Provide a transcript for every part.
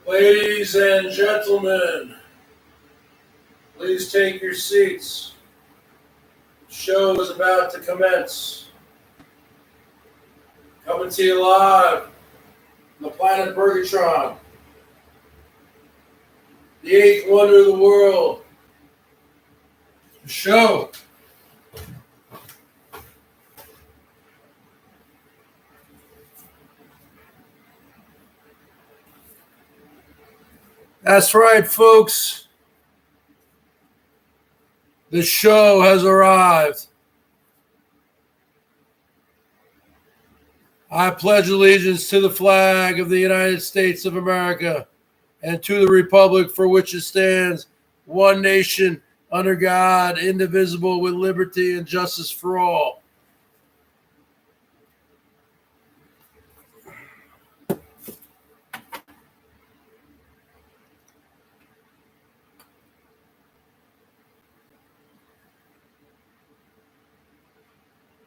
Ladies and gentlemen, please take your seats. The show is about to commence. Coming to you live from the planet Bergatron, the eighth wonder of the world. The show. That's right, folks. The show has arrived. I pledge allegiance to the flag of the United States of America and to the republic for which it stands, one nation, under God, indivisible, with liberty and justice for all.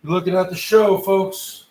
You're looking at the show, folks.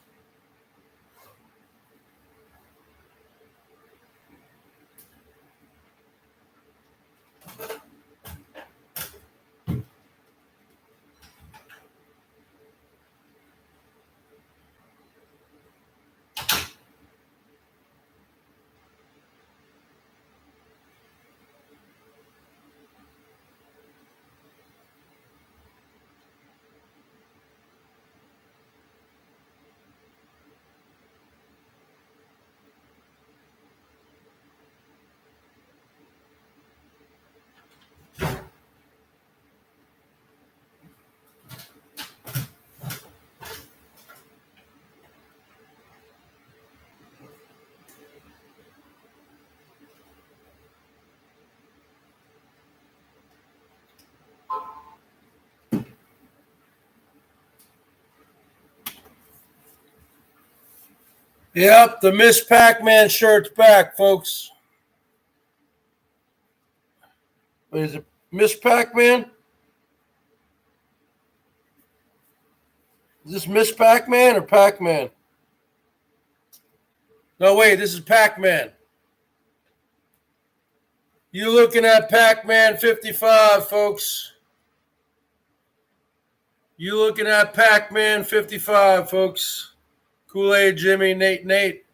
Yep, the Miss Pac-Man shirt's back, folks. What is it, Miss Pac-Man? Is this Miss Pac-Man or Pac-Man? No, wait, this is Pac-Man. You're looking at Pac-Man 55, folks. You're looking at Pac-Man 55, folks. Kool-Aid Jimmy, Nate.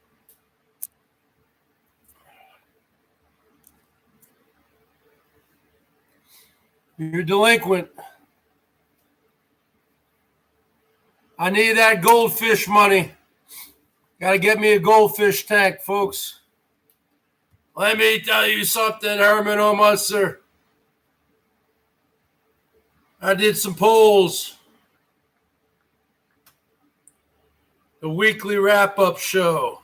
You're delinquent. I need that goldfish money. Got to get me a goldfish tank, folks. Let me tell you something, Herman O. Munster. I did some polls. The weekly wrap-up show.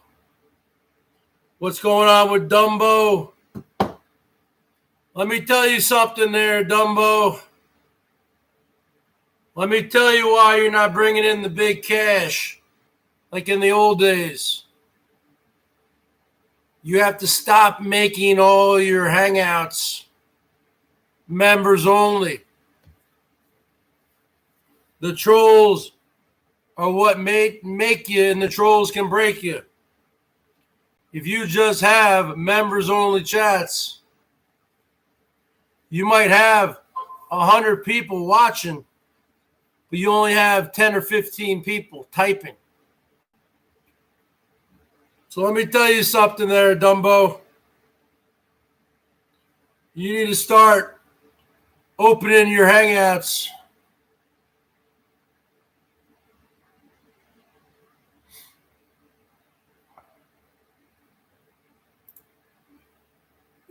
What's going on with Dumbo? Let me tell you something there, Dumbo. Let me tell you why you're not bringing in the big cash like in the old days. You have to stop making all your hangouts members only. The trolls are what make you, and the trolls can break you. If you just have members-only chats, you might have 100 people watching, but you only have 10 or 15 people typing. So let me tell you something there, Dumbo. You need to start opening your hangouts.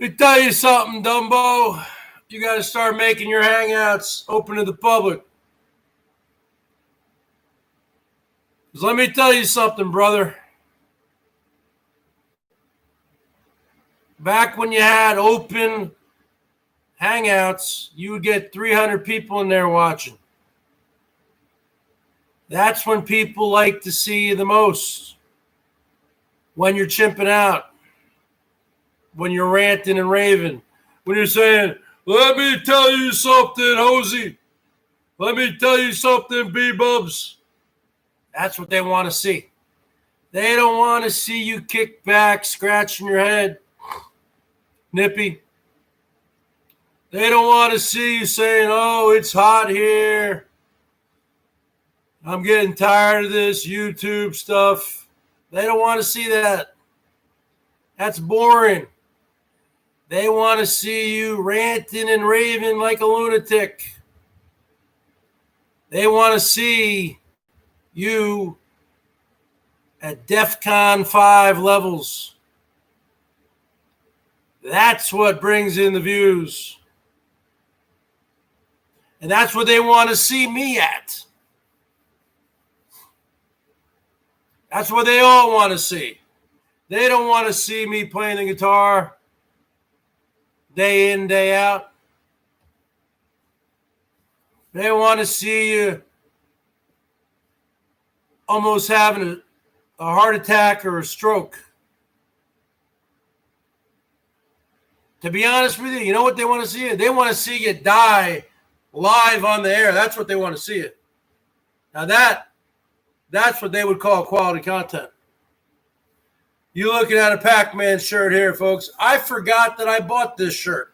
Let me tell you something, Dumbo. You got to start making your hangouts open to the public. Because let me tell you something, brother. Back when you had open hangouts, you would get 300 people in there watching. That's when people like to see you the most. When you're chimping out. When you're ranting and raving. When you're saying, let me tell you something, Hosey. Let me tell you something, B-Bubs. That's what they want to see. They don't want to see you kick back, scratching your head, Nippy. They don't want to see you saying, oh, it's hot here. I'm getting tired of this YouTube stuff. They don't want to see that. That's boring. They want to see you ranting and raving like a lunatic. They want to see you at DEFCON 5 levels. That's what brings in the views. And that's what they want to see me at. That's what they all want to see. They don't want to see me playing the guitar day in, day out. They want to see you almost having a heart attack or a stroke. To be honest with you, you know what they want to see? They want to see you die live on the air. That's what they want to see it. Now that's what they would call quality content. You looking at a Pac-Man shirt here, folks. I forgot that I bought this shirt.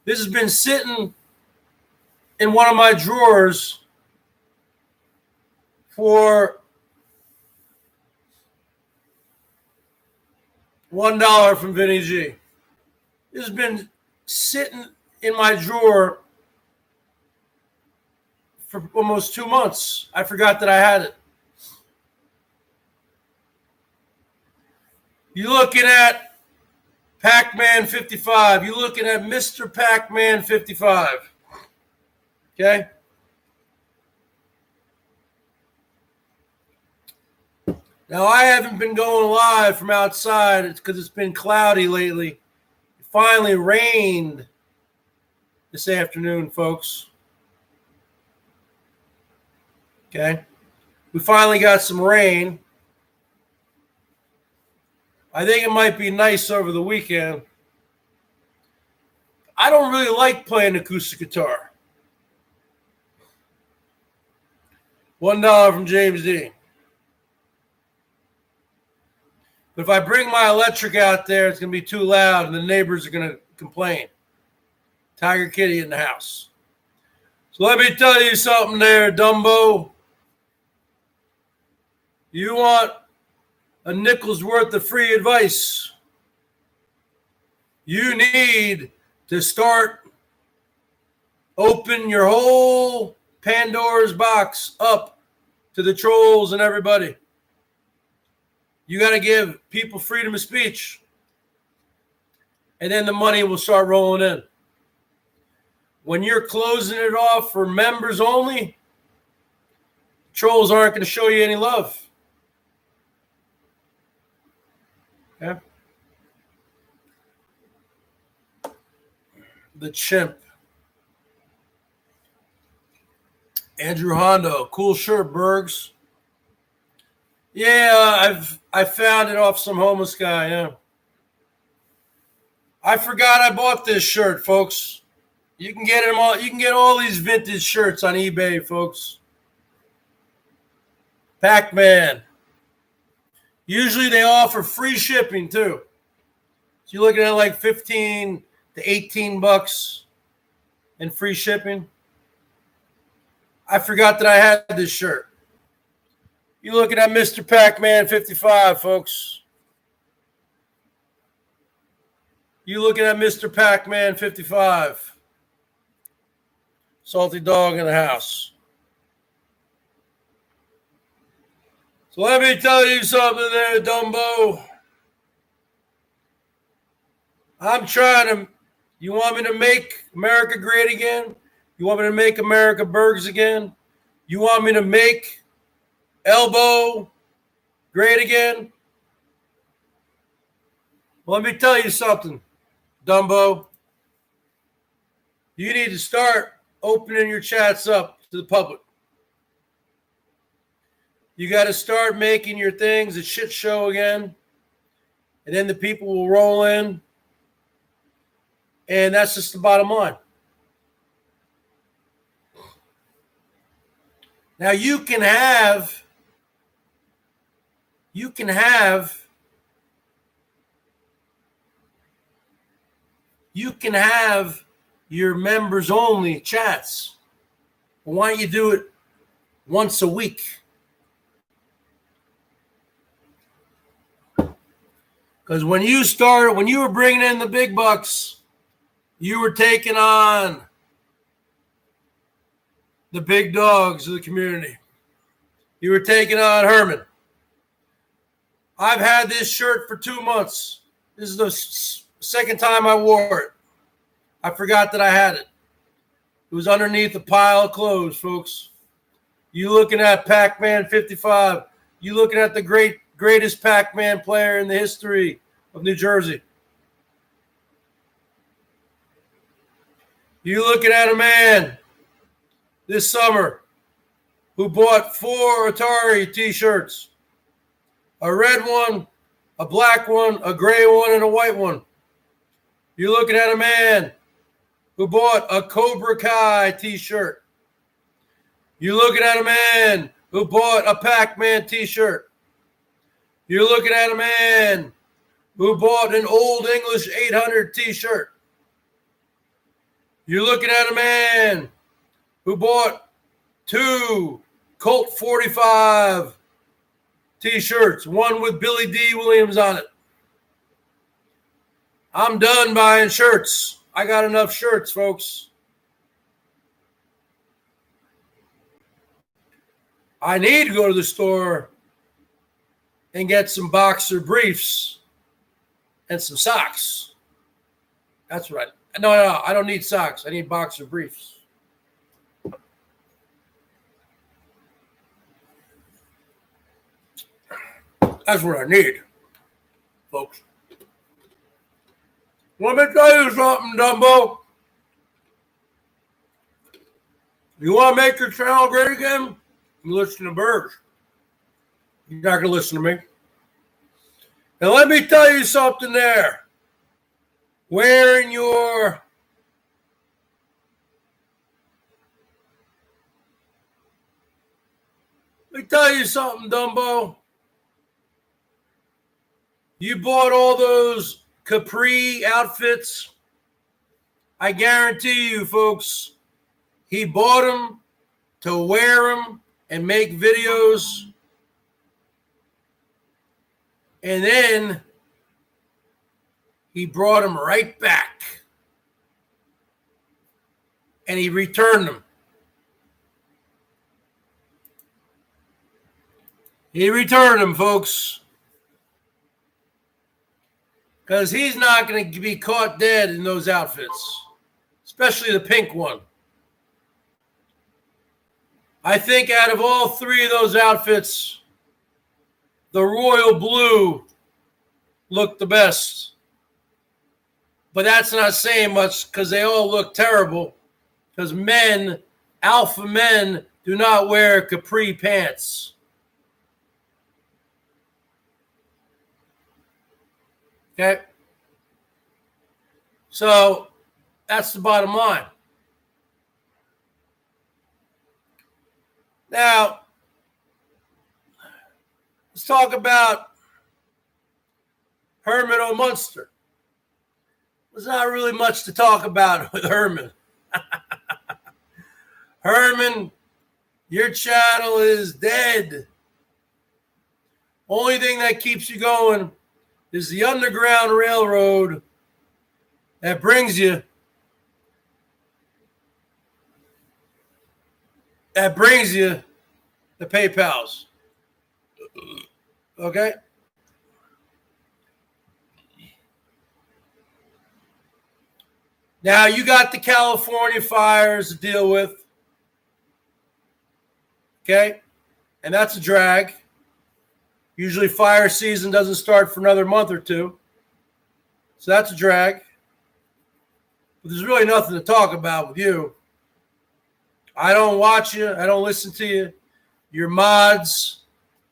This has been sitting in one of my drawers for $1 from Vinny G. This has been sitting in my drawer for almost 2 months. I forgot that I had it. You're looking at Pac-Man 55. You're looking at Mr. Pac-Man 55. Okay? Now, I haven't been going live from outside. It's because it's been cloudy lately. It finally rained this afternoon, folks. Okay? We finally got some rain. I think it might be nice over the weekend. I don't really like playing acoustic guitar. $1 from James D. But if I bring my electric out there, it's going to be too loud and the neighbors are going to complain. Tiger Kitty in the house. So let me tell you something there, Dumbo. You want a nickel's worth of free advice. You need to start open your whole Pandora's box up to the trolls and everybody. You got to give people freedom of speech. And then the money will start rolling in. When you're closing it off for members only, trolls aren't going to show you any love. Yeah. The chimp. Andrew Hondo, cool shirt, Bergs. Yeah, I found it off some homeless guy. Yeah. I forgot I bought this shirt, folks. You can get them all. You can get all these vintage shirts on eBay, folks. Pac-Man. Usually they offer free shipping too. So you're looking at like 15 to 18 bucks and free shipping. I forgot that I had this shirt. You're looking at Mr. Pac-Man 55, folks. You're looking at Mr. Pac-Man 55. Salty dog in the house. So let me tell you something there, Dumbo. I'm trying to, you want me to make America great again? You want me to make America Bergs again? You want me to make Elbow great again? Well, let me tell you something, Dumbo. You need to start opening your chats up to the public. You got to start making your things a shit show again. And then the people will roll in. And that's just the bottom line. Now you can have you can have your members only chats. Why don't you do it once a week? Because when you were bringing in the big bucks, you were taking on the big dogs of the community. You were taking on Herman. I've had this shirt for 2 months. This is the second time I wore it. I forgot that I had it. It was underneath a pile of clothes, folks. You looking at Pac-Man 55. You looking at the greatest Pac-Man player in the history of New Jersey. You looking at a man this summer who bought 4 Atari t-shirts. A red one, a black one, a gray one, and a white one. You're looking at a man who bought a Cobra Kai t-shirt. You're looking at a man who bought a Pac-Man t-shirt. You're looking at a man who bought an Old English 800 t-shirt. You're looking at a man who bought 2 Colt 45 t-shirts, one with Billy D. Williams on it. I'm done buying shirts. I got enough shirts, folks. I need to go to the store and get some boxer briefs and some socks. That's right. No, I don't need socks. I need boxer briefs. That's what I need, folks. Let me tell you something, Dumbo. You want to make your channel great again? You listen to Bergs. You're not going to listen to me. And let me tell you something there. Wearing your let me tell you something, Dumbo. You bought all those Capri outfits. I guarantee you, folks, he bought them to wear them and make videos. And then he brought them right back. And he returned them. He returned them, folks. Because he's not going to be caught dead in those outfits. Especially the pink one. I think out of all 3 of those outfits, the royal blue looked the best. But that's not saying much because they all look terrible. Because men, alpha men, do not wear capri pants. Okay? So that's the bottom line. Now, let's talk about Herman O. Munster. There's not really much to talk about with Herman. Herman, your channel is dead. Only thing that keeps you going is the Underground Railroad that brings you the PayPals. Okay? Now you got the California fires to deal with. Okay? And that's a drag. Usually fire season doesn't start for another month or 2. So that's a drag. But there's really nothing to talk about with you. I don't watch you. I don't listen to you. Your mods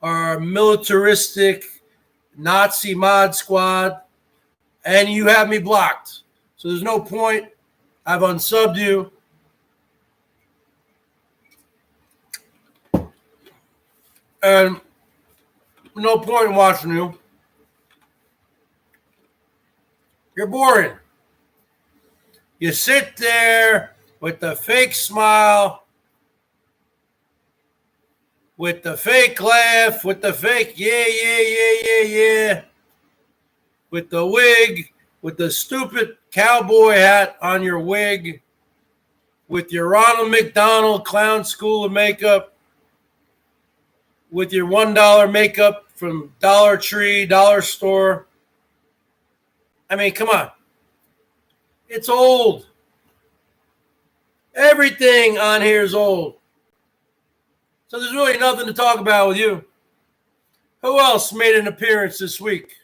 are militaristic Nazi mod squad. And you have me blocked. So there's no point. I've unsubbed you. And no point in watching you. You're boring. You sit there with the fake smile, with the fake laugh, with the fake yeah, with the wig, with the stupid cowboy hat on your wig, with your Ronald McDonald Clown School of Makeup, with your $1 makeup from Dollar Tree, Dollar Store. I mean, come on. It's old. Everything on here is old. So there's really nothing to talk about with you. Who else made an appearance this week?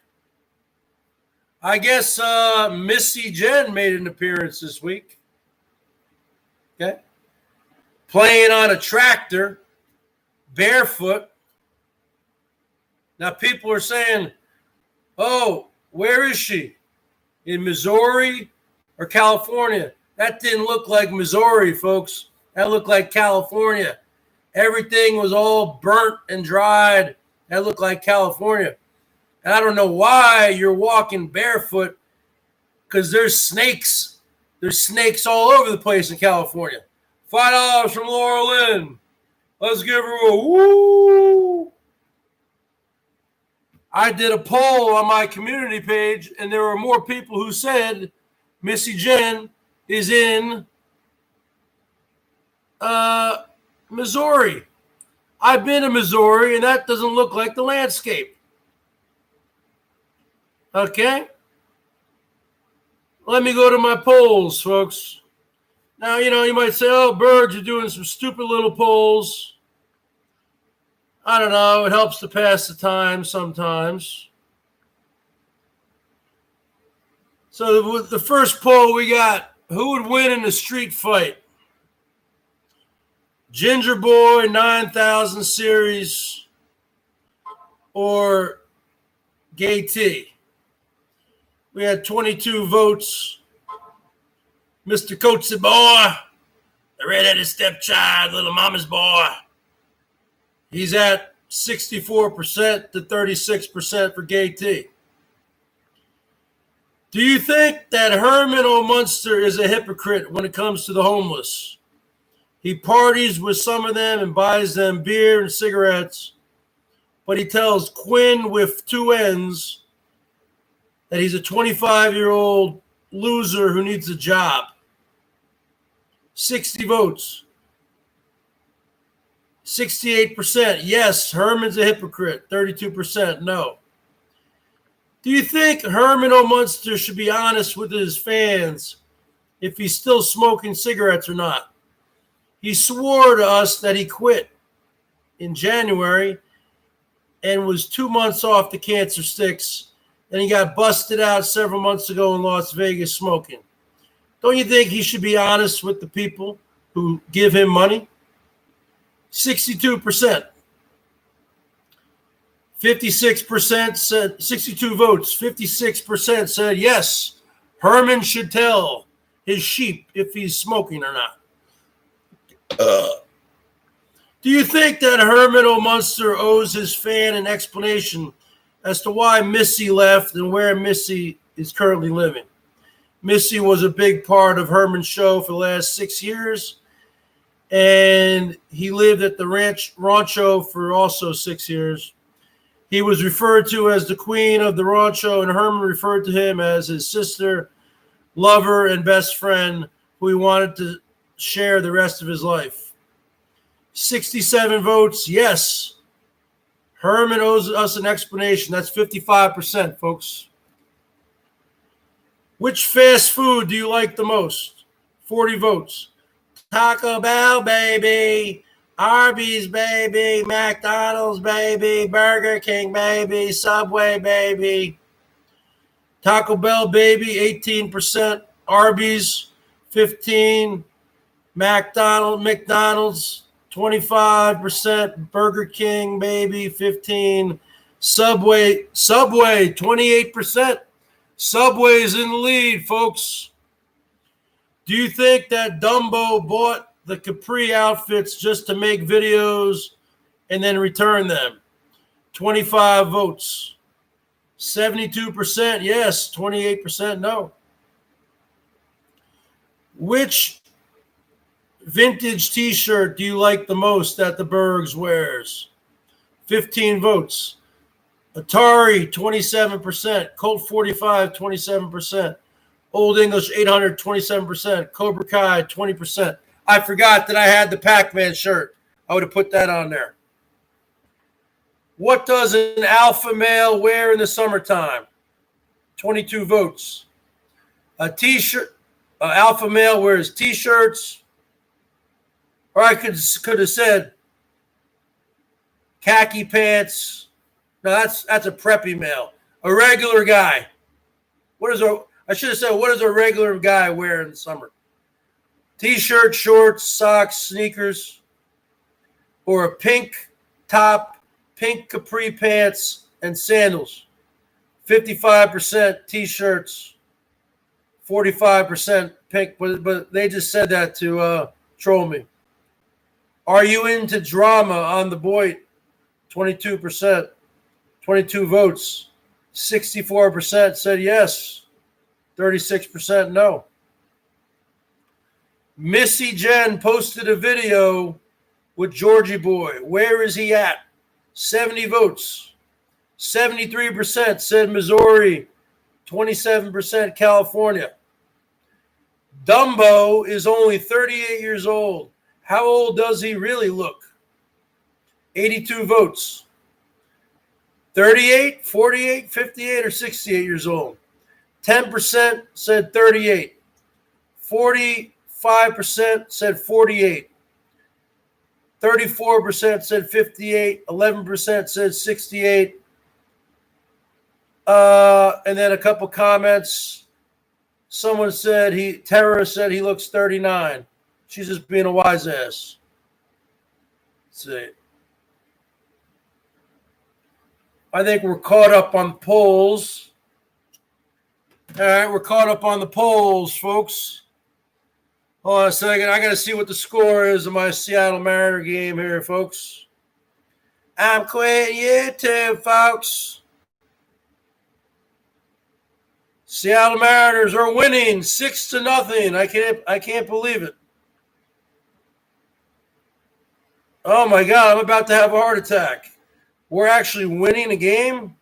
I guess Missy Jen made an appearance this week. Okay. Playing on a tractor, barefoot. Now people are saying, oh, where is she? In Missouri or California? That didn't look like Missouri, folks. That looked like California. Everything was all burnt and dried. That looked like California. And I don't know why you're walking barefoot, because there's snakes. There's snakes all over the place in California. $5 from Laura Lynn. Let's give her a woo. I did a poll on my community page, and there were more people who said Missy Jen is in Missouri. I've been to Missouri, and that doesn't look like the landscape. Okay? Let me go to my polls, folks. Now, you might say, oh, Berg, you're doing some stupid little polls. I don't know. It helps to pass the time sometimes. So the first poll we got, who would win in a street fight? Ginger Boy 9000 series or Gay T? We had 22 votes. Mr. Coatsy Boy, the redheaded stepchild, little mama's boy. He's at 64% to 36% for Gay T. Do you think that Herman O. Munster is a hypocrite when it comes to the homeless? He parties with some of them and buys them beer and cigarettes, but he tells Quinn with 2 N's that he's a 25-year-old loser who needs a job. 60 votes. 68%, yes, Herman's a hypocrite. 32%, no. Do you think Herman O. Munster should be honest with his fans if he's still smoking cigarettes or not? He swore to us that he quit in January and was 2 months off the cancer sticks, and he got busted out several months ago in Las Vegas smoking. Don't you think he should be honest with the people who give him money? 62%. 56% said, 62 votes, 56% said yes, Herman should tell his sheep if he's smoking or not. Do you think that Herman O. Munster owes his fan an explanation as to why Missy left and where Missy is currently living? Missy was a big part of Herman's show for the last 6 years, and he lived at the Rancho for also 6 years. He was referred to as the queen of the Rancho, and Herman referred to him as his sister, lover, and best friend who he wanted to share the rest of his life. 67 votes, yes. Herman owes us an explanation. That's 55%, folks. Which fast food do you like the most? 40 votes. Taco Bell, baby. Arby's, baby. McDonald's, baby. Burger King, baby. Subway, baby. Taco Bell, baby, 18%. Arby's, 15%. McDonald's, 25%. Burger King, baby, 15%. Subway, 28%. Subway's in the lead, folks. Do you think that Dumbo bought the Capri outfits just to make videos and then return them? 25 votes. 72% yes, 28% no. Which vintage T-shirt do you like the most that the Bergs wears? 15 votes. Atari, 27%. Colt 45, 27%. Old English 800, 27%. Cobra Kai, 20%. I forgot that I had the Pac-Man shirt. I would have put that on there. What does an alpha male wear in the summertime? 22 votes. A T-shirt. Alpha male wears T-shirts. Or I could have said khaki pants. No, that's a preppy male. A regular guy. I should have said, what does a regular guy wear in the summer? T-shirt, shorts, socks, sneakers, or a pink top, pink capri pants, and sandals. 55% T-shirts, 45% pink, but they just said that to troll me. Are you into drama on the BOYT? 22%, 22 votes. 64% said yes, 36% no. Missy Jen posted a video with Georgie Boy. Where is he at? 70 votes. 73% said Missouri, 27% California. Dumbo is only 38 years old. How old does he really look? 82 votes. 38, 48, 58, or 68 years old. 10% said 38. 45% said 48. 34% said 58. 11% said 68. And then a couple comments. Someone said Tara said he looks 39. She's just being a wise ass. Let's see. I think we're caught up on polls. All right, we're caught up on the polls, folks. Hold on a second. I got to see what the score is of my Seattle Mariner game here, folks. I'm quitting YouTube, folks. Seattle Mariners are winning 6-0. I can't believe it. Oh my God, I'm about to have a heart attack. We're actually winning a game.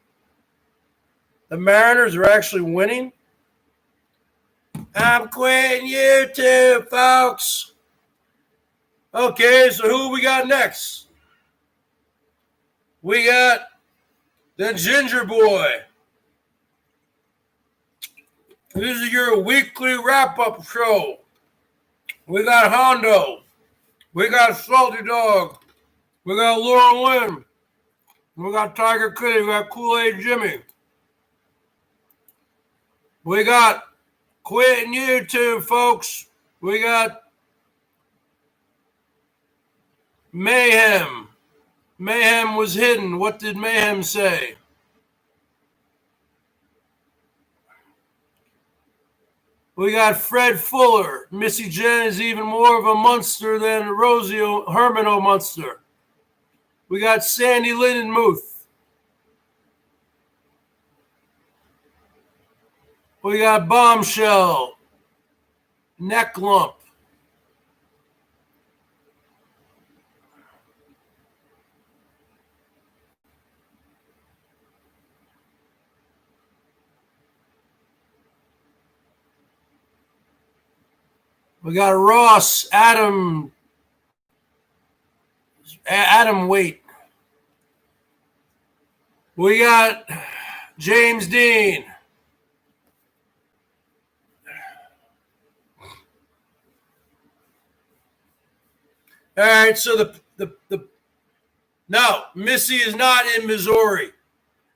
The Mariners are actually winning. I'm quitting YouTube, folks. Okay, so who we got next? We got the Ginger Boy. This is your weekly wrap-up show. We got Hondo. We got Salty Dog. We got Laura Lynn. We got Tiger Kitty. We got Kool-Aid Jimmy. We got quitting YouTube, folks. We got Mayhem. Mayhem was hidden. What did Mayhem say? We got Fred Fuller. Missy Jen is even more of a monster than Hermano Munster. We got Sandy Lindenmuth. We got Bombshell. Neck Lump. We got Ross, Adam Waite. We got James Dean. All right, so no, Missy is not in Missouri.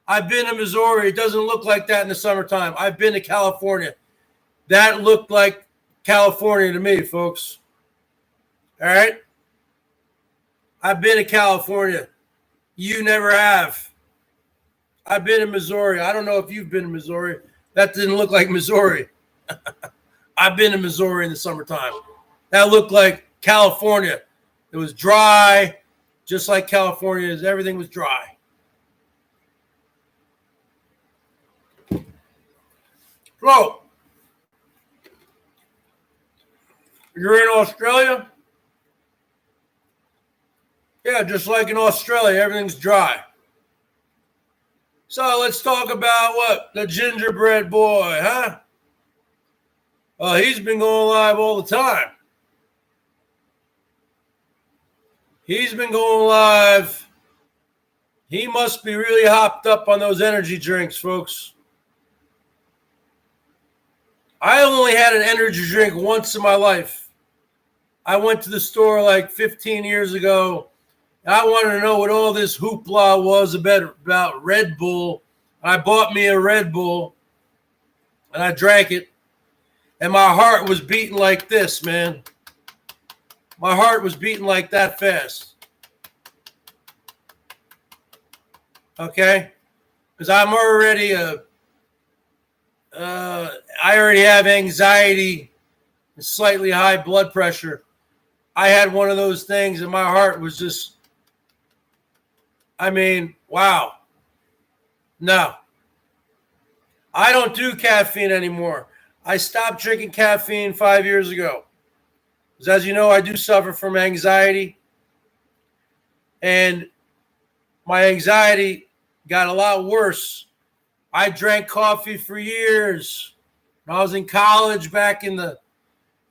I've been to Missouri. It doesn't look like that in the summertime. I've been to California. That looked like California to me, folks. All right? I've been to California. You never have. I've been in Missouri. I don't know if you've been to Missouri. That didn't look like Missouri. I've been to Missouri in the summertime. That looked like California. It was dry, just like California is. Everything was dry. So, You're in Australia? Yeah, just like in Australia, everything's dry. So let's talk about what? The gingerbread boy, huh? He's been going live all the time. He's been going live. He must be really hopped up on those energy drinks, folks. I only had an energy drink once in my life. I went to the store like 15 years ago. And I wanted to know what all this hoopla was about Red Bull. I bought me a Red Bull, and I drank it. And my heart was beating like this, man. My heart was beating like that fast. Okay? Because I'm already I already have anxiety and slightly high blood pressure. I had one of those things, and my heart was just, I mean, wow. No. I don't do caffeine anymore. I stopped drinking caffeine 5 years ago. Because as you know, I do suffer from anxiety. And my anxiety got a lot worse. I drank coffee for years. When I was in college back in the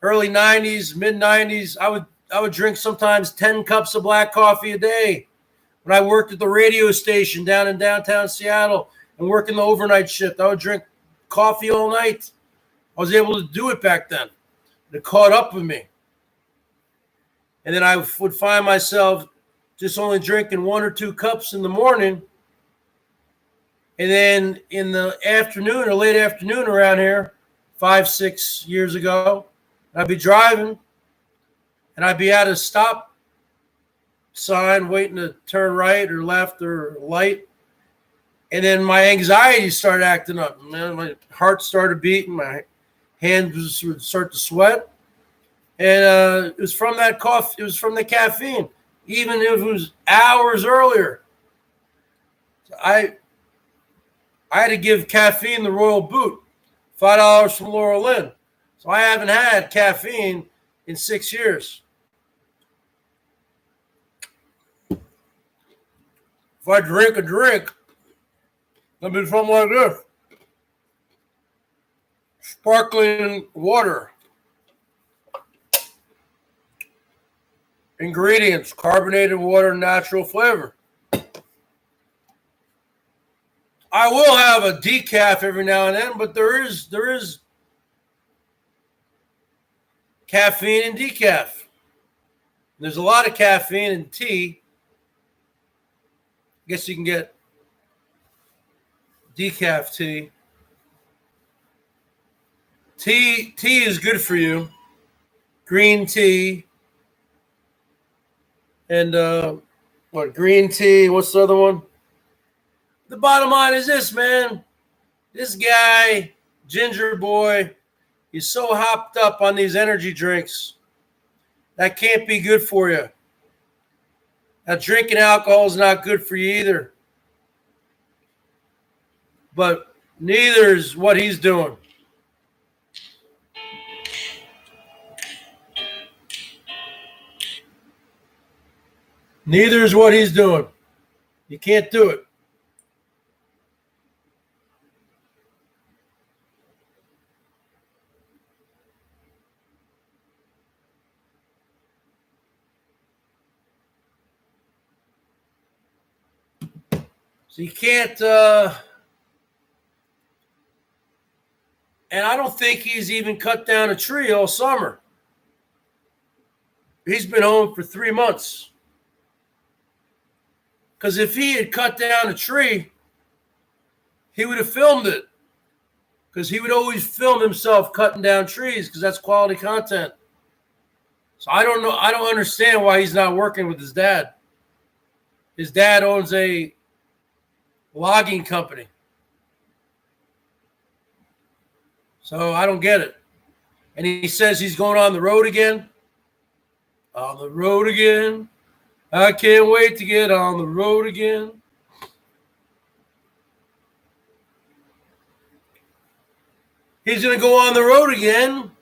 early 90s, mid 90s, I would drink sometimes 10 cups of black coffee a day. When I worked at the radio station down in downtown Seattle and working the overnight shift, I would drink coffee all night. I was able to do it back then. It caught up with me. And then I would find myself just only drinking 1 or 2 cups in the morning. And then in the afternoon or late afternoon around here, 5, 6 years ago, I'd be driving and I'd be at a stop sign waiting to turn right or left or light. And then my anxiety started acting up. Man, my heart started beating. My hands would start to sweat. And it was from that coffee. It was from the caffeine, even if it was hours earlier. I had to give caffeine the royal boot, $5 from Laura Lynn. So I haven't had caffeine in 6 years. If I drink a drink, it'll be something like this. Sparkling water. Ingredients: carbonated water, natural flavor. I will have a decaf every now and then, but there is caffeine in decaf. There's a lot of caffeine in tea. I guess you can get decaf tea. Tea is good for you. Green tea. And green tea, what's the other one? The bottom line is this, man. This guy, Ginger Boy, he's so hopped up on these energy drinks. That can't be good for you. Now, drinking alcohol is not good for you either. But neither is what he's doing. Neither is what he's doing. You can't do it. So you can't, and I don't think he's even cut down a tree all summer. He's been home for 3 months. Because if he had cut down a tree, he would have filmed it. Because he would always film himself cutting down trees because that's quality content. So I don't know. I don't understand why he's not working with his dad. His dad owns a logging company. So I don't get it. And he says he's going on the road again. On the road again. I can't wait to get on the road again. He's going to go on the road again.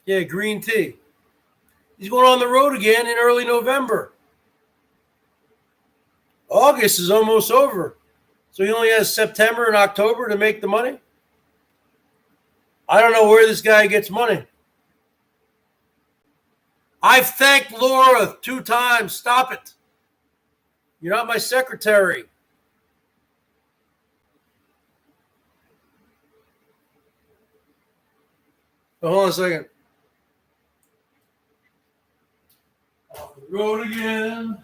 Yeah, green tea. He's going on the road again in early November. August is almost over. So he only has September and October to make the money. I don't know where this guy gets money. I've thanked Laura 2 times. Stop it. You're not my secretary. Oh, hold on a second. Off the road again.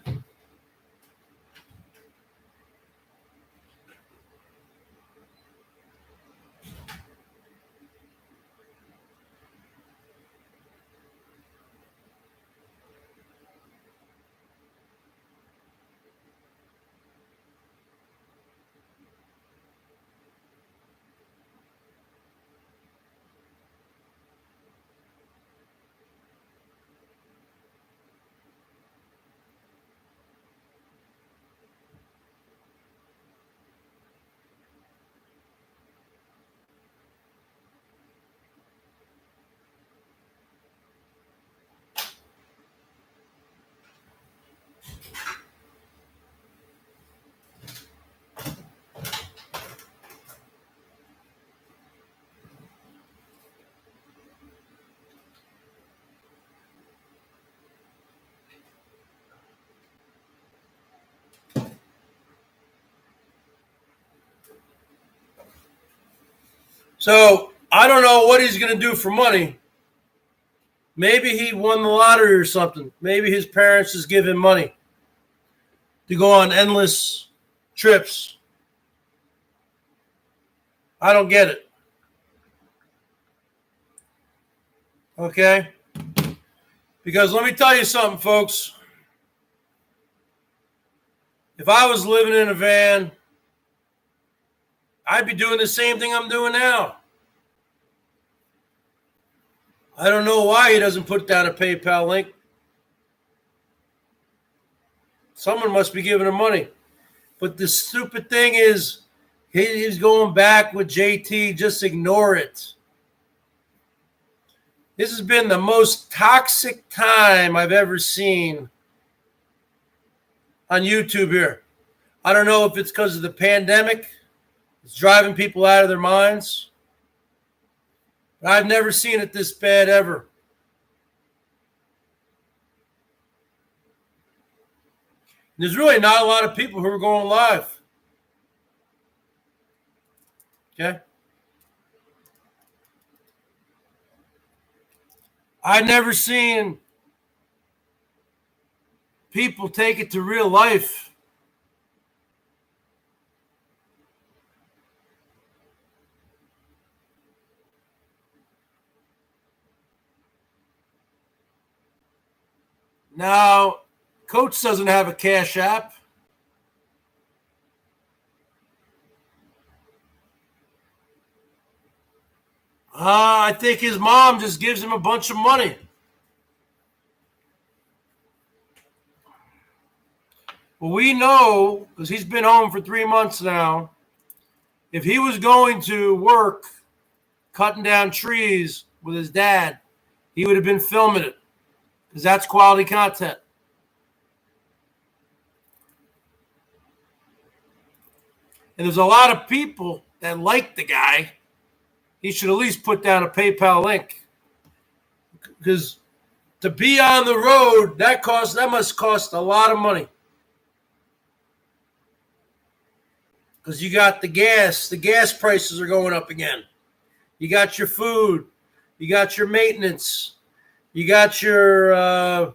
So I don't know what he's going to do for money. Maybe he won the lottery or something. Maybe his parents just give him money to go on endless trips. I don't get it. Okay? Because let me tell you something, folks. If I was living in a van, I'd be doing the same thing I'm doing now. I don't know why he doesn't put down a PayPal link. Someone must be giving him money. But the stupid thing is, he's going back with JT. Just ignore it. This has been the most toxic time I've ever seen on YouTube here. I don't know if it's because of the pandemic. It's driving people out of their minds. But I've never seen it this bad ever. There's really not a lot of people who are going live. Okay? I've never seen people take it to real life. Now, Coach doesn't have a Cash App. I think his mom just gives him a bunch of money. Well, we know, because he's been home for 3 months now, if he was going to work cutting down trees with his dad, he would have been filming it, because that's quality content. And there's a lot of people that like the guy. He should at least put down a PayPal link. Because to be on the road, that must cost a lot of money. Because you got the gas prices are going up again. You got your food, you got your maintenance, you got your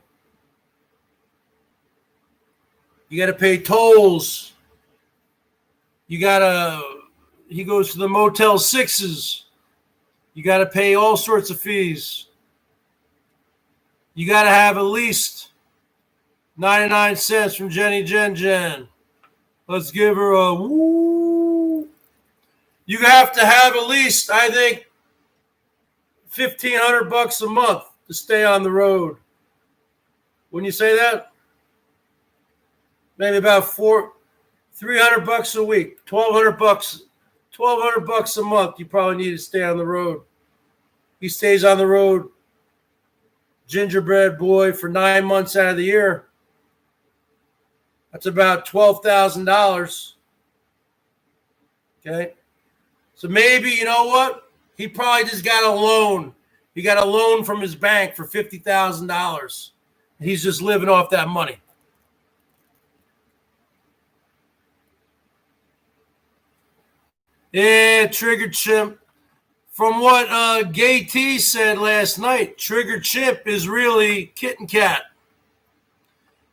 you got to pay tolls. He goes to the Motel 6s. You got to pay all sorts of fees. You got to have at least 99 cents from Jenny Jen. Let's give her a woo. You have to have at least, I think, $1,500 a month to stay on the road. Wouldn't you say that? Maybe about $300 a week, $1,200 a month. You probably need to stay on the road. He stays on the road gingerbread boy for 9 months out of the year. That's about $12,000. Okay. So maybe, you know what? He probably just got a loan. He got a loan from his bank for $50,000. He's just living off that money. Yeah, Trigger Chimp. From what Gay T said last night, Trigger Chimp is really Kitten Cat.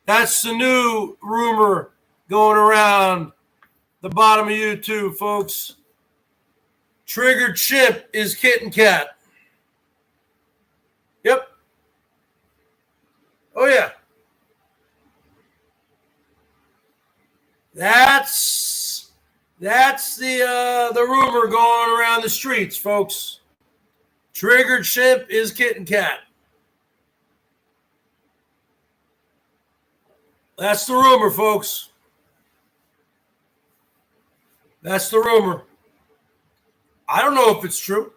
That's the new rumor going around the bottom of YouTube, folks. Trigger Chimp is Kitten Cat. Yep. Oh, yeah. That's the rumor going around the streets, folks. Trigger Chimp is Kitten Cat. That's the rumor, folks. That's the rumor. I don't know if it's true.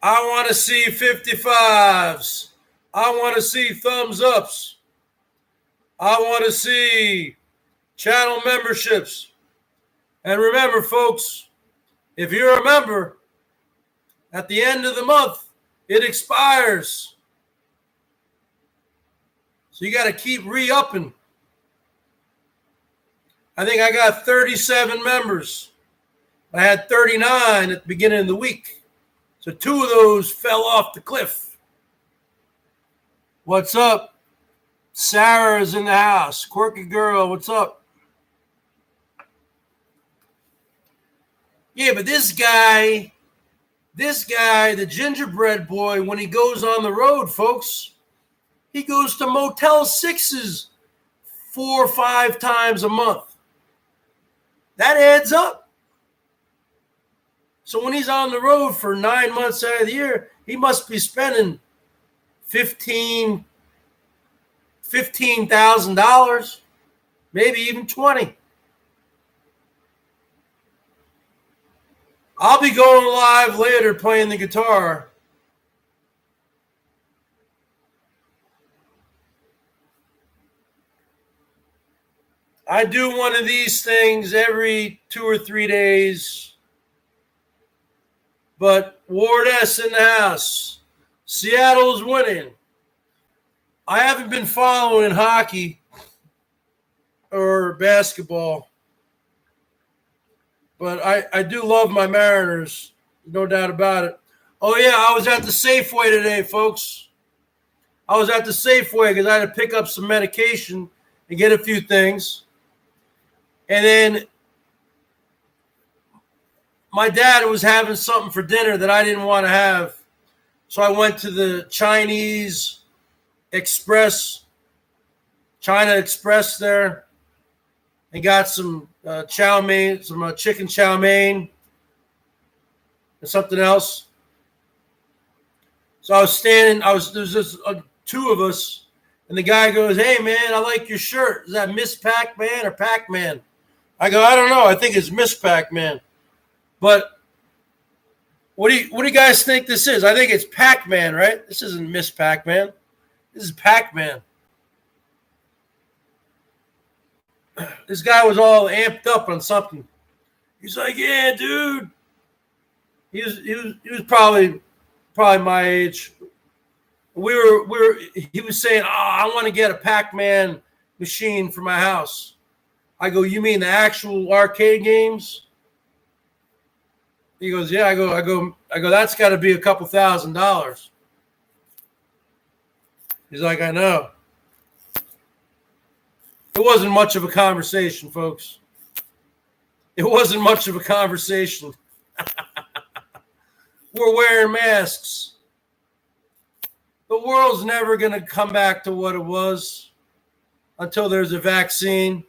I want to see 55s. I want to see thumbs ups. I want to see channel memberships. And remember, folks, if you're a member, at the end of the month, it expires. So you got to keep re-upping. I think I got 37 members. I had 39 at the beginning of the week. So 2 of those fell off the cliff. What's up? Sarah's in the house. Quirky girl, what's up? Yeah, but this guy, the gingerbread boy, when he goes on the road, folks, he goes to Motel 6s 4 or 5 times a month. That adds up. So when he's on the road for 9 months out of the year, he must be spending $15,000, maybe even 20. I'll be going live later playing the guitar. I do one of these things every 2 or 3 days. But Ward S in the house. Seattle's winning. I haven't been following hockey or basketball. But I do love my Mariners. No doubt about it. Oh, yeah, I was at the Safeway today, folks. I was at the Safeway because I had to pick up some medication and get a few things. And then my dad was having something for dinner that I didn't want to have. So I went to the China Express there and got some chow mein, some chicken chow mein and something else. So I was there's just 2 of us, and the guy goes, "Hey man, I like your shirt. Is that Miss Pac-Man or Pac-Man?" I go, "I don't know. I think it's Miss Pac-Man." But what do you guys think this is? I think it's Pac-Man, right? This isn't Miss Pac-Man. This is Pac-Man. This guy was all amped up on something. He's like, "Yeah, dude." He was probably my age. He was saying, "Oh, I want to get a Pac-Man machine for my house." I go, "You mean the actual arcade games?" He goes, "Yeah." I go, "That's got to be a couple $1,000s." He's like, "I know." It wasn't much of a conversation, folks. It wasn't much of a conversation. We're wearing masks. The world's never going to come back to what it was until there's a vaccine.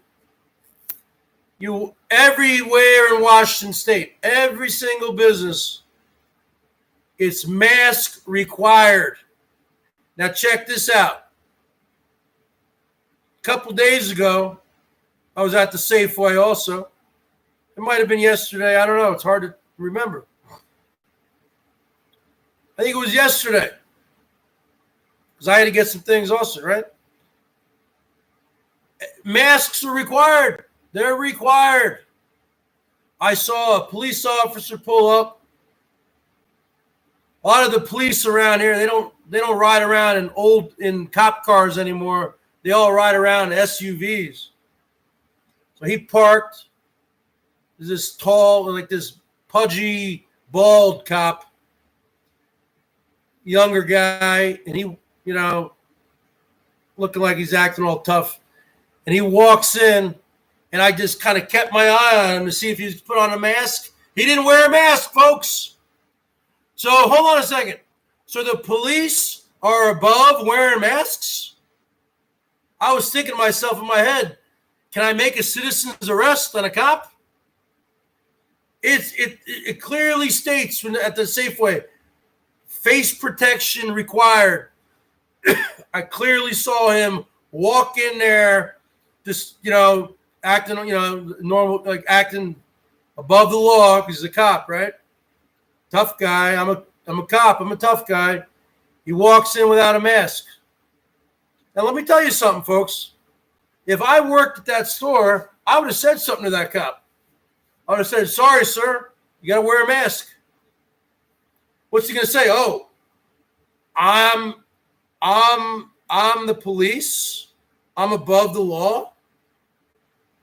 Everywhere in Washington State, every single business, it's mask required. Now check this out. A couple days ago, I was at the Safeway also. It might have been yesterday. I don't know. It's hard to remember. I think it was yesterday, because I had to get some things also, right? Masks are required. They're required. I saw a police officer pull up. A lot of the police around here, they don't ride around in cop cars anymore. They all ride around in SUVs. So he parked. There's this tall, like this pudgy, bald cop, younger guy, and he, looking like he's acting all tough. And he walks in, and I just kind of kept my eye on him to see if he's put on a mask. He didn't wear a mask, folks. So hold on a second. So the police are above wearing masks? I was thinking to myself in my head, can I make a citizen's arrest on a cop? It clearly states at the Safeway, face protection required. I clearly saw him walk in there, just acting normal, like acting above the law because he's a cop, right? Tough guy. I'm a cop. I'm a tough guy. He walks in without a mask. Now let me tell you something, folks. If I worked at that store, I would have said something to that cop. I would have said, "Sorry, sir, you got to wear a mask." What's he gonna say? Oh, I'm the police. I'm above the law.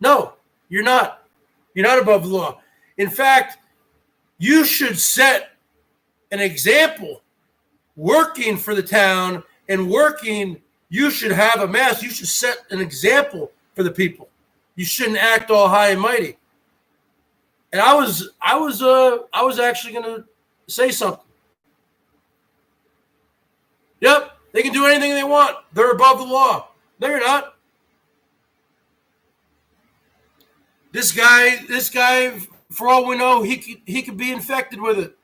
No, you're not. You're not above the law. In fact, you should set an example. Working for the town and working, you should have a mask. You should set an example for the people. You shouldn't act all high and mighty. And I was actually going to say something. Yep, they can do anything they want. They're above the law. No, you're not. This guy, for all we know, he could be infected with it.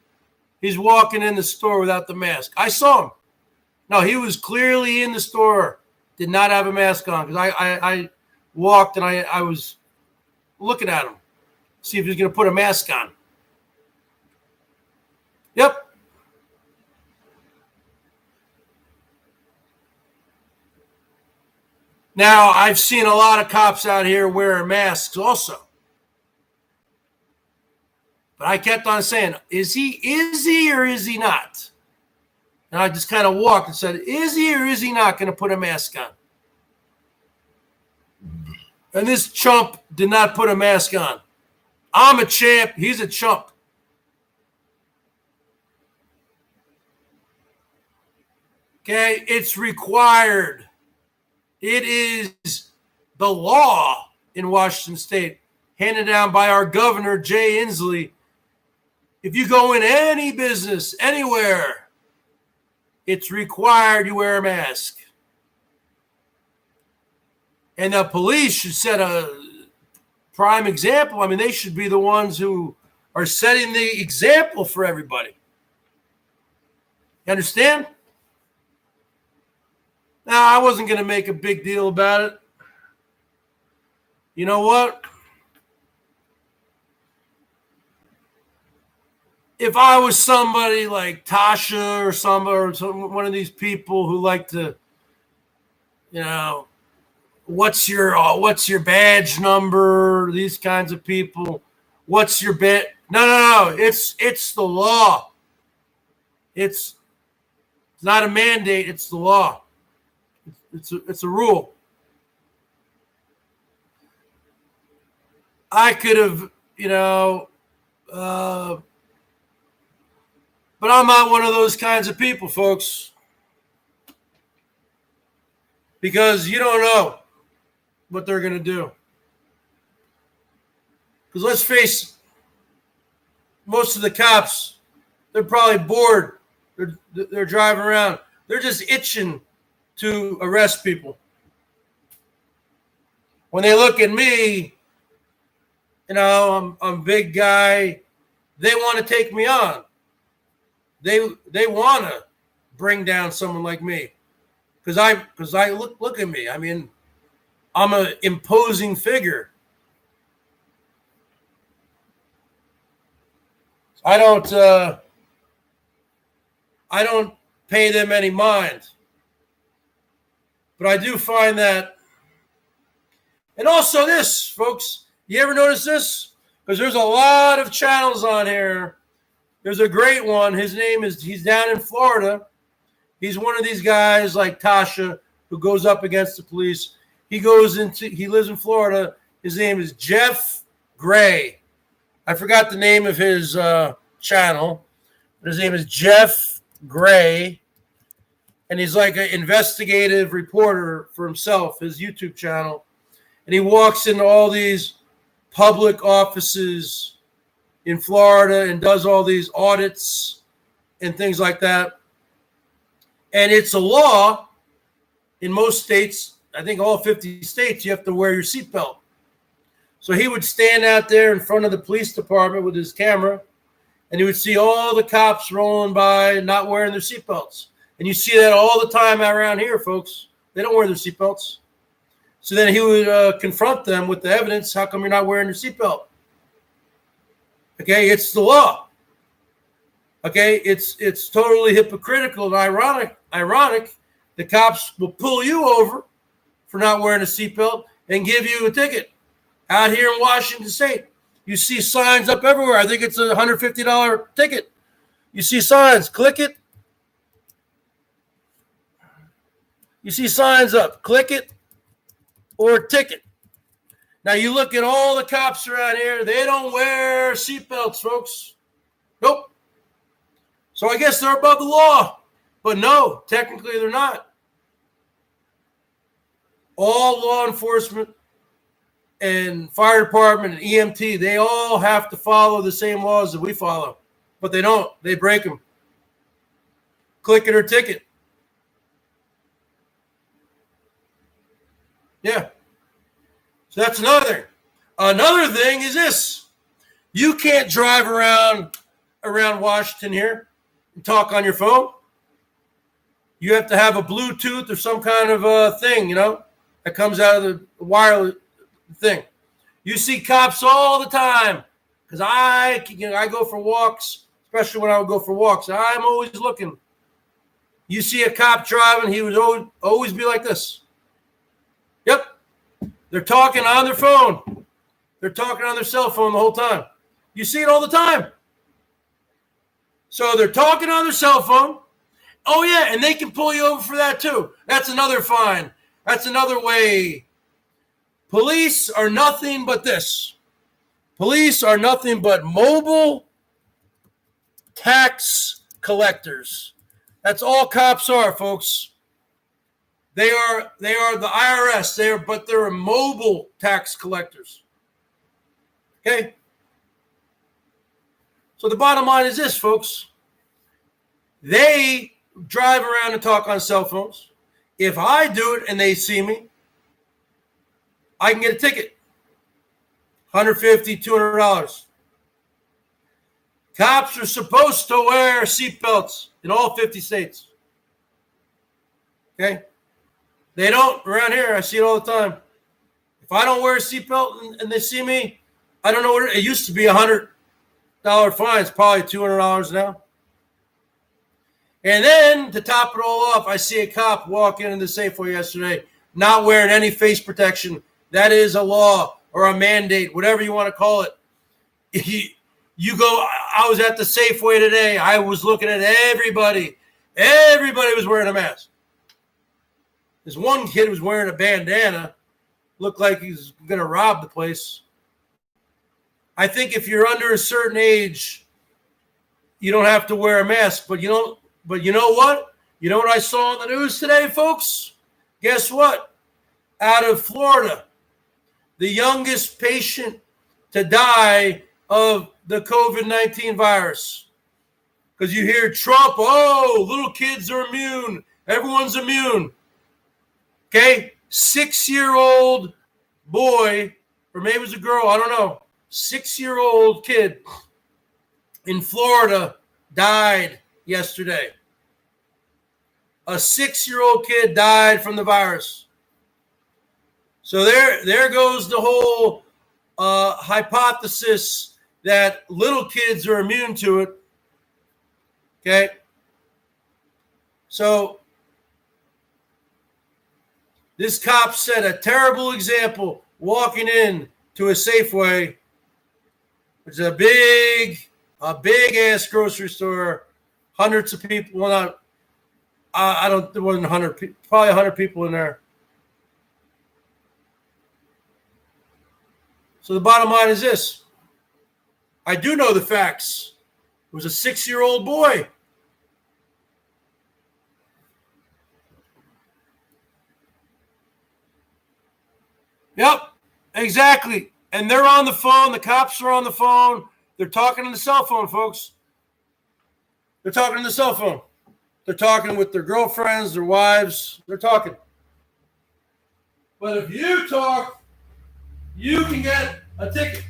He's walking in the store without the mask. I saw him. No, he was clearly in the store. Did not have a mask on because I walked and I was looking at him, see if he was going to put a mask on. Yep. Now, I've seen a lot of cops out here wearing masks also. But I kept on saying, is he or is he not? And I just kind of walked and said, is he or is he not going to put a mask on? And this chump did not put a mask on. I'm a champ. He's a chump. Okay, it's required. It is the law in Washington State, handed down by our governor, Jay Inslee. If you go in any business, anywhere, it's required you wear a mask. And the police should set a prime example. I mean, they should be the ones who are setting the example for everybody. You understand? Now, I wasn't going to make a big deal about it. You know what? If I was somebody like Tasha or one of these people who like to, what's your badge number? These kinds of people. What's your badge? No. It's the law. It's not a mandate. It's the law. It's a rule. I could have, but I'm not one of those kinds of people, folks. Because you don't know what they're going to do. Because let's face it, most of the cops, they're probably bored. They're driving around. They're just itching to arrest people. When they look at me, I'm a big guy. They want to take me on. They want to bring down someone like me, because I look at me. I mean, I'm an imposing figure. I don't. I don't pay them any mind. But I do find that. And also this, folks, you ever notice this? Because there's a lot of channels on here. There's a great one. His name is, he's down in Florida. He's one of these guys like Tasha who goes up against the police. He lives in Florida. His name is Jeff Gray. I forgot the name of his channel. His name is Jeff Gray. And he's like an investigative reporter for himself, his YouTube channel. And he walks into all these public offices in Florida and does all these audits and things like that. And it's a law in most states, I think all 50 states, you have to wear your seatbelt. So he would stand out there in front of the police department with his camera, and he would see all the cops rolling by not wearing their seatbelts. And you see that all the time around here, folks. They don't wear their seatbelts. So then he would confront them with the evidence. How come you're not wearing your seatbelt? Okay, it's the law. Okay, it's totally hypocritical and ironic. The cops will pull you over for not wearing a seatbelt and give you a ticket. Out here in Washington State, you see signs up everywhere. I think it's a $150 ticket. You see signs, click it. You see signs up, click it or ticket. Now you look at all the cops around here, they don't wear seatbelts, folks. Nope. So I guess they're above the law. But no, technically they're not. All law enforcement and fire department and EMT, they all have to follow the same laws that we follow. But they don't. They break them. Click it or ticket. Yeah. So that's another thing. Another thing is this. You can't drive around Washington here and talk on your phone. You have to have a Bluetooth or some kind of thing, that comes out of the wireless thing. You see cops all the time because I go for walks, especially when I would go for walks. I'm always looking. You see a cop driving, he would always be like this. Yep. They're talking on their phone. They're talking on their cell phone the whole time. You see it all the time. So they're talking on their cell phone. Oh, yeah, and they can pull you over for that too. That's another fine. That's another way. Police are nothing but this. Police are nothing but mobile tax collectors. That's all cops are, folks. They are the IRS. But they're mobile tax collectors. Okay? So the bottom line is this, folks. They drive around and talk on cell phones. If I do it and they see me, I can get a ticket. $150, $200. Cops are supposed to wear seatbelts in all 50 states. Okay? They don't around here. I see it all the time. If I don't wear a seatbelt and they see me, I don't know what it used to be $100 fine. It's probably $200 now. And then to top it all off, I see a cop walk into the Safeway yesterday, not wearing any face protection. That is a law or a mandate, whatever you want to call it. You go, I was at the Safeway today. I was looking at everybody. Everybody was wearing a mask. This one kid was wearing a bandana. Looked like he was going to rob the place. I think if you're under a certain age, you don't have to wear a mask. But you know what? You know what I saw on the news today, folks? Guess what? Out of Florida, the youngest patient to die of the COVID-19 virus. Because you hear Trump, oh, little kids are immune. Everyone's immune. Okay? 6-year-old boy, or maybe it was a girl, I don't know. 6-year-old kid in Florida died yesterday. A 6-year-old kid died from the virus. So there goes the whole hypothesis that little kids are immune to it. Okay? So this cop set a terrible example walking in to a Safeway, which is a big ass grocery store, hundreds of people. Well, not, I don't, there wasn't 100 people, probably 100 people in there. So the bottom line is this. I do know the facts. It was a 6-year-old boy. Yep, exactly. And they're on the phone. The cops are on the phone. They're talking on the cell phone, folks. They're talking on the cell phone. They're talking with their girlfriends, their wives. They're talking. But if you talk, you can get a ticket.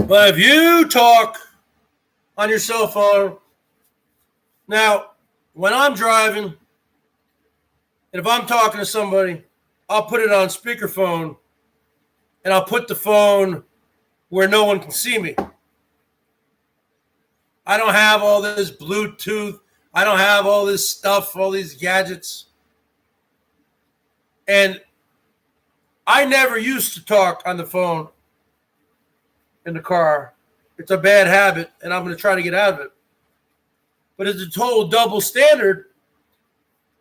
But if you talk on your cell phone, now, when I'm driving, and if I'm talking to somebody, I'll put it on speakerphone, and I'll put the phone where no one can see me. I don't have all this Bluetooth. I don't have all this stuff, all these gadgets. And I never used to talk on the phone in the car. It's a bad habit, and I'm going to try to get out of it. But it's a total double standard.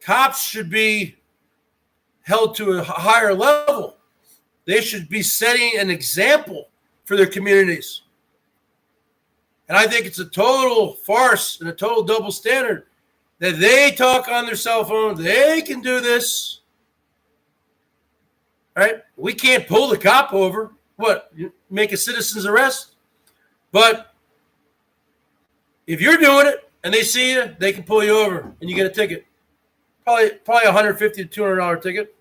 Cops should be held to a higher level. They should be setting an example for their communities. And I think it's a total farce and a total double standard that they talk on their cell phone. They can do this. Right? We can't pull the cop over. What? You make a citizen's arrest? But if you're doing it and they see you, they can pull you over and you get a ticket. Probably $150 to $200 ticket.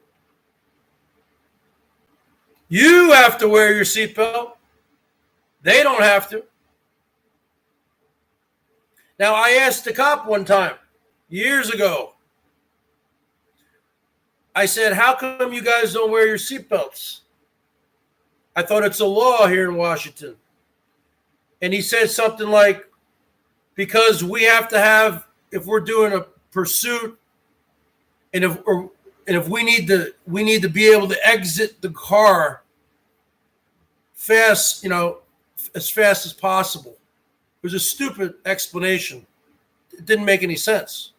You have to wear your seatbelt. They don't have to. Now, I asked the cop one time, years ago, I said, how come you guys don't wear your seatbelts? I thought it's a law here in Washington. And he said something like, because we have to have, if we're doing a pursuit, and if we need to be able to exit the car fast, as fast as possible. It was a stupid explanation. It didn't make any sense.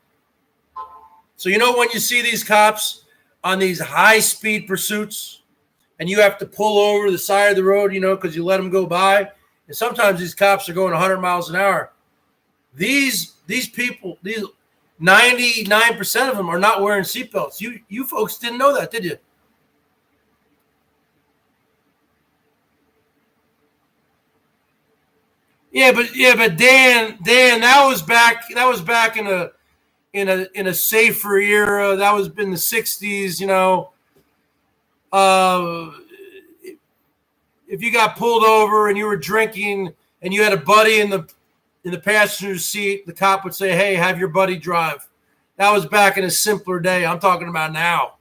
So when you see these cops on these high-speed pursuits, and you have to pull over the side of the road, because you let them go by, and sometimes these cops are going 100 miles an hour. These people, these 99% of them are not wearing seatbelts. You folks didn't know that, did you? Yeah, but Dan, that was back in a safer era. That was in the 60s, if you got pulled over and you were drinking and you had a buddy in the passenger seat, the cop would say, "Hey, have your buddy drive." That was back in a simpler day. I'm talking about now.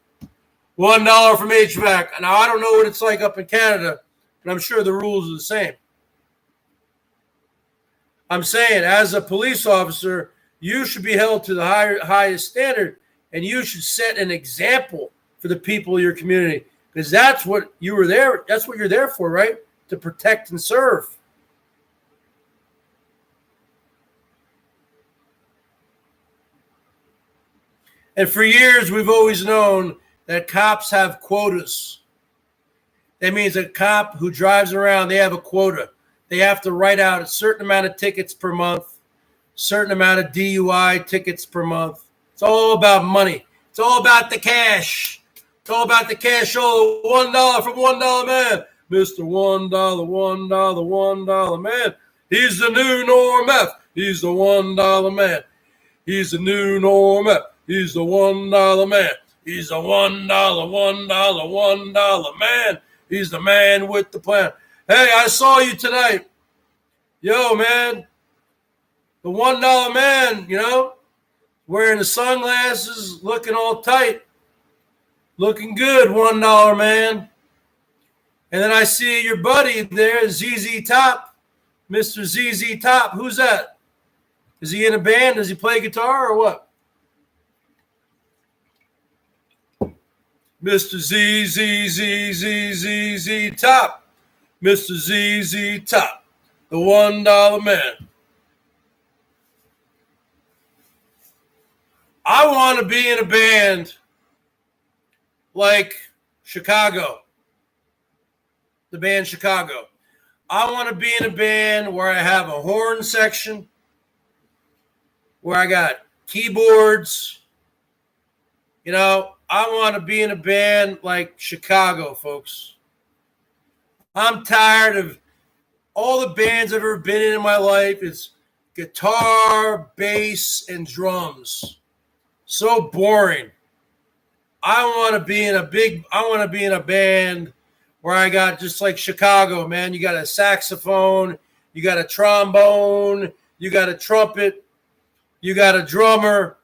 $1 from HVAC. Now, I don't know what it's like up in Canada, but I'm sure the rules are the same. I'm saying, as a police officer, you should be held to the highest standard, and you should set an example for the people of your community, because that's what you were there. That's what you're there for, right? To protect and serve. And for years, we've always known that cops have quotas. That means a cop who drives around, they have a quota. They have to write out a certain amount of tickets per month, certain amount of DUI tickets per month. It's all about money. It's all about the cash. It's all about the cash. Oh, $1 from $1 man. Mr. $1, $1, $1 man. He's the new Norm F. He's the $1 man. He's the new Norm F. He's the $1 man. He's the $1, $1, $1 man. He's the man with the plan. Hey, I saw you tonight. Yo, man. The $1 man, you know, wearing the sunglasses, looking all tight. Looking good, $1 man. And then I see your buddy there, ZZ Top. Mr. ZZ Top. Who's that? Is he in a band? Does he play guitar or what? Mr. ZZ Top. Mr. ZZ Top. The $1 man. I want to be in a band like Chicago. The band Chicago. I want to be in a band where I have a horn section, where I got keyboards. You know, I want to be in a band like Chicago, folks. I'm tired of all the bands I've ever been in my life. It's guitar, bass, and drums. So boring. I want to be in a band where I got just like Chicago, man. You got a saxophone, you got a trombone, you got a trumpet, you got a drummer,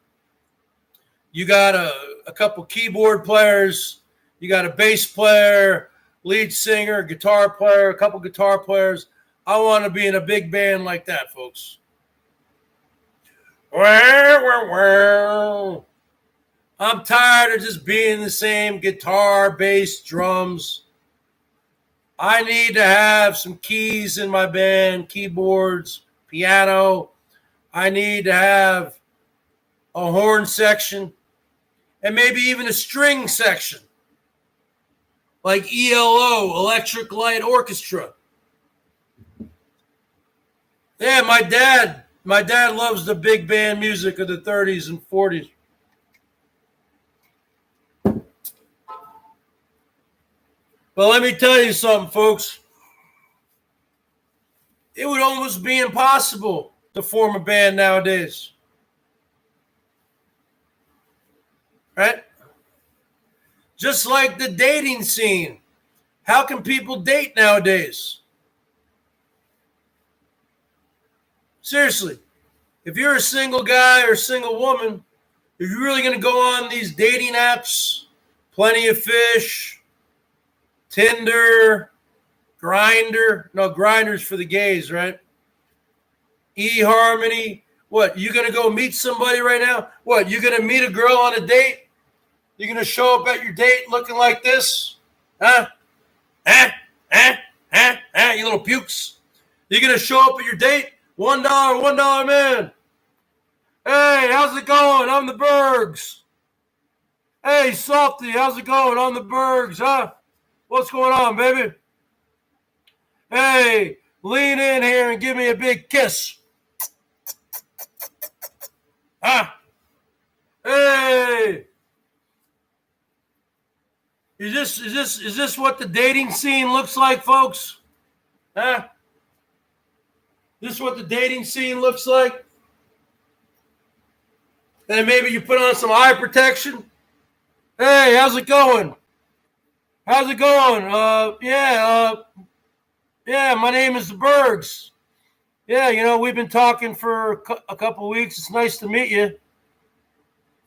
you got a couple keyboard players, you got a bass player, lead singer, guitar player, a couple guitar players. I want to be in a big band like that, folks. I'm tired of just being the same guitar, bass, drums. I need to have some keys in my band, keyboards, piano. I need to have a horn section and maybe even a string section like ELO, Electric Light Orchestra. Yeah, my dad loves the big band music of the 30s and 40s. But let me tell you something, folks. It would almost be impossible to form a band nowadays. Right? Just like the dating scene. How can people date nowadays? Seriously. If you're a single guy or a single woman, are you really going to go on these dating apps? Plenty of Fish, Tinder, Grindr. No, Grindr's for the gays, right? eHarmony. What, you going to go meet somebody right now? What, you going to meet a girl on a date? You going to show up at your date looking like this? Huh? You little pukes. You going to show up at your date? $1 man. Hey, how's it going? I'm the Bergs. Hey, Softy, how's it going? I'm the Bergs, huh? What's going on, baby? Hey, lean in here and give me a big kiss. Huh? Hey. Is this what the dating scene looks like, folks? Huh? This is what the dating scene looks like? Then maybe you put on some eye protection. Hey, how's it going? How's it going? Yeah, my name is the Bergs. Yeah, you know, we've been talking for a couple of weeks. It's nice to meet you.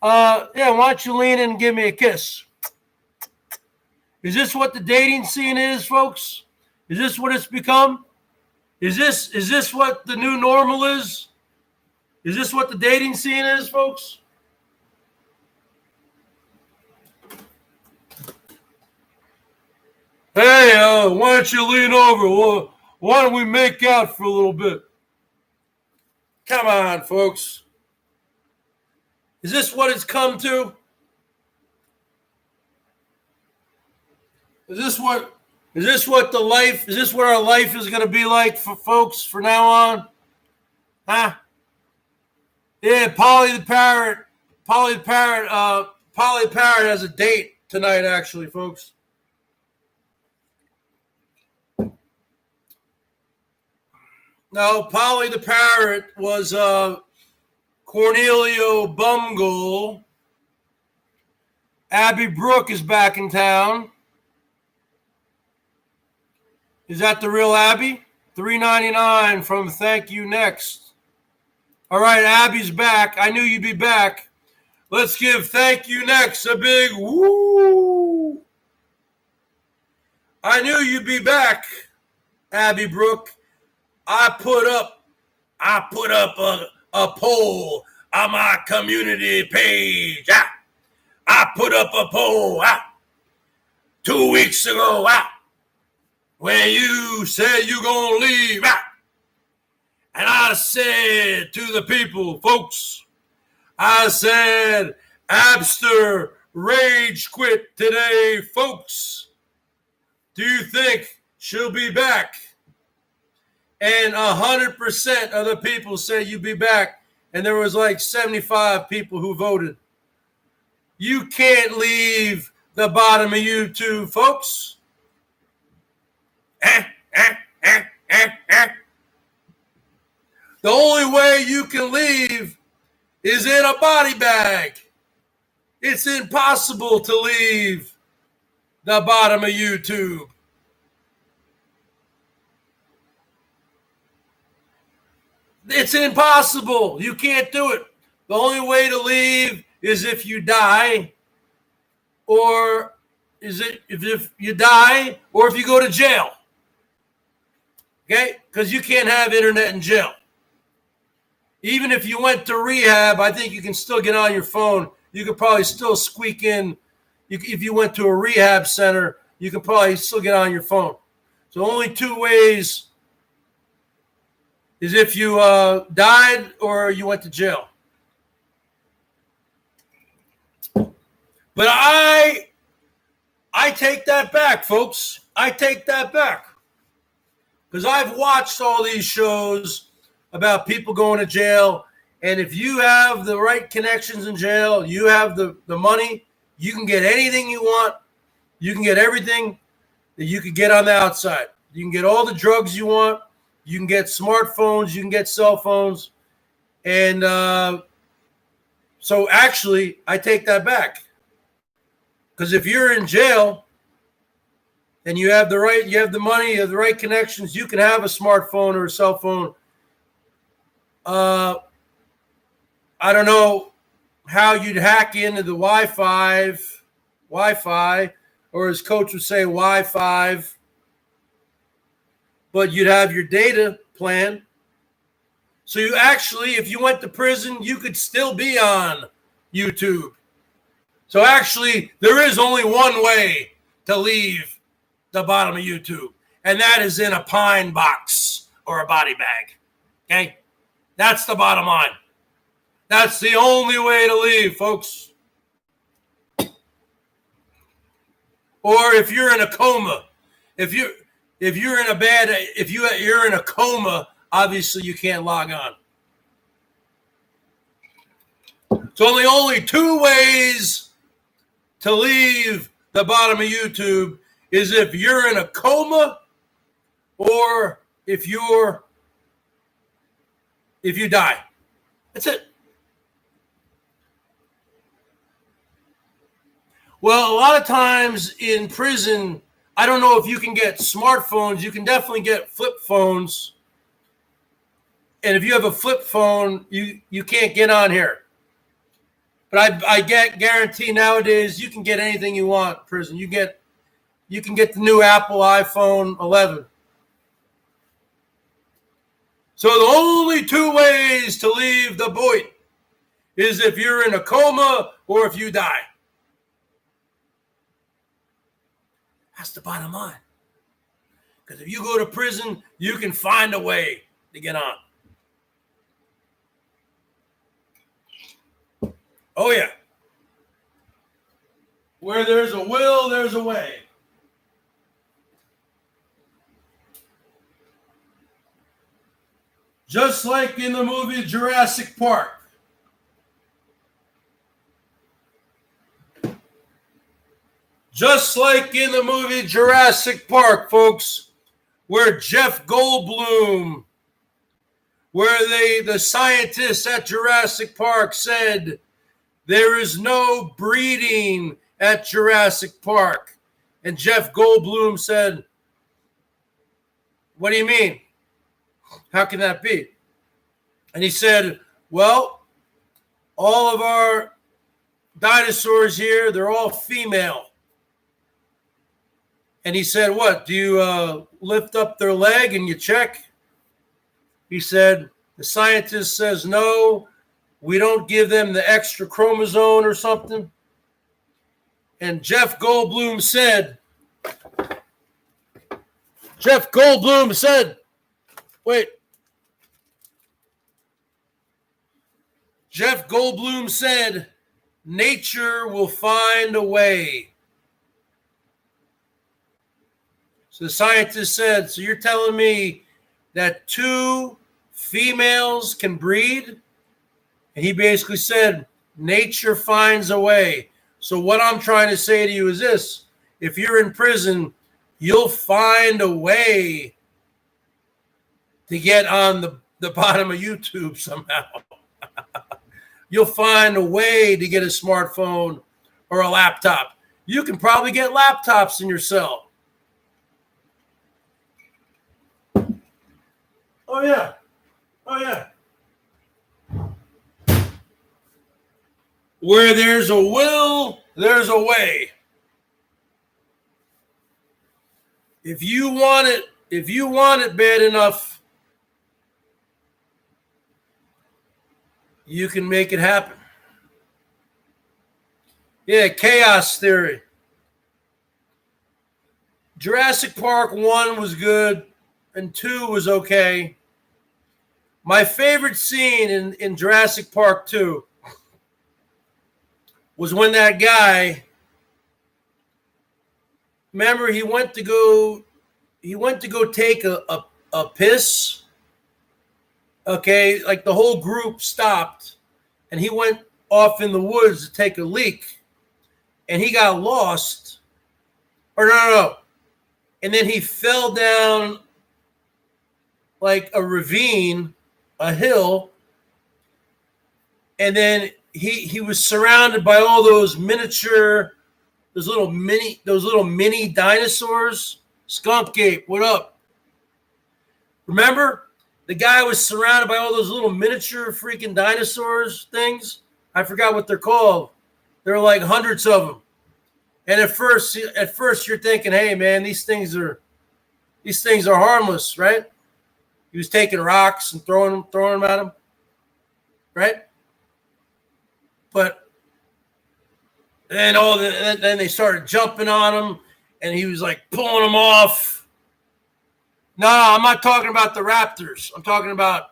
Yeah, why don't you lean in and give me a kiss? Is this what the dating scene is, folks? Is this what it's become? Is this what the new normal is? Is this what the dating scene is, folks? Hey, why don't you lean over? Why don't we make out for a little bit? Come on, folks. Is this what it's come to? Is this what our life is going to be like for folks from now on? Huh? Yeah, Polly the Parrot has a date tonight, actually, folks. No, Polly the Parrot was Cornelio Bumgoal. Abby Brooke is back in town. Is that the real Abby? $3.99 from Thank You Next. All right, Abby's back. I knew you'd be back. Let's give Thank You Next a big woo. I knew you'd be back, Abby Brooke. I put up a poll on my community page. I put up a poll 2 weeks ago when you said you gonna leave. And I said to the people, folks, I said, Abster rage quit today, folks. Do you think she'll be back? And 100% of the people said you'd be back. And there was like 75 people who voted. You can't leave the bottom of YouTube, folks. The only way you can leave is in a body bag. It's impossible to leave the bottom of YouTube. It's impossible. You can't do it. The only way to leave is if you die, or is it if you die, or if you go to jail. Okay? Because you can't have internet in jail. Even if you went to rehab, I think you can still get on your phone. You could probably still squeak in. If you went to a rehab center, you can probably still get on your phone. So only two ways is if you died or you went to jail. But I take that back, folks. I take that back. Because I've watched all these shows about people going to jail. And if you have the right connections in jail, you have the money, you can get anything you want. You can get everything that you could get on the outside. You can get all the drugs you want. You can get smartphones. You can get cell phones. And so actually, I take that back. Because if you're in jail and you have the money, you have the right connections, you can have a smartphone or a cell phone. I don't know how you'd hack into the Wi-Fi, or as coach would say, Wi-Fi. But you'd have your data plan. So you actually, if you went to prison, you could still be on YouTube. So actually, there is only one way to leave the bottom of YouTube, and that is in a pine box or a body bag. Okay? That's the bottom line. That's the only way to leave, folks. Or if you're in a coma, if you're in a coma, obviously you can't log on. So the only two ways to leave the bottom of YouTube is if you're in a coma or if you die. That's it. Well, a lot of times in prison, I don't know if you can get smartphones. You can definitely get flip phones. And if you have a flip phone, you can't get on here. But I guarantee nowadays you can get anything you want in prison. You can get the new Apple iPhone 11. So the only two ways to leave the BOYT is if you're in a coma or if you die. That's the bottom line. Because if you go to prison, you can find a way to get on. Oh, yeah. Where there's a will, there's a way. Just like in the movie Jurassic Park. Just like in the movie Jurassic Park, folks, where Jeff Goldblum, where the scientists at Jurassic Park said there is no breeding at Jurassic Park. And Jeff Goldblum said, what do you mean? How can that be? And he said, well, all of our dinosaurs here, they're all female. And he said, what, do you lift up their leg and you check? He said, the scientist says, no, we don't give them the extra chromosome or something. And Jeff Goldblum said, wait. Jeff Goldblum said, nature will find a way. So the scientist said, so you're telling me that two females can breed? And he basically said, nature finds a way. So what I'm trying to say to you is this. If you're in prison, you'll find a way to get on the bottom of YouTube somehow. You'll find a way to get a smartphone or a laptop. You can probably get laptops in your cell. Oh, yeah. Oh, yeah. Where there's a will, there's a way. If you want it bad enough, you can make it happen. Yeah, chaos theory. Jurassic Park 1 was good and 2 was okay. My favorite scene in Jurassic Park 2 was when that guy, remember, he went to go take a piss. Okay, like the whole group stopped and he went off in the woods to take a leak and he got lost. Or no. And then he fell down like a ravine, a hill, and then he was surrounded by all those those little mini dinosaurs. Skunk Ape, what up? Remember? The guy was surrounded by all those little miniature freaking dinosaurs things. I forgot what they're called. There are like hundreds of them. And at first you're thinking, hey man, these things are harmless, right? He was taking rocks and throwing them at him, right? But then then they started jumping on him, and he was like pulling them off. No, I'm not talking about the Raptors. I'm talking about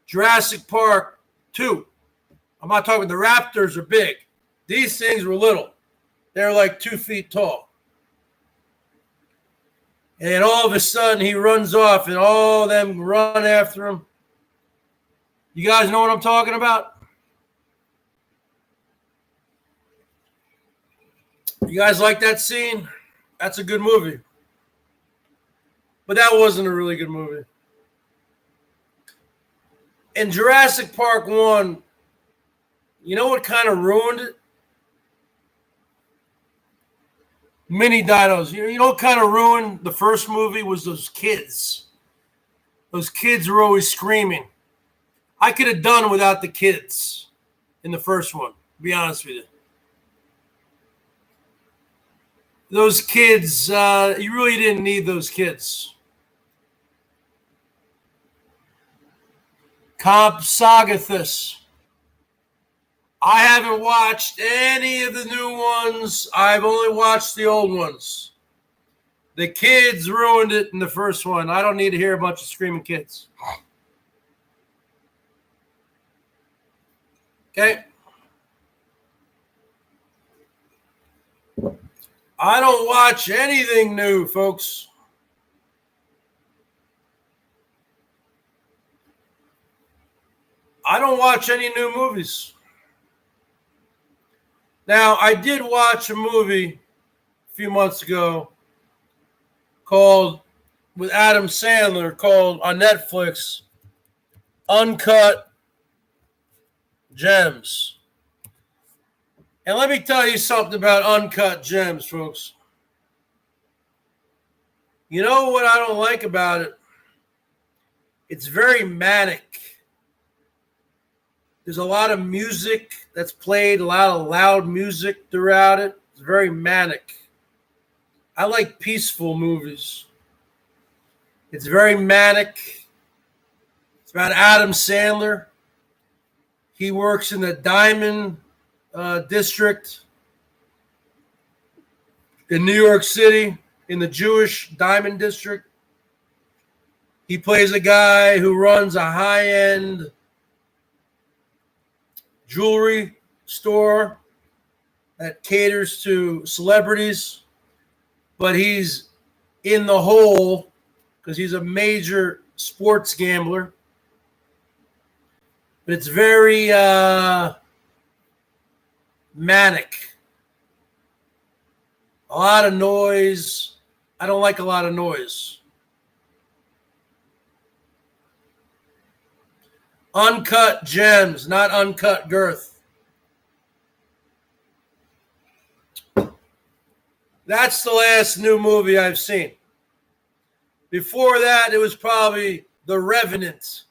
Jurassic Park 2. I'm not talking. The Raptors are big. These things were little. They're like 2 feet tall. And all of a sudden, he runs off, and all of them run after him. You guys know what I'm talking about? You guys like that scene? That's a good movie. But that wasn't a really good movie. In Jurassic Park 1, you know what kind of ruined it? Mini dinos. You know what kind of ruined the first movie was those kids. Those kids were always screaming. I could have done without the kids in the first one, to be honest with you. Those kids, you really didn't need those kids. Compsognathus. I haven't watched any of the new ones. I've only watched the old ones. The kids ruined it in the first one. I don't need to hear a bunch of screaming kids. Okay? I don't watch anything new, folks. I don't watch any new movies. Now, I did watch a movie a few months ago called, with Adam Sandler, called on Netflix, Uncut Gems. And let me tell you something about Uncut Gems, folks. You know what I don't like about it? It's very manic. There's a lot of music that's played, a lot of loud music throughout it. It's very manic. I like peaceful movies. It's very manic. It's about Adam Sandler. He works in the Diamond District in New York City, in the Jewish Diamond District. He plays a guy who runs a high-end jewelry store that caters to celebrities, but he's in the hole because he's a major sports gambler. But it's very manic. A lot of noise. I don't like a lot of noise. Uncut Gems, not Uncut Girth. That's the last new movie I've seen. Before that, it was probably The Revenant.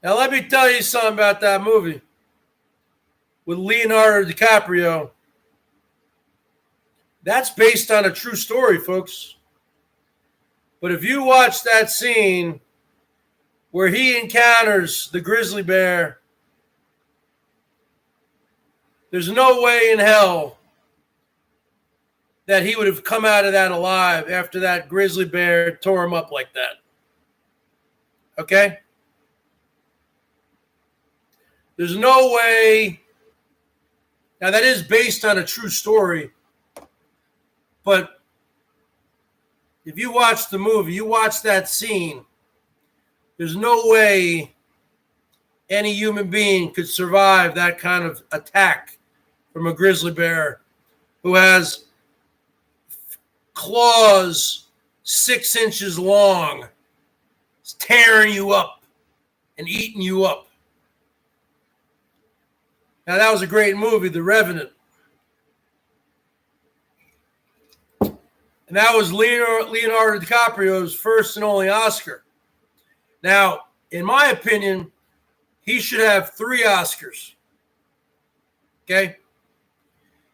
Now, let me tell you something about that movie with Leonardo DiCaprio. That's based on a true story, folks. But if you watch that scene where he encounters the grizzly bear, there's no way in hell that he would have come out of that alive after that grizzly bear tore him up like that. Okay? There's no way. Now, that is based on a true story. But if you watch the movie, you watch that scene, there's no way any human being could survive that kind of attack from a grizzly bear who has claws 6 inches long. It's tearing you up and eating you up. Now, that was a great movie, The Revenant. And that was Leonardo DiCaprio's first and only Oscar. Now, in my opinion, he should have 3 Oscars. Okay?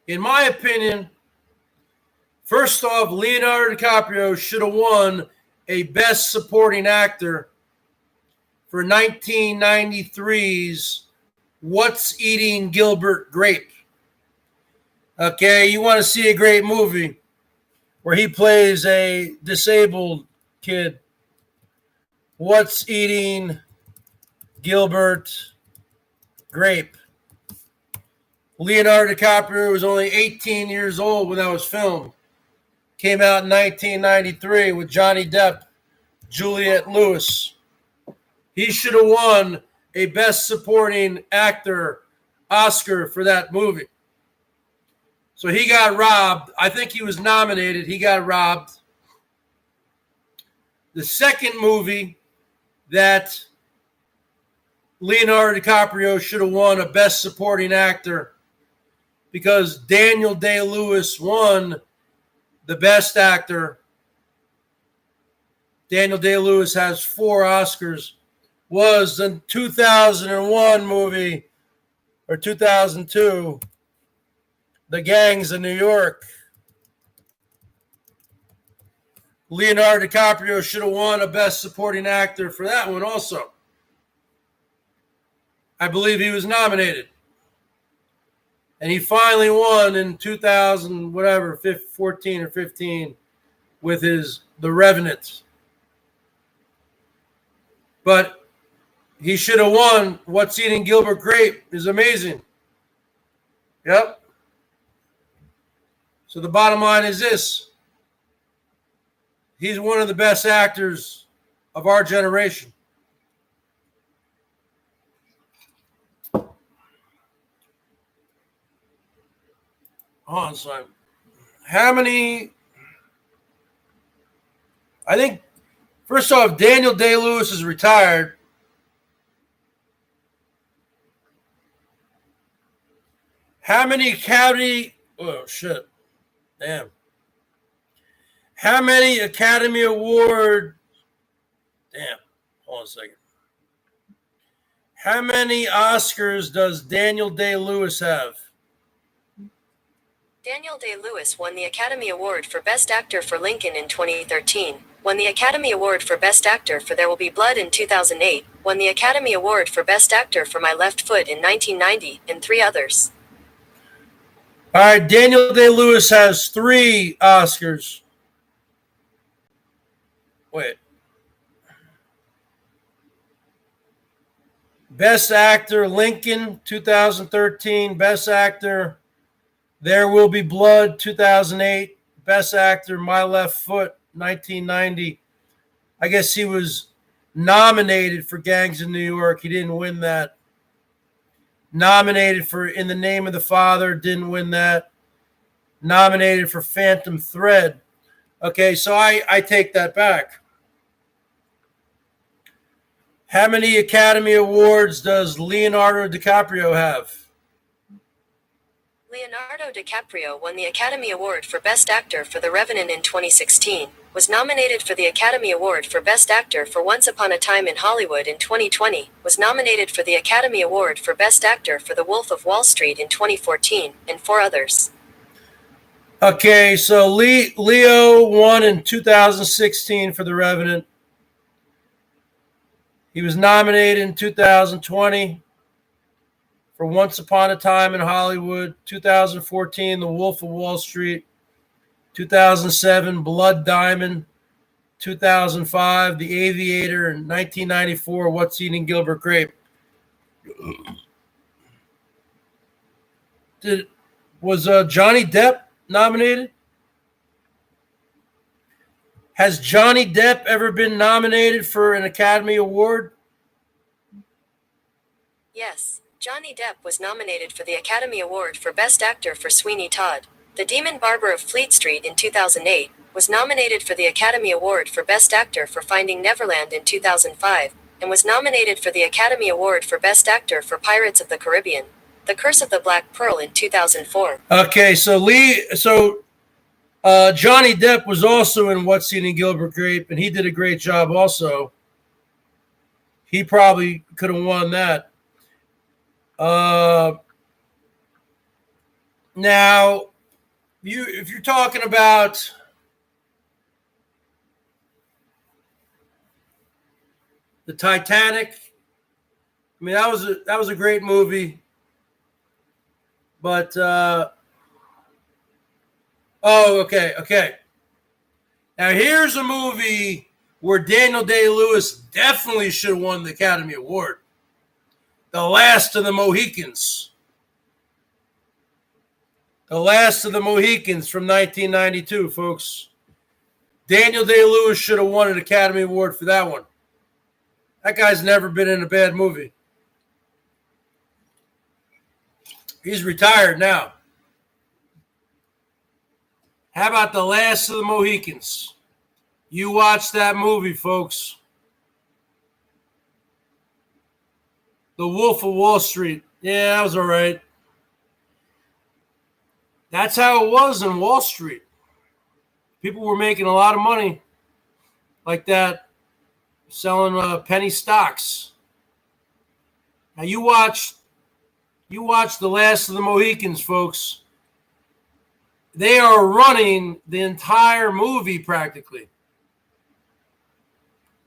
In my opinion, first off, Leonardo DiCaprio should have won a Best Supporting Actor for 1993's What's Eating Gilbert Grape? Okay, you want to see a great movie where he plays a disabled kid. What's Eating Gilbert Grape? Leonardo DiCaprio was only 18 years old when that was filmed. Came out in 1993 with Johnny Depp, Juliette Lewis. He should have won a Best Supporting Actor Oscar for that movie. So he got robbed. I think he was nominated. He got robbed. The second movie that Leonardo DiCaprio should have won a Best Supporting Actor because Daniel Day-Lewis won the Best Actor. Daniel Day-Lewis has 4 Oscars. Was the 2001 movie, or 2002, The Gangs of New York. Leonardo DiCaprio should have won a Best Supporting Actor for that one also. I believe he was nominated. And he finally won in 2000, whatever, 14 or 15 with The Revenant. But he should have won. What's Eating Gilbert Grape is amazing. Yep. So the bottom line is this. He's one of the best actors of our generation. Hold on, son. How many? I think, first off, Daniel Day-Lewis is retired. How many Academy? Oh, shit. Damn. How many Academy Award? Damn. Hold on a second. How many Oscars does Daniel Day-Lewis have? Daniel Day-Lewis won the Academy Award for Best Actor for Lincoln in 2013, won the Academy Award for Best Actor for There Will Be Blood in 2008, won the Academy Award for Best Actor for My Left Foot in 1990, and 3 others. All right, Daniel Day-Lewis has 3 Oscars. Wait. Best Actor, Lincoln, 2013. Best Actor, There Will Be Blood, 2008. Best Actor, My Left Foot, 1990. I guess he was nominated for Gangs of New York. He didn't win that. Nominated for In the Name of the Father, didn't win that. Nominated for Phantom Thread. Okay, so I take that back. How many Academy Awards does Leonardo DiCaprio have? Leonardo DiCaprio won the Academy Award for Best Actor for The Revenant in 2016, was nominated for the Academy Award for Best Actor for Once Upon a Time in Hollywood in 2020, was nominated for the Academy Award for Best Actor for The Wolf of Wall Street in 2014, and 4 others. Okay, so Leo won in 2016 for The Revenant. He was nominated in 2020 for Once Upon a Time in Hollywood, 2014, The Wolf of Wall Street, 2007, Blood Diamond, 2005, The Aviator, and 1994, What's Eating Gilbert Grape. Was Johnny Depp nominated? Has Johnny Depp ever been nominated for an Academy Award? Yes, Johnny Depp was nominated for the Academy Award for Best Actor for Sweeney Todd, The Demon Barber of Fleet Street in 2008, was nominated for the Academy Award for Best Actor for Finding Neverland in 2005, and was nominated for the Academy Award for Best Actor for Pirates of the Caribbean, The Curse of the Black Pearl in 2004. Okay, so Johnny Depp was also in What's Eating Gilbert Grape, and he did a great job also. He probably could have won that. Now, if you're talking about the Titanic, I mean that was a great movie, but okay. Now here's a movie where Daniel Day-Lewis definitely should have won the Academy Award. The Last of the Mohicans. The Last of the Mohicans from 1992, folks. Daniel Day-Lewis should have won an Academy Award for that one. That guy's never been in a bad movie. He's retired now. How about The Last of the Mohicans? You watch that movie, folks. The Wolf of Wall Street. Yeah, that was all right. That's how it was in Wall Street. People were making a lot of money like that, selling penny stocks. Now you watch The Last of the Mohicans, folks. They are running the entire movie practically.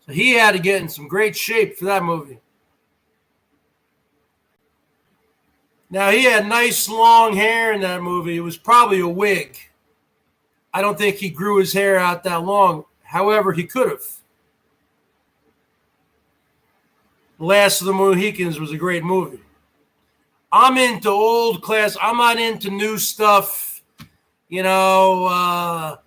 So he had to get in some great shape for that movie. Now, he had nice long hair in that movie. It was probably a wig. I don't think he grew his hair out that long. However, he could have. Last of the Mohicans was a great movie. I'm into old class. I'm not into new stuff. You know,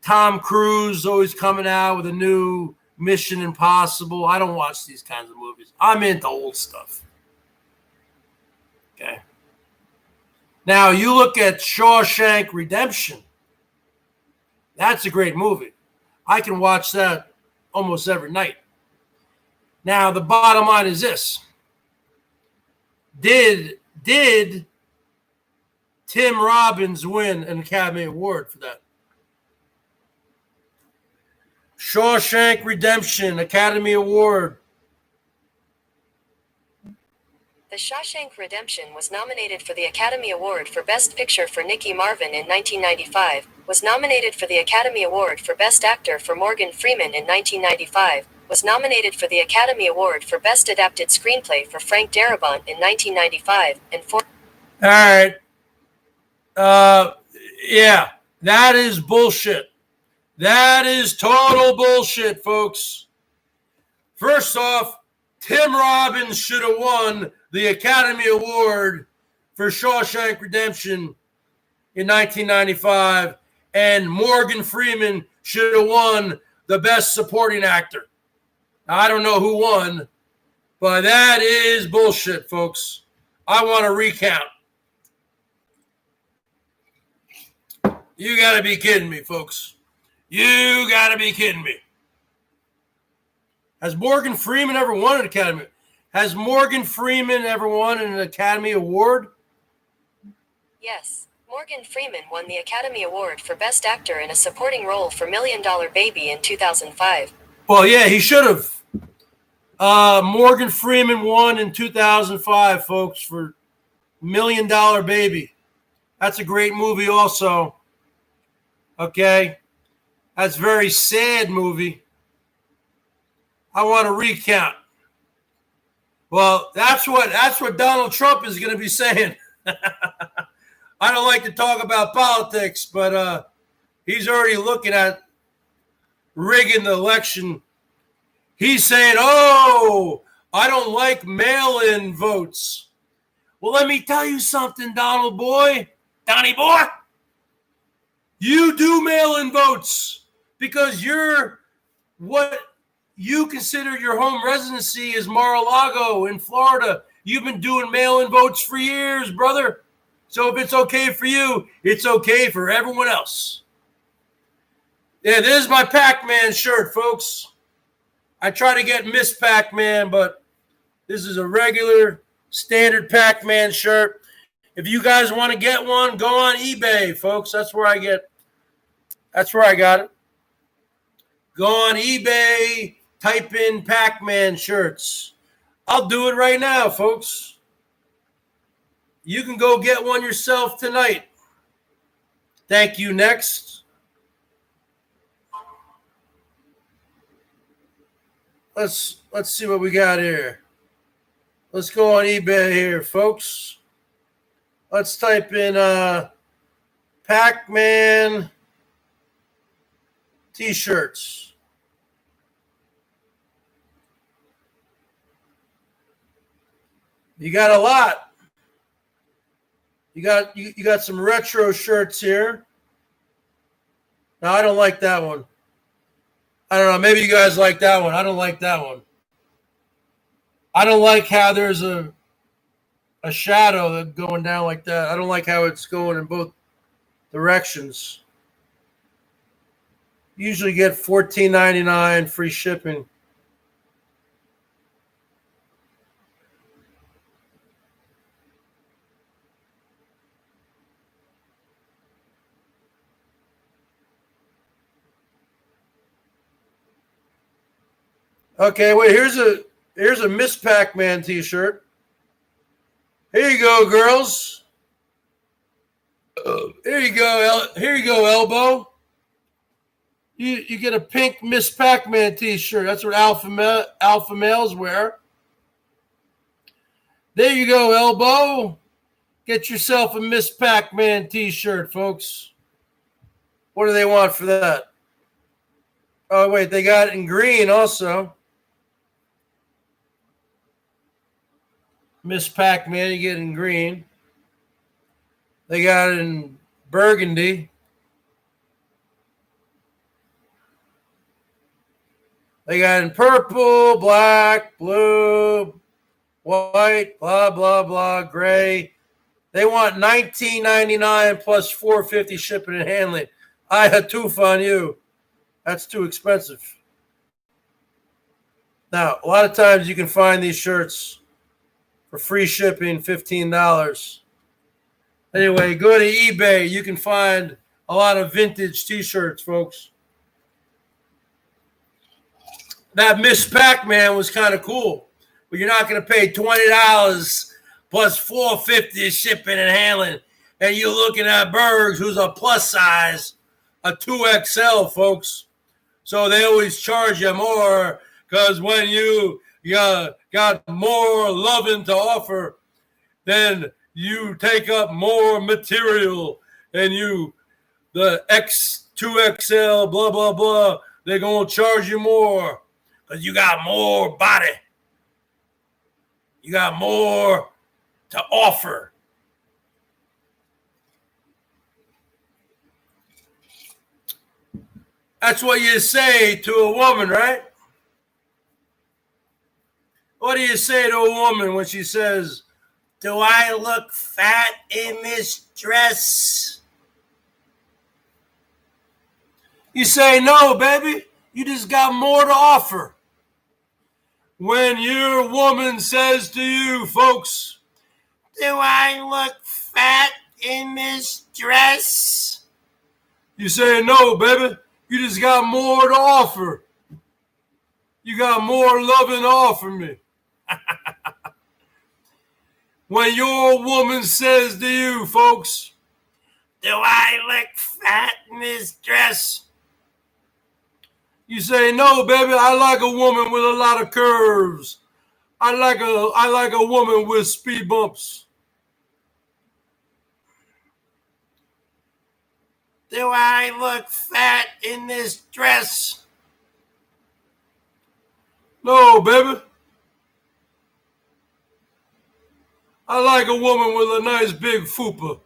Tom Cruise always coming out with a new Mission Impossible. I don't watch these kinds of movies. I'm into old stuff. Okay. Now, you look at Shawshank Redemption. That's a great movie. I can watch that almost every night. Now, the bottom line is this. Did Tim Robbins win an Academy Award for that? Shawshank Redemption, Academy Award. The Shawshank Redemption was nominated for the Academy Award for Best Picture for Nicky Marvin in 1995, was nominated for the Academy Award for Best Actor for Morgan Freeman in 1995, was nominated for the Academy Award for Best Adapted Screenplay for Frank Darabont in 1995, and for... All right. Yeah, that is bullshit. That is total bullshit, folks. First off, Tim Robbins should have won the Academy Award for Shawshank Redemption in 1995, and Morgan Freeman should have won the Best Supporting Actor. Now, I don't know who won, but that is bullshit, folks. I want to recount. You got to be kidding me, folks. You got to be kidding me. Has Morgan Freeman ever won an Academy? Has Morgan Freeman ever won an Academy Award? Yes. Morgan Freeman won the Academy Award for Best Actor in a Supporting Role for $1 Million Baby in 2005. Well, yeah, he should have. Morgan Freeman won in 2005, folks, for $1 Million Baby. That's a great movie also. Okay? That's a very sad movie. I want to recount. Well, that's what Donald Trump is going to be saying. I don't like to talk about politics, but he's already looking at rigging the election. He's saying, oh, I don't like mail-in votes. Well, let me tell you something, Donald boy. Donnie boy. You do mail-in votes because you're what you consider your home residency is Mar-a-Lago in Florida. You've been doing mail-in votes for years, brother. So if it's okay for you, it's okay for everyone else. Yeah, this is my Pac-Man shirt, folks. I try to get Miss Pac-Man, but this is a regular standard Pac-Man shirt. If you guys want to get one, go on eBay, folks. That's where I got it. Go on eBay, type in Pac-Man shirts. I'll do it right now, folks. You can go get one yourself tonight. Thank you. Next. Let's see what we got here. Let's go on eBay here, folks. Let's type in Pac-Man T-shirts. You got a lot. You got some retro shirts here. Now, I don't like that one. I don't know. Maybe you guys like that one. I don't like that one. I don't like how there's a shadow that going down like that. I don't like how it's going in both directions. Usually get $14.99 free shipping. Okay, wait, here's a Miss Pac-Man t-shirt. Here you go, girls. Here you go, Elbow. You get a pink Miss Pac-Man t-shirt. That's what alpha males wear. There you go, Elbow. Get yourself a Miss Pac-Man t-shirt, folks. What do they want for that? Oh, wait, they got it in green also. Miss Pac-Man, you get it in green. They got it in burgundy. They got in purple, black, blue, white, blah, blah, blah, gray. They want $19.99 plus $4.50 shipping and handling. I had tooth on you. That's too expensive. Now, a lot of times you can find these shirts for free shipping, $15. Anyway, go to eBay. You can find a lot of vintage T-shirts, folks. That Miss Pac-Man was kind of cool, but you're not going to pay $20 plus $4.50 shipping and handling, and you're looking at Bergs, who's a plus size, a 2XL, folks. So they always charge you more because when you got more loving to offer, then you take up more material, and the X2XL, blah, blah, blah, they're going to charge you more. Because you got more body. You got more to offer. That's what you say to a woman, right? What do you say to a woman when she says, "Do I look fat in this dress?" You say, "No, baby. You just got more to offer." When your woman says to you, folks, "Do I look fat in this dress?" You say, "No, baby. You just got more to offer. You got more loving to offer me." When your woman says to you, folks, "Do I look fat in this dress?" You say, "No, baby, I like a woman with a lot of curves. I like a woman with speed bumps." "Do I look fat in this dress?" "No, baby. I like a woman with a nice big fupa."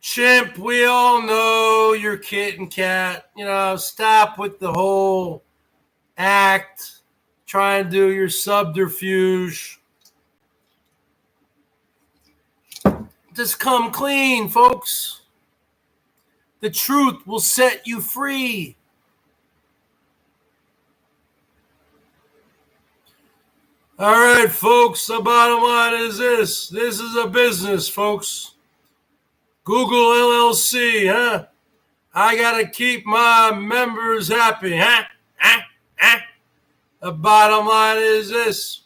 Chimp, we all know you're kit kat. Stop with the whole act. Try and do your subterfuge. Just come clean, folks. The truth will set you free. All right, folks, the bottom line is this. This is a business, folks. Google LLC, huh? I got to keep my members happy, huh? The bottom line is this.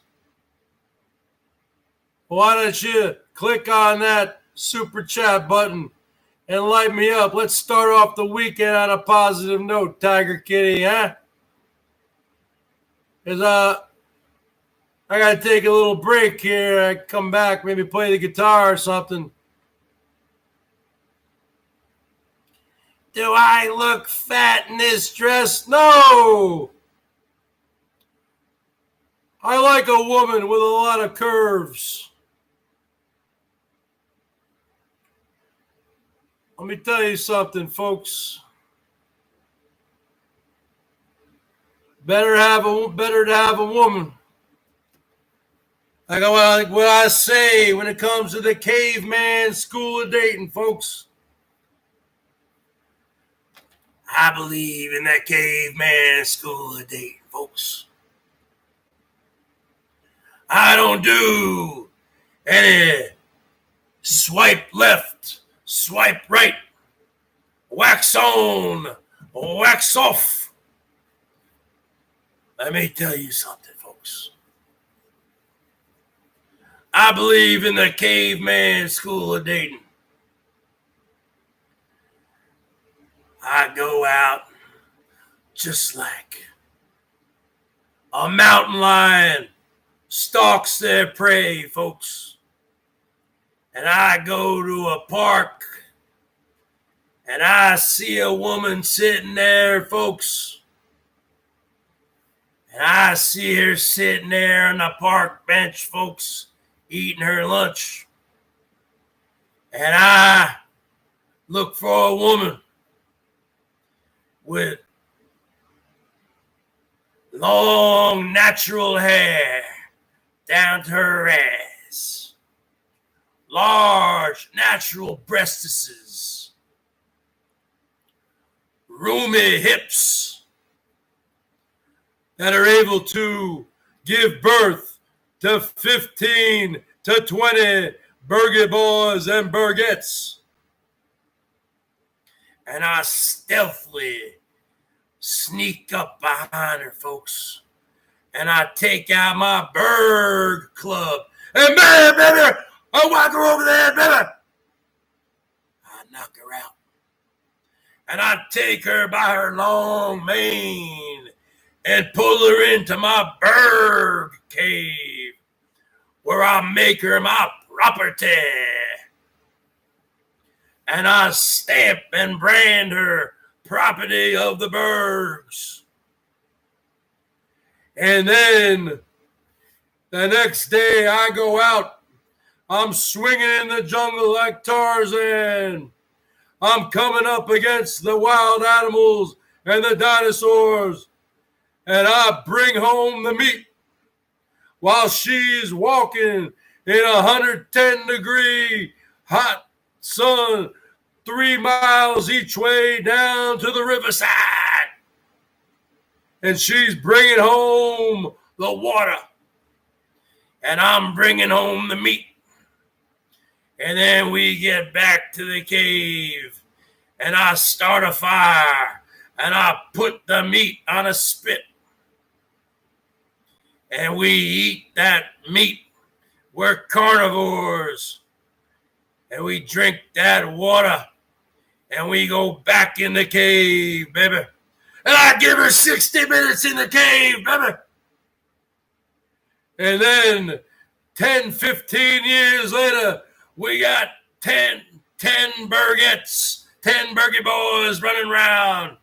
Why don't you click on that super chat button and light me up? Let's start off the weekend on a positive note, Tiger Kitty, huh? Because I got to take a little break here. I come back, maybe play the guitar or something. Do I look fat in this dress? No! I like a woman with a lot of curves. Let me tell you something, folks. Better to have a woman. Like what I say when it comes to the caveman school of dating, folks. I believe in that caveman school of dating, folks. I don't do any swipe left, swipe right, wax on, wax off. Let me tell you something, folks. I believe in the caveman school of dating. I go out just like a mountain lion stalks their prey, folks. And I go to a park and I see a woman sitting there, folks. And I see her sitting there on the park bench, folks, eating her lunch. And I look for a woman with long natural hair down to her ass, large natural breastises, roomy hips that are able to give birth to 15 to 20 Burger boys and Bergettes. And I stealthily sneak up behind her, folks. And I take out my Berg club. And baby, I walk her over there, baby. I knock her out. And I take her by her long mane and pull her into my Berg cave, where I make her my property. And I stamp and brand her property of the Bergs. And then the next day I go out. I'm swinging in the jungle like Tarzan. I'm coming up against the wild animals and the dinosaurs. And I bring home the meat while she's walking in 110-degree hot sun 3 miles each way down to the riverside. And she's bringing home the water. And I'm bringing home the meat. And then we get back to the cave. And I start a fire. And I put the meat on a spit. And we eat that meat. We're carnivores. And we drink that water. And we go back in the cave, baby. And I give her 60 minutes in the cave, baby. And then 10, 15 years later, we got 10 Bergettes, 10 Bergie boys running around.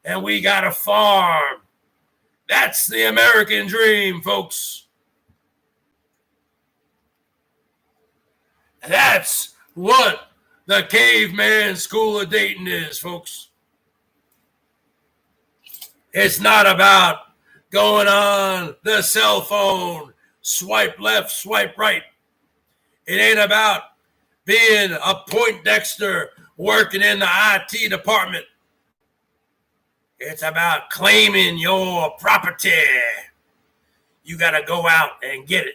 And we got a farm. That's the American dream, folks. That's what the caveman school of dating is, folks. It's not about going on the cell phone, swipe left, swipe right. It ain't about being a Poindexter working in the IT department. It's about claiming your property. You got to go out and get it.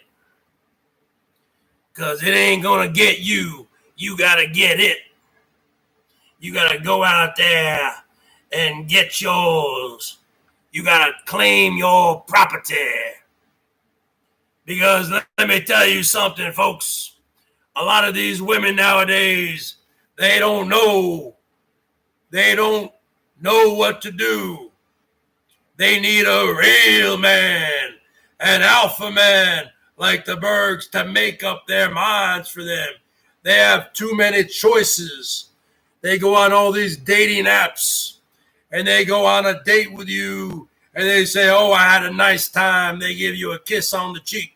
Because it ain't going to get you. You got to get it. You got to go out there and get yours. You got to claim your property. Because let me tell you something, folks. A lot of these women nowadays, they don't know. They don't know what to do. They need a real man, an alpha man like the Bergs to make up their minds for them. They have too many choices. They go on all these dating apps and they go on a date with you and they say, oh, I had a nice time. They give you a kiss on the cheek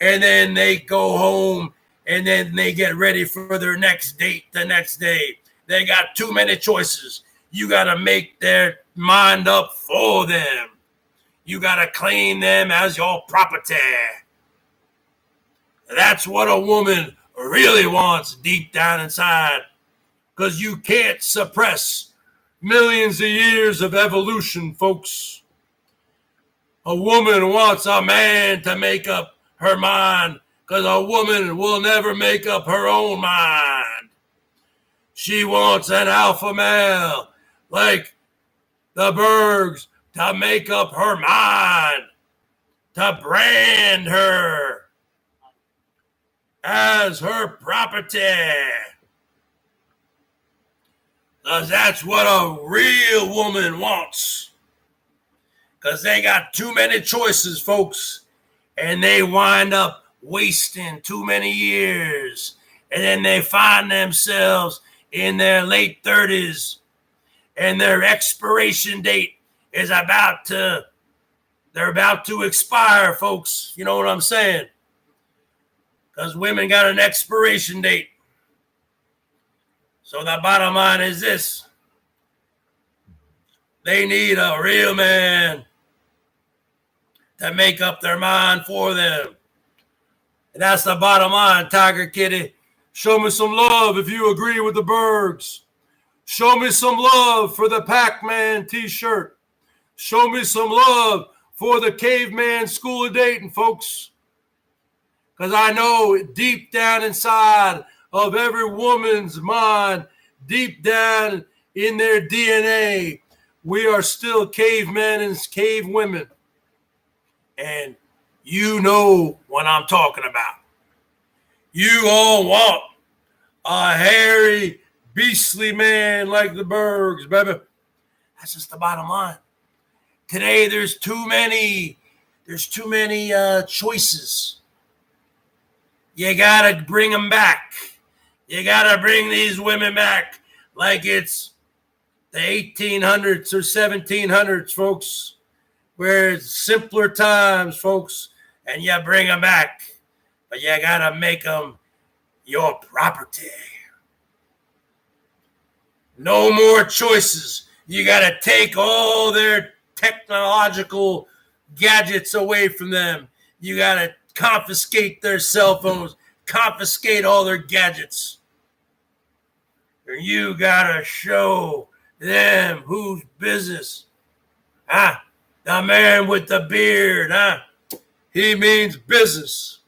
and then they go home and then they get ready for their next date the next day. They got too many choices. You got to make their mind up for them. You got to claim them as your property. That's what a woman really wants deep down inside. Because you can't suppress millions of years of evolution, folks. A woman wants a man to make up her mind because a woman will never make up her own mind. She wants an alpha male like the Bergs to make up her mind, to brand her as her property. Because that's what a real woman wants. Because they got too many choices, folks. And they wind up wasting too many years. And then they find themselves in their late 30s. And their expiration date is they're about to expire, folks. You know what I'm saying? because women got an expiration date. So the bottom line is this. They need a real man to make up their mind for them. And that's the bottom line, Tiger Kitty. Show me some love if you agree with the Bergs. Show me some love for the Pac-Man t-shirt. Show me some love for the Caveman School of Dating, folks. Because I know deep down inside of every woman's mind, deep down in their DNA, we are still cavemen and cave women. And you know what I'm talking about. You all want a hairy, beastly man like the Bergs, baby. That's just the bottom line. Today, there's too many choices. You got to bring them back. You got to bring these women back like it's the 1800s or 1700s, folks, where it's simpler times, folks, and you bring them back. But you got to make them your property. No more choices. You got to take all their technological gadgets away from them. You got to confiscate their cell phones, confiscate all their gadgets. You got to show them whose business. The man with the beard, he means business.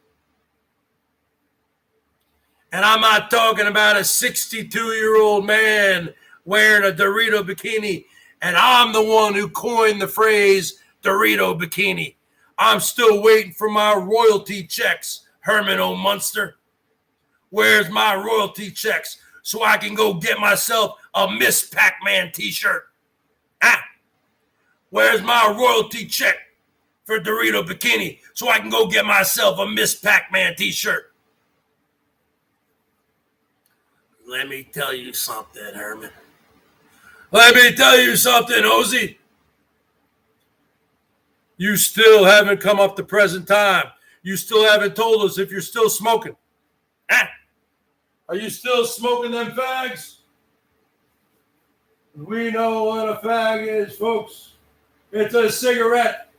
And I'm not talking about a 62-year-old man wearing a Dorito bikini, and I'm the one who coined the phrase Dorito bikini. I'm still waiting for my royalty checks, Herman O. Munster. Where's my royalty checks so I can go get myself a Miss Pac-Man t-shirt? Where's my royalty check for Dorito bikini so I can go get myself a Miss Pac-Man t-shirt? Let me tell you something, Herman. Let me tell you something, Ozzy. You still haven't come up to present time. You still haven't told us if you're still smoking. Are you still smoking them fags? We know what a fag is, folks. It's a cigarette.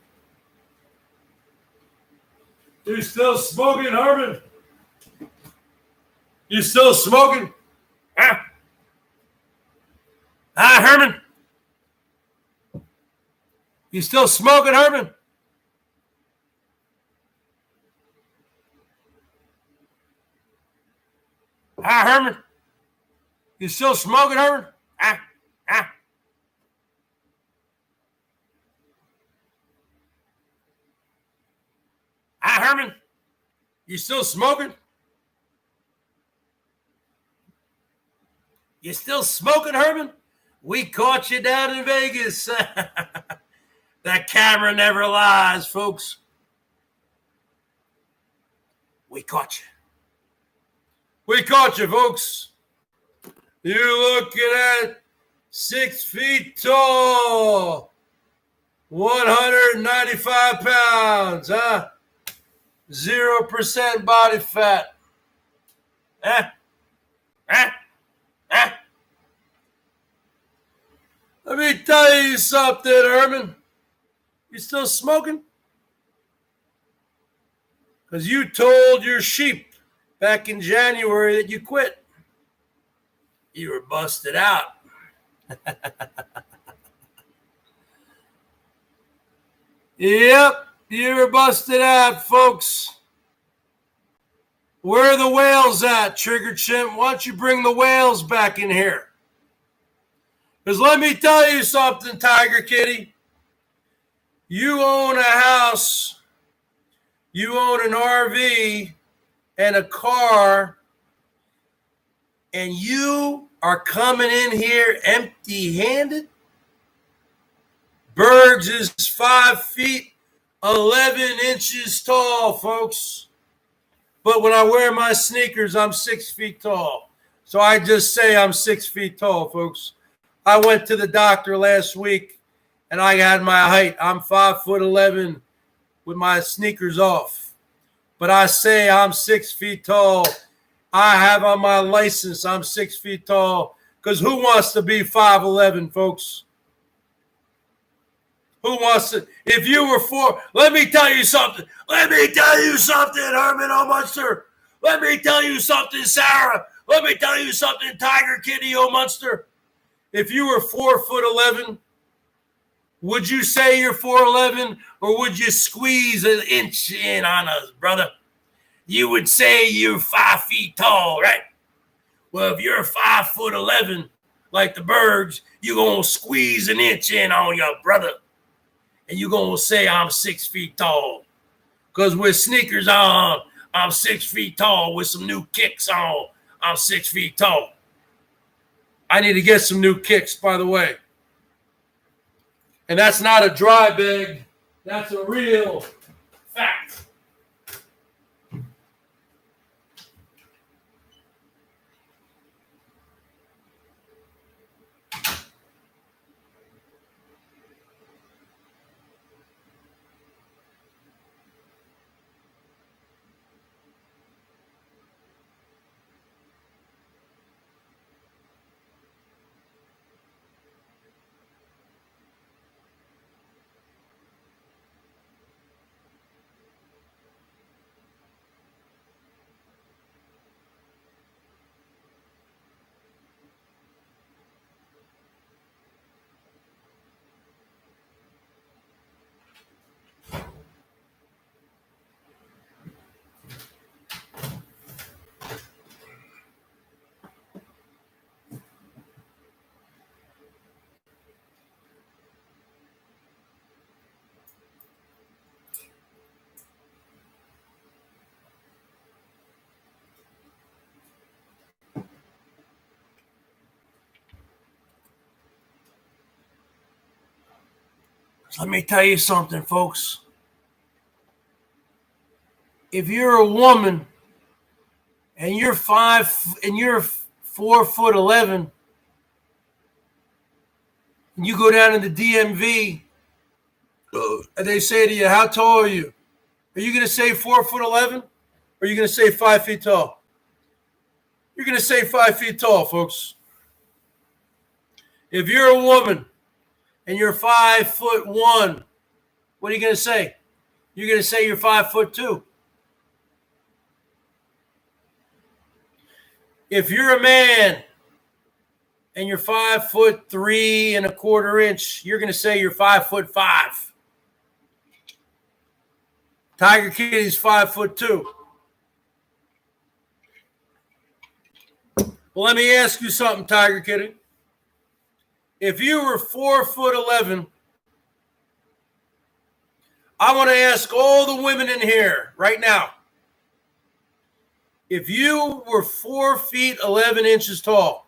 You still smoking, Herman? You still smoking? Herman? You still smoking, Herman? Herman? You still smoking, Herman? Herman? You still smoking? You still smoking, Herman? We caught you down in Vegas. That camera never lies, folks. We caught you. We caught you, folks. You're looking at 6 feet tall, 195 pounds, 0% body fat. Let me tell you something, Herman. You still smoking? Because you told your sheep back in January that you quit. You were busted out. Yep, you were busted out, folks. Where are the whales at, Trigger Chimp? Why don't you bring the whales back in here? Because let me tell you something, Tiger Kitty. You own a house, you own an RV and a car, and you are coming in here empty-handed? Bergs is 5 feet, 11 inches tall, folks. But when I wear my sneakers, I'm 6 feet tall. So I just say I'm 6 feet tall, folks. I went to the doctor last week, and I got my height. I'm 5'11" with my sneakers off. but I say I'm 6 feet tall. I have on my license I'm 6 feet tall. Because who wants to be 5'11", folks? Who wants to? If you were 4, let me tell you something. Let me tell you something, Herman O. Munster. Let me tell you something, Sarah. Let me tell you something, Tiger Kitty O. Munster. If you were 4'11", would you say you're 4'11", or would you squeeze an inch in on us, brother? You would say you're 5 feet tall, right? Well, if you're 5'11", like the Bergs, you're going to squeeze an inch in on your brother. And you're going to say I'm 6 feet tall. Because with sneakers on, I'm 6 feet tall. With some new kicks on, I'm 6 feet tall. I need to get some new kicks, by the way. And that's not a dry bag. That's a real fact. Let me tell you something, folks. If you're a woman and you're 4'11", and you go down in the DMV, and they say to you, "How tall are you?" Are you going to say 4'11", or are you going to say 5 feet tall? You're going to say 5 feet tall, folks. If you're a woman and you're 5'1", what are you going to say? You're going to say you're 5'2". If you're a man and you're 5'3¼ you're going to say you're 5'5". Tiger Kitty's 5'2". Well, let me ask you something, Tiger Kitty. If you were 4'11", I want to ask all the women in here right now. If you were 4 feet 11 inches tall,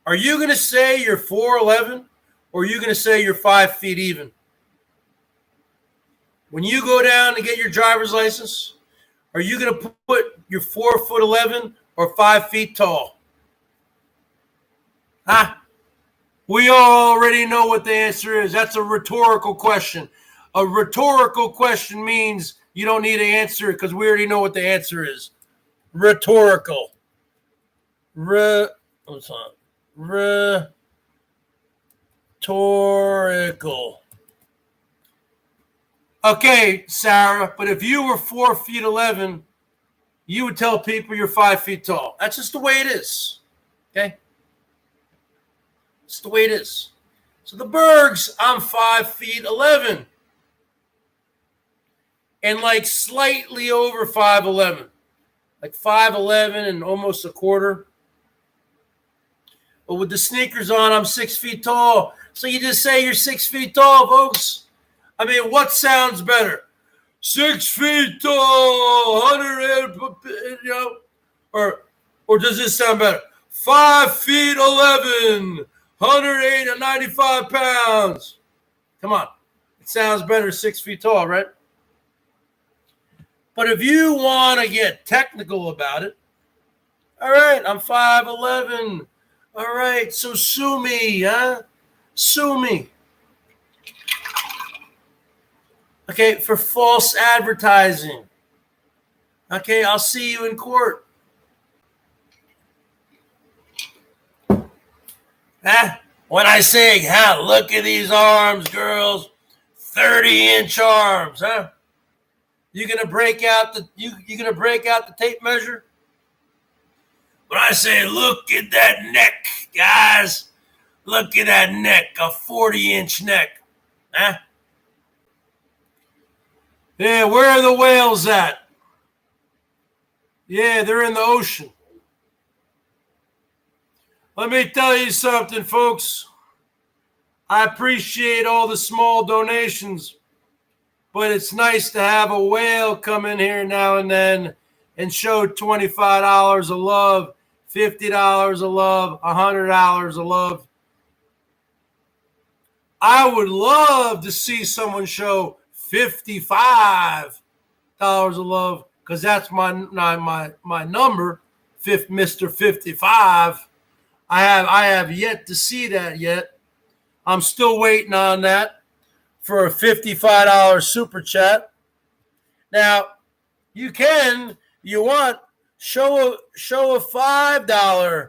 are you going to say you're 4'11", or are you going to say you're 5 feet even? When you go down to get your driver's license, are you going to put your 4'11" or 5 feet tall? Huh? We already know what the answer is. That's a rhetorical question. A rhetorical question means you don't need to answer it because we already know what the answer is. Rhetorical. Rhetorical. Okay, Sarah, but if you were 4 feet 11, you would tell people you're 5 feet tall. That's just the way it is. Okay? It's the way it is. So the Bergs, I'm 5 feet 11. And like slightly over 5'11". Like 5'11" and almost a quarter. But with the sneakers on, I'm 6 feet tall. So you just say you're 6 feet tall, folks. I mean, what sounds better? 6 feet tall, 100, or does this sound better? 5 feet 11, 108 and 95 pounds. Come on. It sounds better 6 feet tall, right? But if you want to get technical about it, all right, I'm 5'11". All right, so sue me, huh? Sue me. Okay, for false advertising. Okay, I'll see you in court. Huh? When I say, look at these arms, girls, 30-inch arms, huh? You gonna break out the tape measure? When I say, look at that neck, guys, look at that neck, a 40-inch neck, huh? Yeah, where are the whales at? Yeah, they're in the ocean. Let me tell you something, folks. I appreciate all the small donations, but it's nice to have a whale come in here now and then and show $25 of love, $50 of love, $100 of love. I would love to see someone show $55 of love, because that's my number, Mr. 55. I have yet to see that yet. I'm still waiting on that for a $55 super chat. Now, you want, show a $5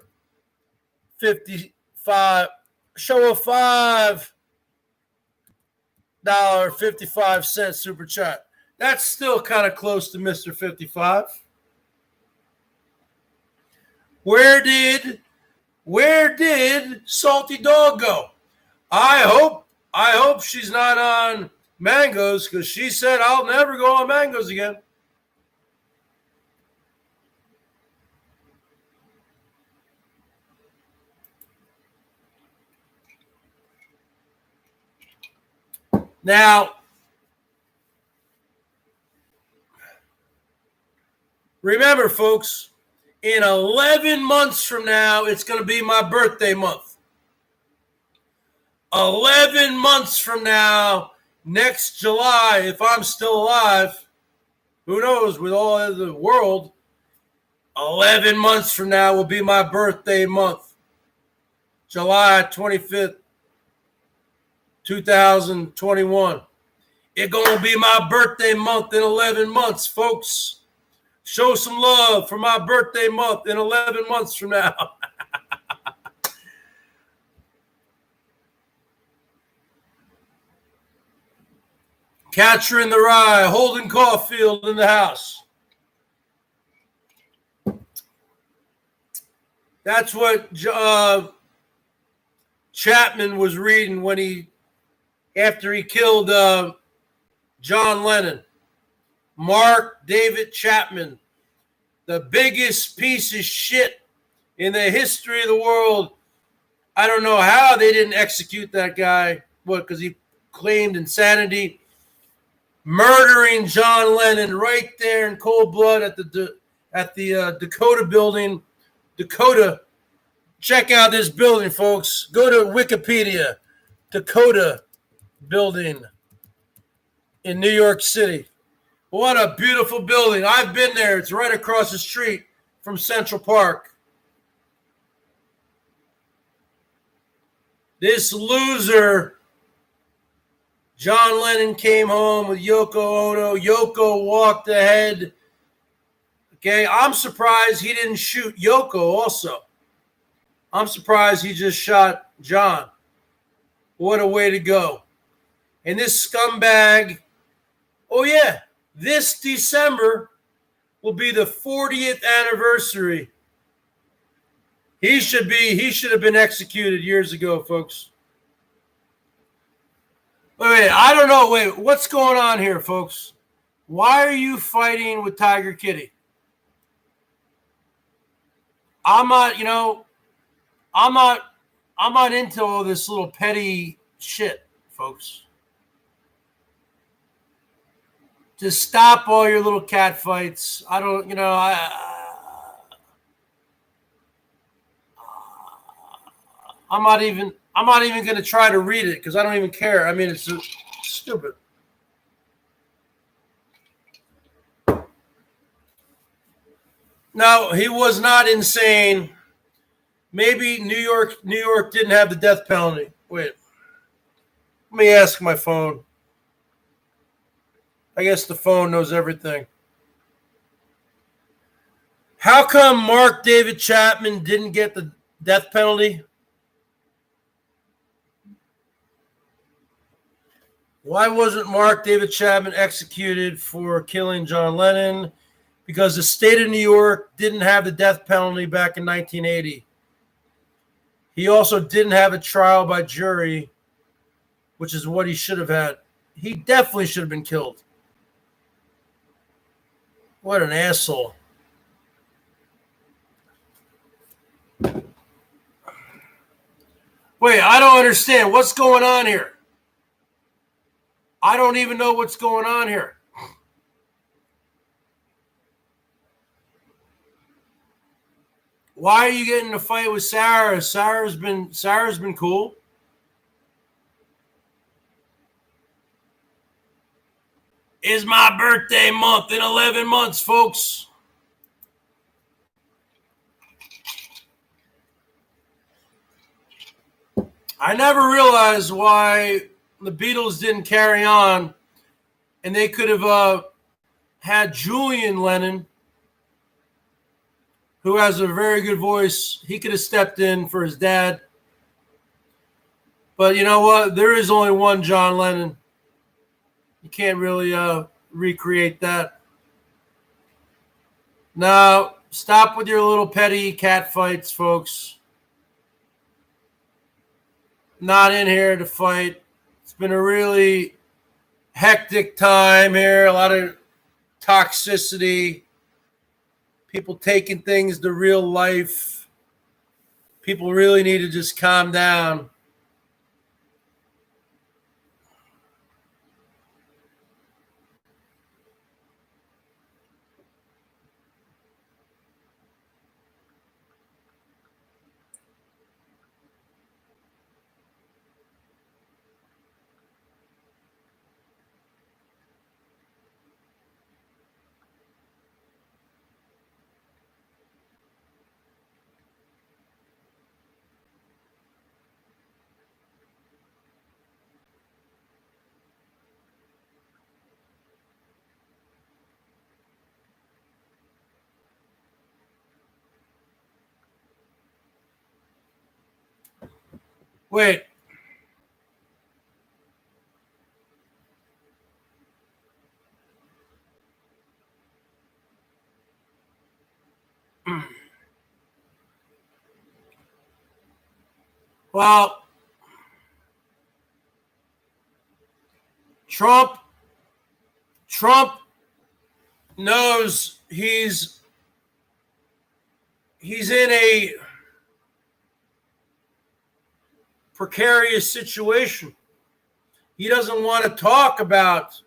55, show a $5.55 super chat. That's still kind of close to Mr. 55. Where did Salty Dog go? I hope she's not on Mangoes, because she said I'll never go on Mangoes again. Now, remember, folks, in 11 months from now, it's going to be my birthday month. 11 months from now, next July, if I'm still alive, who knows, with all of the world, 11 months from now will be my birthday month. July 25th, 2021. It's going to be my birthday month in 11 months, folks. Show some love for my birthday month in 11 months from now. Catcher in the Rye, Holden Caulfield in the house. That's what Chapman was reading after he killed John Lennon. Mark David Chapman, the biggest piece of shit in the history of the world. I don't know how they didn't execute that guy. What? Because he claimed insanity. Murdering John Lennon right there in cold blood at the Dakota building. Dakota. Check out this building, folks. Go to Wikipedia. Dakota building in New York City. What a beautiful building. I've been there. It's right across the street from Central Park. This loser, John Lennon, came home with Yoko Ono. Yoko walked ahead. Okay, I'm surprised he didn't shoot Yoko also. I'm surprised he just shot John. What a way to go. And this scumbag, oh yeah, this December will be the 40th anniversary. He should have been executed years ago, folks. Wait, I don't know. Wait, what's going on here, folks? Why are you fighting with Tiger Kitty? I'm not into all this little petty shit, folks. Just stop all your little cat fights. I'm not even going to try to read it because I don't even care. I mean, it's stupid. No, he was not insane. Maybe New York didn't have the death penalty. Wait. Let me ask my phone. I guess the phone knows everything. How come Mark David Chapman didn't get the death penalty? Why wasn't Mark David Chapman executed for killing John Lennon? Because the state of New York didn't have the death penalty back in 1980. He also didn't have a trial by jury, which is what he should have had. He definitely should have been killed. What an asshole. Wait, I don't understand. What's going on here? I don't even know what's going on here. Why are you getting in a fight with Sarah? Sarah's been cool. It's my birthday month in 11 months, folks. I never realized why the Beatles didn't carry on, and they could have had Julian Lennon, who has a very good voice. He could have stepped in for his dad. But you know what? There is only one John Lennon. You can't really recreate that. Now, stop with your little petty cat fights, folks. Not in here to fight. It's been a really hectic time here. A lot of toxicity. People taking things to real life. People really need to just calm down. Wait. Well, Trump knows he's in a precarious situation. He doesn't want to talk about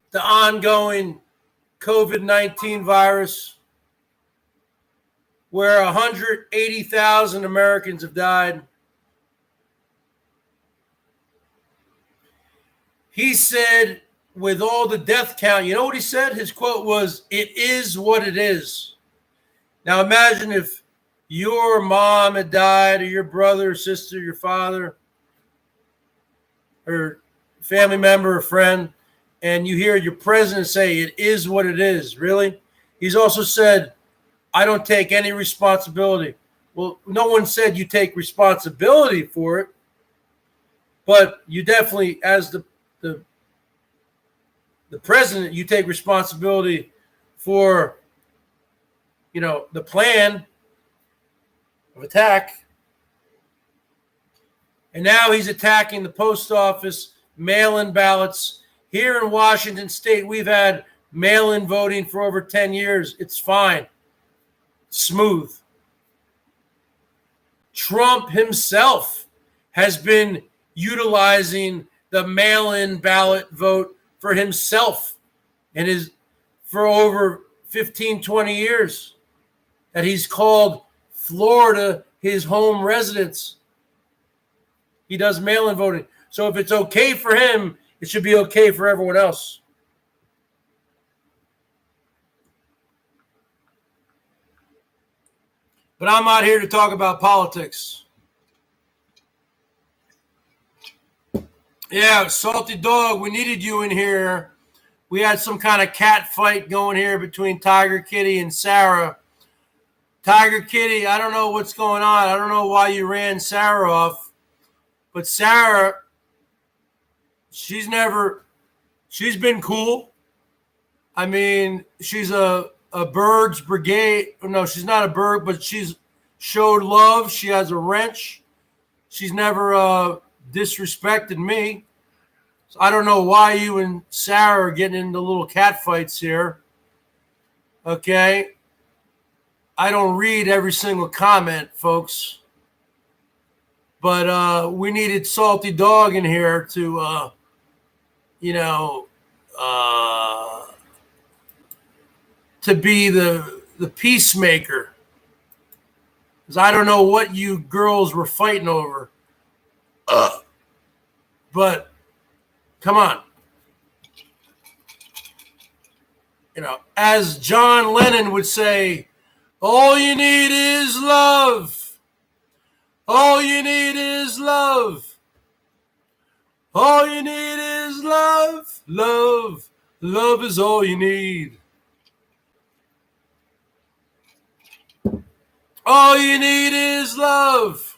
the ongoing COVID-19 virus, where 180,000 Americans have died. He said, with all the death count, you know what he said? His quote was, "It is what it is." Now imagine if your mom had died, or your brother or sister, your father, or family member or friend, and you hear your president say, "It is what it is." Really? He's also said, "I don't take any responsibility." Well, no one said you take responsibility for it, but you definitely, as the president, you take responsibility for, the plan of attack. And now he's attacking the post office, mail-in ballots. Here in Washington State, we've had mail-in voting for over 10 years. It's fine. Smooth. Trump himself has been utilizing the mail-in ballot vote for himself and for over 15, 20 years, that he's called Florida his home residence. He does mail-in voting. So if it's okay for him, it should be okay for everyone else. But I'm not here to talk about politics. Yeah, Salty Dog, we needed you in here. We had some kind of cat fight going here between Tiger Kitty and Sarah. Tiger Kitty, I don't know what's going on. I don't know why you ran Sarah off. But Sarah, she's been cool. I mean, she's a BERGS Brigade. No, she's not a Berg, but she's showed love. She has a wrench. She's never disrespected me. So I don't know why you and Sarah are getting into little cat fights here. Okay? I don't read every single comment, folks. But we needed Salty Dog in here to, to be the peacemaker. Because I don't know what you girls were fighting over. But come on. As John Lennon would say, all you need is love. All you need is love. All you need is love. Love. Love is all you need. All you need is love.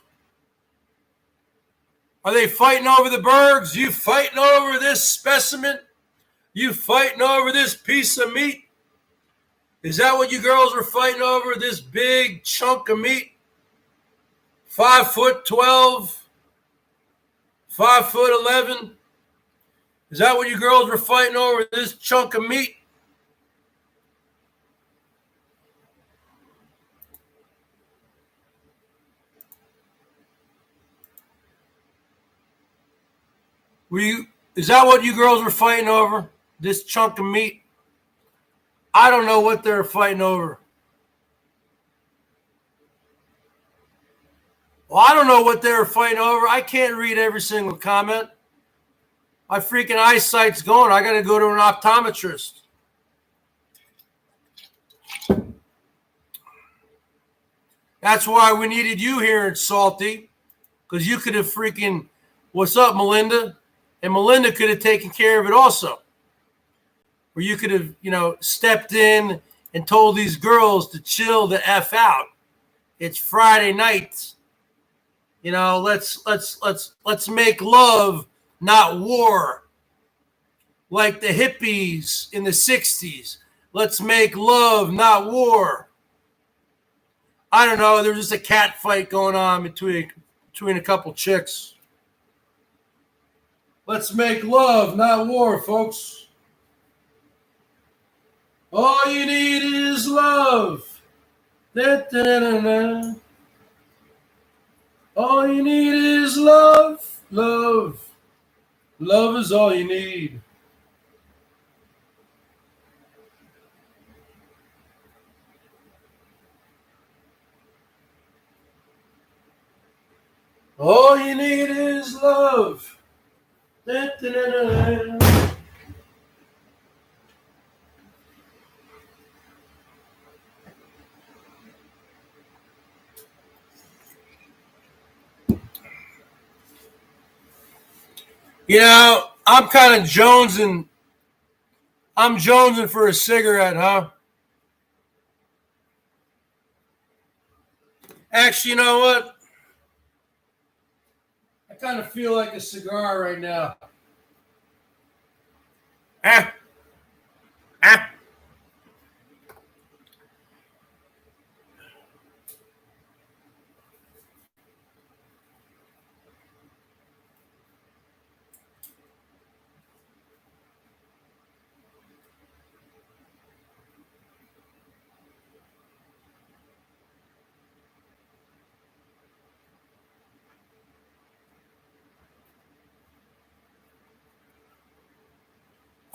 Are they fighting over the Bergs? You fighting over this specimen? You fighting over this piece of meat? Is that what you girls were fighting over? This big chunk of meat? 5'12", 5'11". Is that what you girls were fighting over? This chunk of meat? Is that what you girls were fighting over? This chunk of meat? I don't know what they're fighting over. Well, I don't know what they were fighting over. I can't read every single comment. My freaking eyesight's going. I got to go to an optometrist. That's why we needed you here in Salty, because you could have freaking, what's up, Melinda? And Melinda could have taken care of it also. Where you could have, stepped in and told these girls to chill the F out. It's Friday night. Let's make love, not war. Like the hippies in the 60s. Let's make love, not war. I don't know. There's just a cat fight going on between a couple chicks. Let's make love, not war, folks. All you need is love. Da-da-da-da-da. All you need is love, love. Love is all you need. All you need is love. Da-da-da-da-da. I'm kind of jonesing. I'm jonesing for a cigarette, huh? Actually, you know what? I kind of feel like a cigar right now. Ah.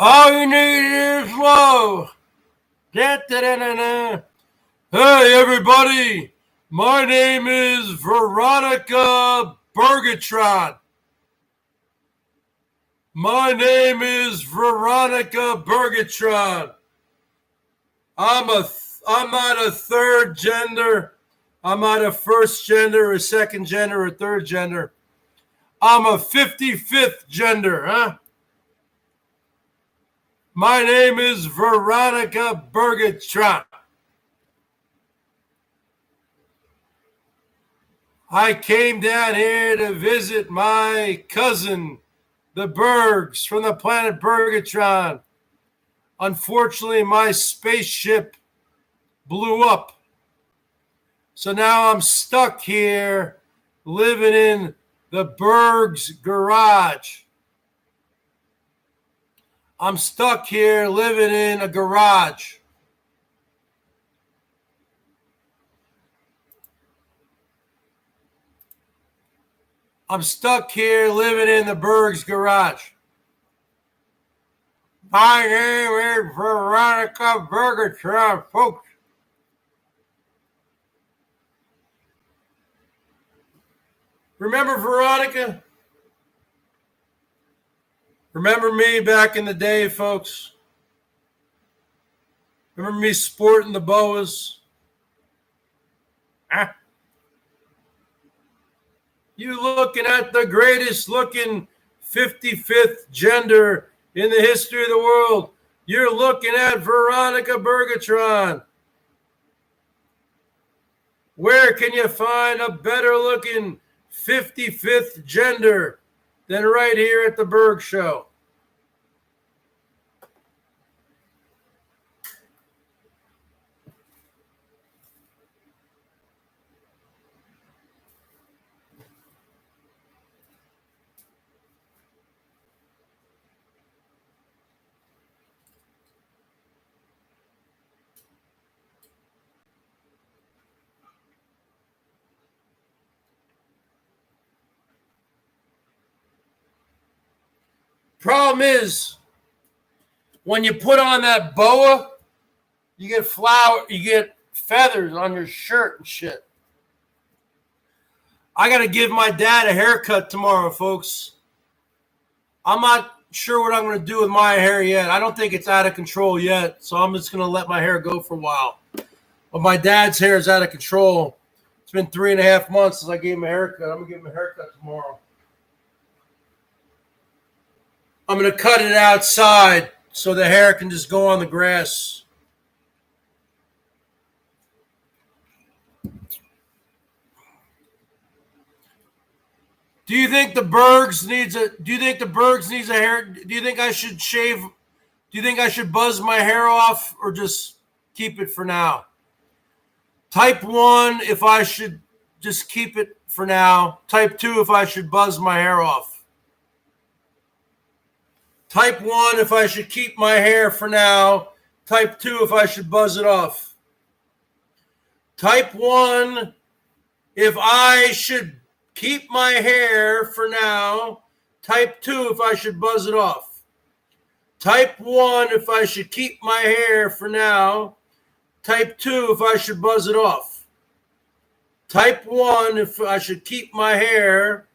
All you need is love. Da-da-da-da-da. Hey, everybody. My name is Veronica Bergatron. My name is Veronica Bergatron. I'm not a third gender. I'm not a first gender, a second gender, or third gender. I'm a 55th gender, huh? My name is Veronica Bergatron. I came down here to visit my cousin, the Bergs, from the planet Bergatron. Unfortunately, my spaceship blew up. So now I'm stuck here living in the Bergs garage. I'm stuck here living in a garage. I'm stuck here living in the Bergs garage. My name is Veronica Bergatron, folks. Remember Veronica? Remember me back in the day, folks? Remember me sporting the boas? Huh? You looking at the greatest looking 55th gender in the history of the world. You're looking at Veronica Bergatron. Where can you find a better looking 55th gender than right here at the BERGS Show? Problem is, when you put on that boa, you get feathers on your shirt and shit. I got to give my dad a haircut tomorrow, folks. I'm not sure what I'm going to do with my hair yet. I don't think it's out of control yet, so I'm just going to let my hair go for a while. But my dad's hair is out of control. It's been 3.5 months since I gave him a haircut. I'm going to give him a haircut tomorrow. I'm going to cut it outside so the hair can just go on the grass. Do you think the BERGS needs a hair? Do you think I should shave? Do you think I should buzz my hair off or just keep it for now? Type 1 if I should just keep it for now. Type 2 if I should buzz my hair off. Type 1 if I should keep my hair for now. Type 2 if I should buzz it off. Type 1 if I should keep my hair for now. Type 2 if I should buzz it off. Type 1 if I should keep my hair for now. Type 2 if I should buzz it off. Type 1 if I should keep my hair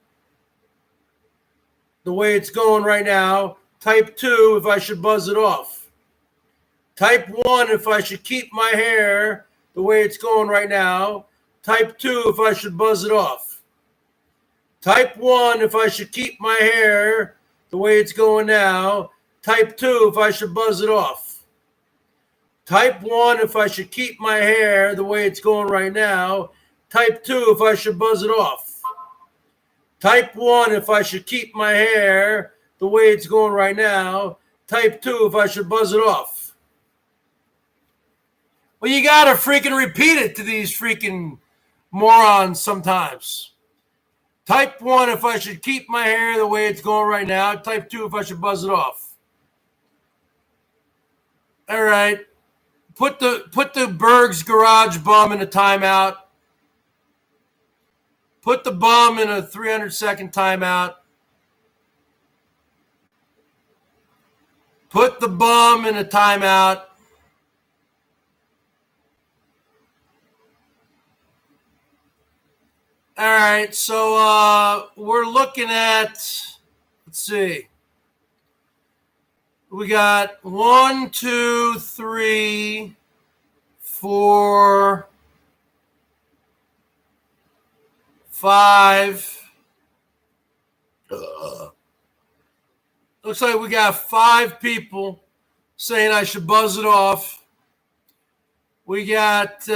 the way it's going right now. Type 2 if I should buzz it off. Type 1 if I should keep my hair the way it's going right now. Type 2 if I should buzz it off. Type 1 if I should keep my hair the way it's going now. Type 2 if I should buzz it off. Type 1 if I should keep my hair the way it's going right now. Type 2 if I should buzz it off. Type 1 if I should keep my hair the way it's going right now. Type 2 if I should buzz it off. Well, you got to freaking repeat it to these freaking morons sometimes. Type 1 if I should keep my hair the way it's going right now. Type 2 if I should buzz it off. All right. Put the BERGS garage bum in a timeout. Put the bum in a 300-second timeout. Put the bum in a timeout. All right, so we're looking at, let's see. We got 1, 2, 3, 4, 5, Looks like we got 5 people saying I should buzz it off. We got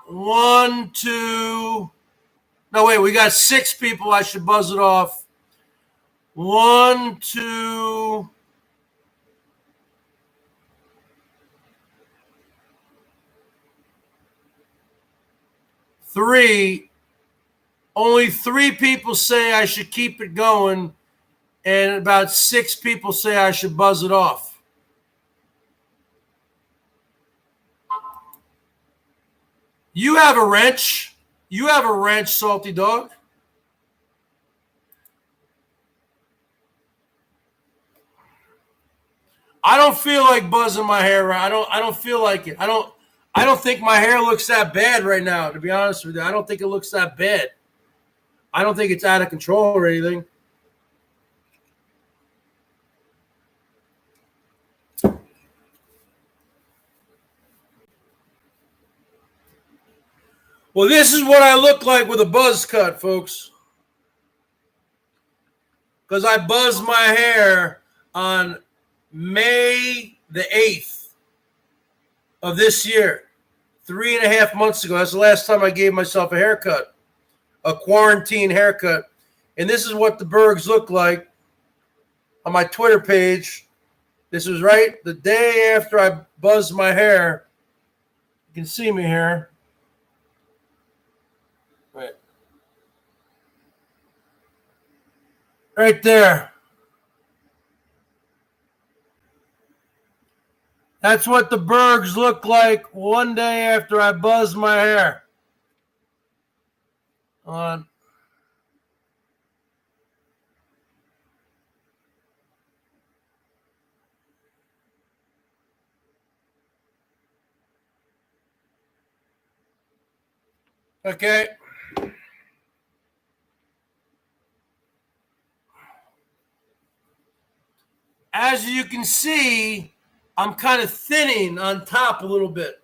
1, 2. No, wait, we got 6 people I should buzz it off. 1, 2. Three. Only 3 people say I should keep it going, and about 6 people say I should buzz it off. You have a wrench. You have a wrench, Salty Dog. I don't feel like buzzing my hair. I don't feel like it. I don't think my hair looks that bad right now, to be honest with you. I don't think it looks that bad. I don't think it's out of control or anything. Well, this is what I look like with a buzz cut, folks. Because I buzzed my hair on May the 8th of this year, 3.5 months ago. That's the last time I gave myself a haircut, a quarantine haircut. And this is what the Bergs look like on my Twitter page. This was right the day after I buzzed my hair. You can see me here. Right there. That's what the Bergs look like one day after I buzzed my hair. On. Okay. As you can see, I'm kind of thinning on top a little bit.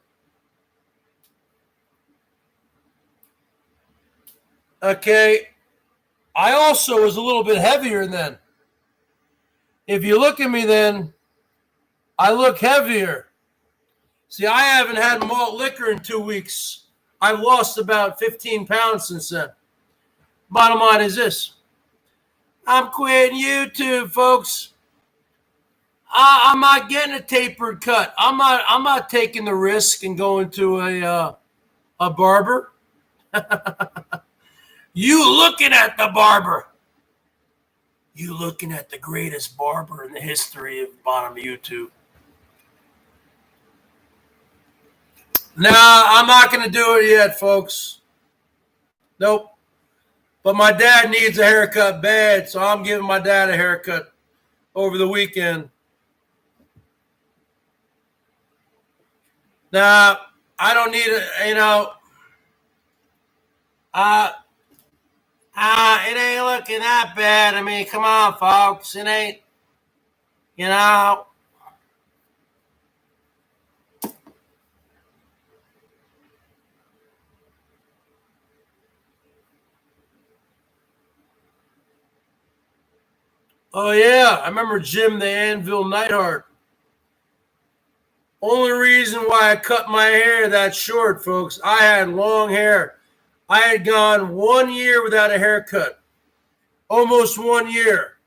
Okay. I also was a little bit heavier then. If you look at me then, I look heavier. See, I haven't had malt liquor in 2 weeks. I've lost about 15 pounds since then. Bottom line is this. I'm quitting YouTube, folks. I'm not getting a tapered cut. I'm not taking the risk and going to a barber. You looking at the barber. You looking at the greatest barber in the history of bottom YouTube. Nah, I'm not going to do it yet, folks. Nope. But my dad needs a haircut bad, so I'm giving my dad a haircut over the weekend. Now, I don't need it, you know. It ain't looking that bad. I mean, come on, folks. It ain't, you know. Oh, yeah. I remember Jim the Anvil Neidhart. Only reason why I cut my hair that short, folks, I had long hair. I had gone 1 year without a haircut. Almost 1 year.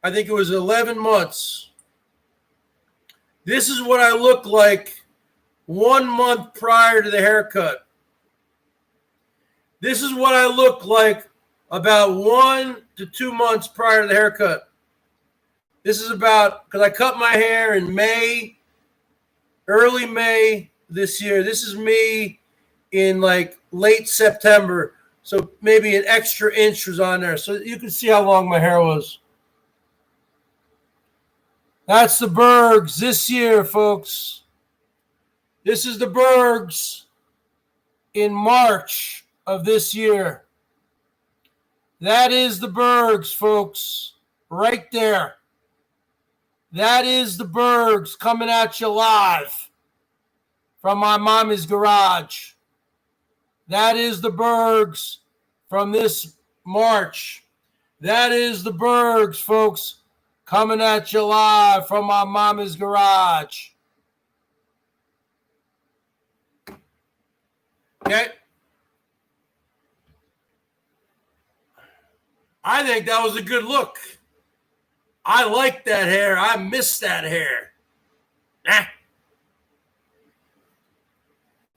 I think it was 11 months. This is what I looked like 1 month prior to the haircut. This is what I looked like about 1 to 2 months prior to the haircut. This is about, because I cut my hair in May, early May this year. This is me in like late September. So maybe an extra inch was on there. So you can see how long my hair was. That's the Bergs this year, folks. This is the Bergs in March of this year. That is the Bergs, folks, right there. That is the Bergs coming at you live from my mommy's garage. That is the Bergs from this March. That is the Bergs, folks, coming at you live from my mama's garage. Okay. I think that was a good look. I like that hair. I miss that hair.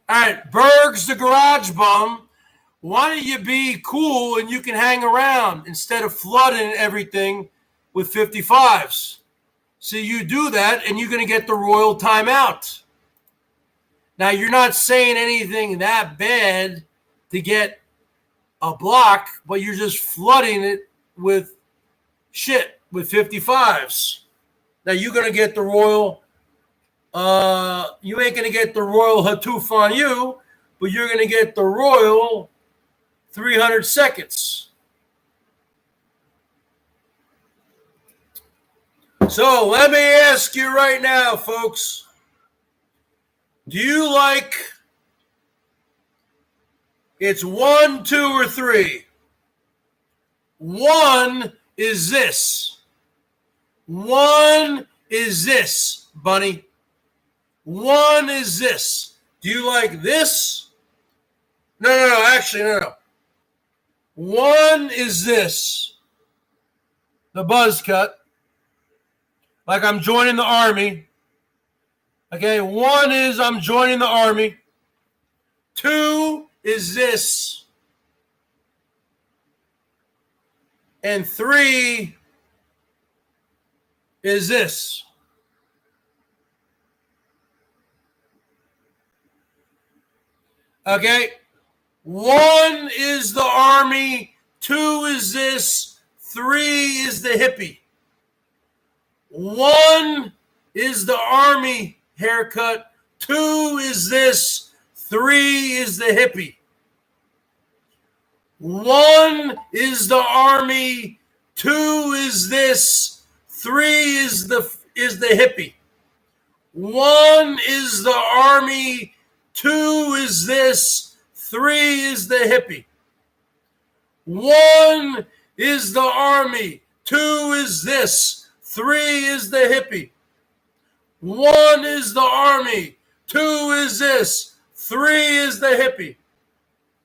All right, Bergs the garage bum. Why don't you be cool and you can hang around instead of flooding everything with 55s? So you do that and you're going to get the royal timeout. Now, you're not saying anything that bad to get a block, but you're just flooding it with shit with 55s. Now, you're going to get the royal. You ain't going to get the royal Hatuf on you, but you're going to get the royal 300 seconds. So let me ask you right now, folks. Do you like it's 1, 2, or 3? 1 is this. 1 is this, bunny. 1 is this. Do you like this? No. Actually, no. 1 is this. The buzz cut. Like I'm joining the army. Okay, 1 is I'm joining the army. 2 is this. And 3 is this. Okay, 1 is the army. 2 is this. 3 is the hippie. 1 is the army haircut. 2 is this. 3 is the hippie. 1 is the army. 2 is this. 3 is the hippie. 1 is the army. 2 is this. 3 is the hippie. 1 is the army. 2 is this. 3 is the hippie. 1 is the army. 2 is this. 3 is the hippie.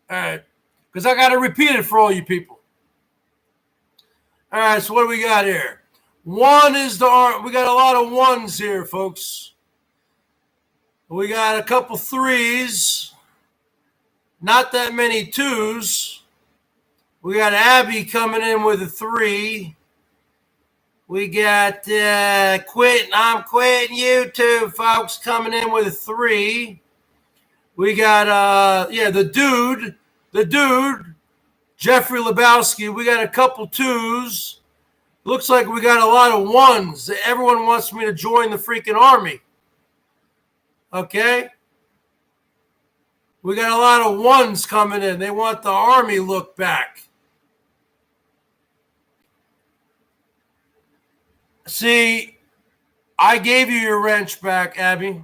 All right. Because I got to repeat it for all you people. All right. So what do we got here? 1 is the army. We got a lot of 1s here, folks. We got a couple 3s. Not that many 2s. We got Abby coming in with a 3. We got I'm quitting YouTube, folks, coming in with a 3. We got the dude, Jeffrey Lebowski. We got a couple 2s. Looks like we got a lot of 1s. Everyone wants me to join the freaking army. Okay? We got a lot of 1s coming in. They want the army look back. See, I gave you your wrench back, Abby.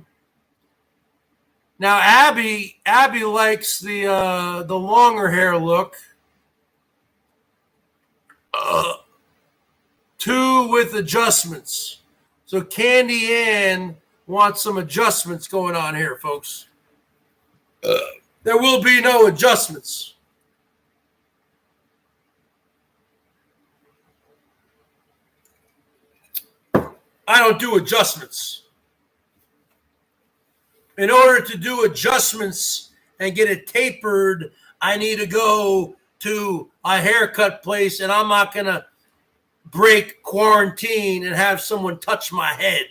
Now, Abby likes the longer hair look. 2 with adjustments. So Candy Ann wants some adjustments going on here, folks. There will be no adjustments. I don't do adjustments. In order to do adjustments and get it tapered, I need to go to a haircut place, and I'm not going to break quarantine and have someone touch my head.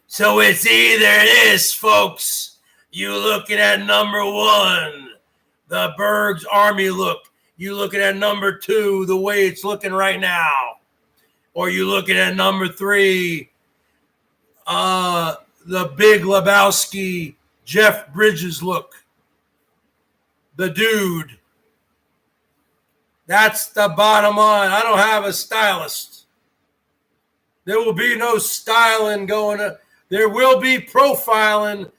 So it's either this, folks. You looking at number 1, the Bergs Army look. You looking at number 2, the way it's looking right now. Or you looking at number 3, the Big Lebowski, Jeff Bridges look. The dude. That's the bottom line. I don't have a stylist. There will be no styling going on. There will be profiling,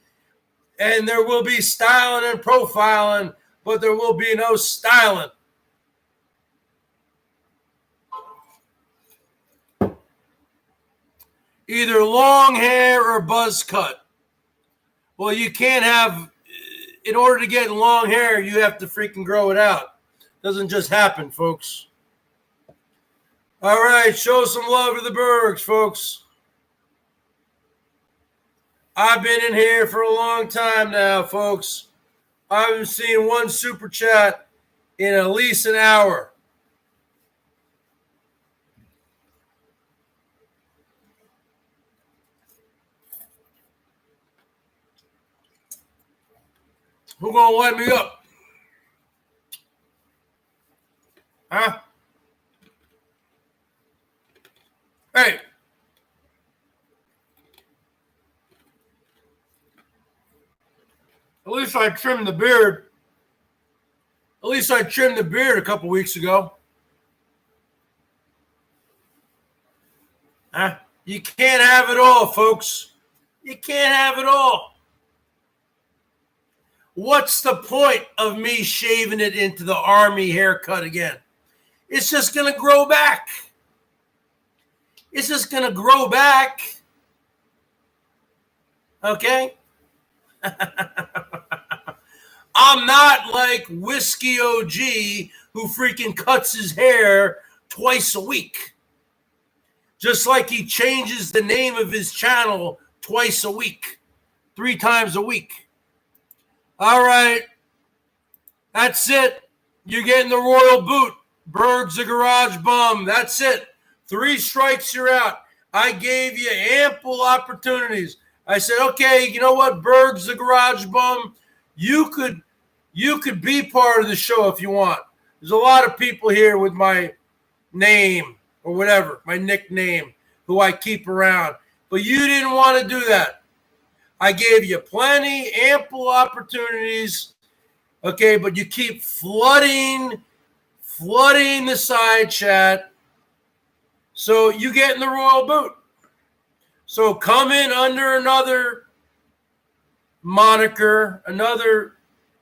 and there will be styling and profiling, but there will be no styling. either long hair or buzz cut. Well, you can't have, in order to get long hair, you have to freaking grow it out. Doesn't just happen, folks. All right, show some love to the Bergs, folks. I've been in here for a long time now, folks. I haven't seen one super chat in at least an hour. Who gonna light me up? Huh? Hey. At least I trimmed the beard. At least I trimmed the beard a couple weeks ago. Huh? You can't have it all, folks. You can't have it all. What's the point of me shaving it into the army haircut again? It's just going to grow back. It's just going to grow back. Okay? I'm not like Whiskey OG who freaking cuts his hair twice a week. Just like he changes the name of his channel twice a week, 3 times a week. All right. That's it. You're getting the royal boot. Berg's a garage bum. That's it. 3 strikes, you're out. I gave you ample opportunities. I said, okay, you know what, Berg's the garage bum. You could be part of the show if you want. There's a lot of people here with my name or whatever, my nickname, who I keep around. But you didn't want to do that. I gave you plenty, ample opportunities. Okay, but you keep flooding the side chat. So you get in the royal boot. So come in under another moniker, another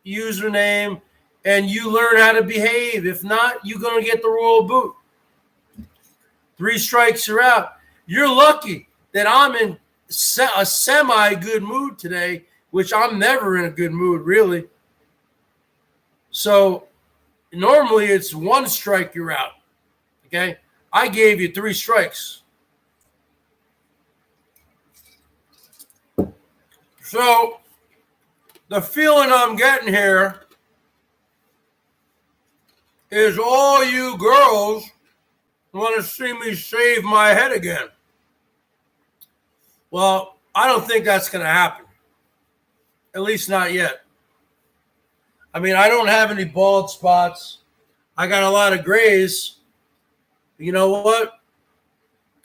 username, and you learn how to behave. If not, you're going to get the royal boot. 3 strikes, you're out. You're lucky that I'm in a semi-good mood today, which I'm never in a good mood, really. So normally it's 1 strike, you're out. Okay? I gave you 3 strikes. So the feeling I'm getting here is all you girls want to see me shave my head again. Well, I don't think that's going to happen. At least not yet. I mean, I don't have any bald spots. I got a lot of grays. You know what?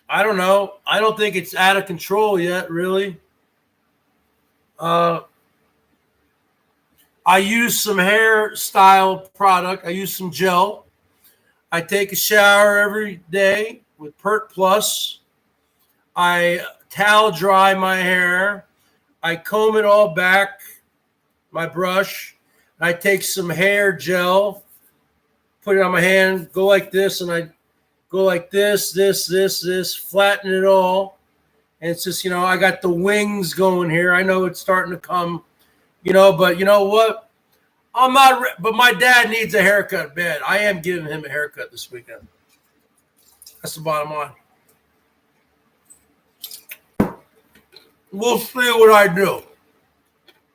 I don't know. I don't think it's out of control yet, really. I use some hairstyle product. I use some gel. I take a shower every day with Pert Plus. I towel dry my hair. I comb it all back, my brush. I take some hair gel, put it on my hand, go like this, and I go like this, flatten it all. And it's just, I got the wings going here. I know it's starting to come, but you know what? I'm not, but my dad needs a haircut bad. I am giving him a haircut this weekend. That's the bottom line. We'll see what I do.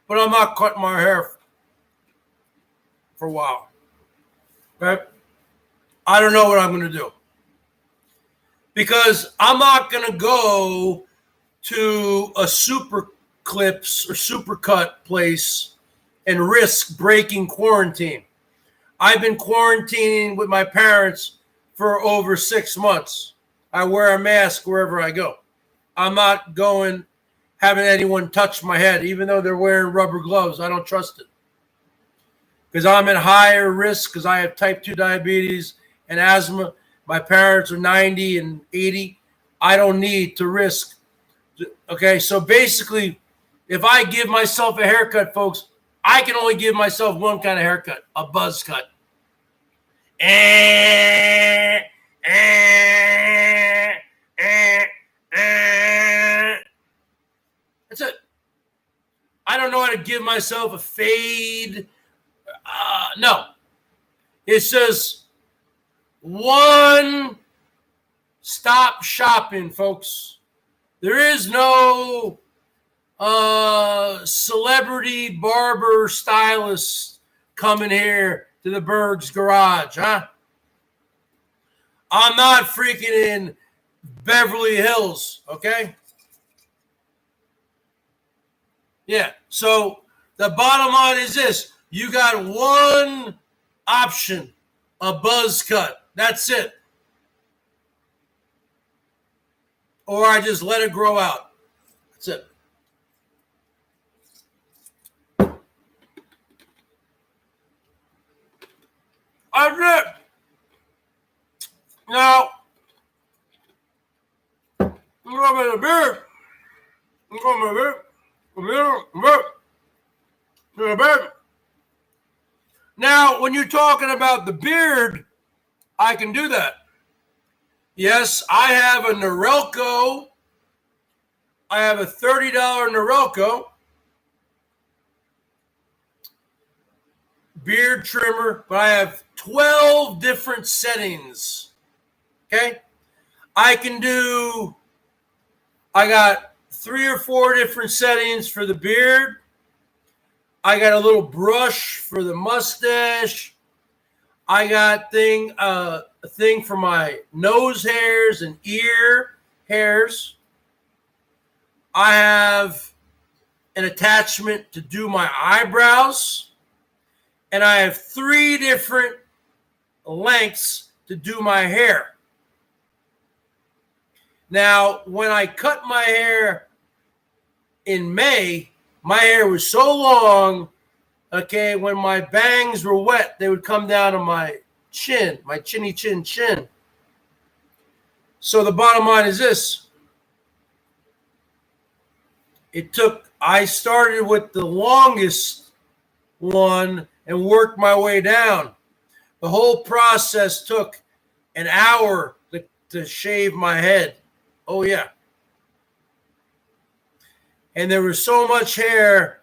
But I'm not cutting my hair for a while. Okay? I don't know what I'm going to do. Because I'm not going to go to a super clips or super cut place and risk breaking quarantine. I've been quarantining with my parents for over 6 months. I wear a mask wherever I go. I'm not having anyone touch my head, even though they're wearing rubber gloves. I don't trust it. Because I'm at higher risk because I have type 2 diabetes and asthma. My parents are 90 and 80. I don't need to risk. Okay, so basically, if I give myself a haircut, folks, I can only give myself one kind of haircut, a buzz cut. give myself a fade. No. It says one stop shopping, folks. There is no celebrity barber stylist coming here to the BERGS garage, huh? I'm not freaking in Beverly Hills, okay? Yeah, so the bottom line is this. You got one option, a buzz cut. That's it. Or I just let it grow out. That's it. That's it. Now, I'm going to the beard. I'm going to the beard. Now, when you're talking about the beard, I can do that. Yes, I have a Norelco. I have a $30 Norelco beard trimmer, but I have 12 different settings. Okay? I got 3 or 4 different settings for the beard. I got a little brush for the mustache. I got a thing for my nose hairs and ear hairs. I have an attachment to do my eyebrows. And I have 3 different lengths to do my hair. Now, when I cut my hair in May, my hair was so long, okay, when my bangs were wet, they would come down to my chin, my chinny chin. So the bottom line is this. I started with the longest one and worked my way down. The whole process took an hour to shave my head. Oh, yeah. And there was so much hair.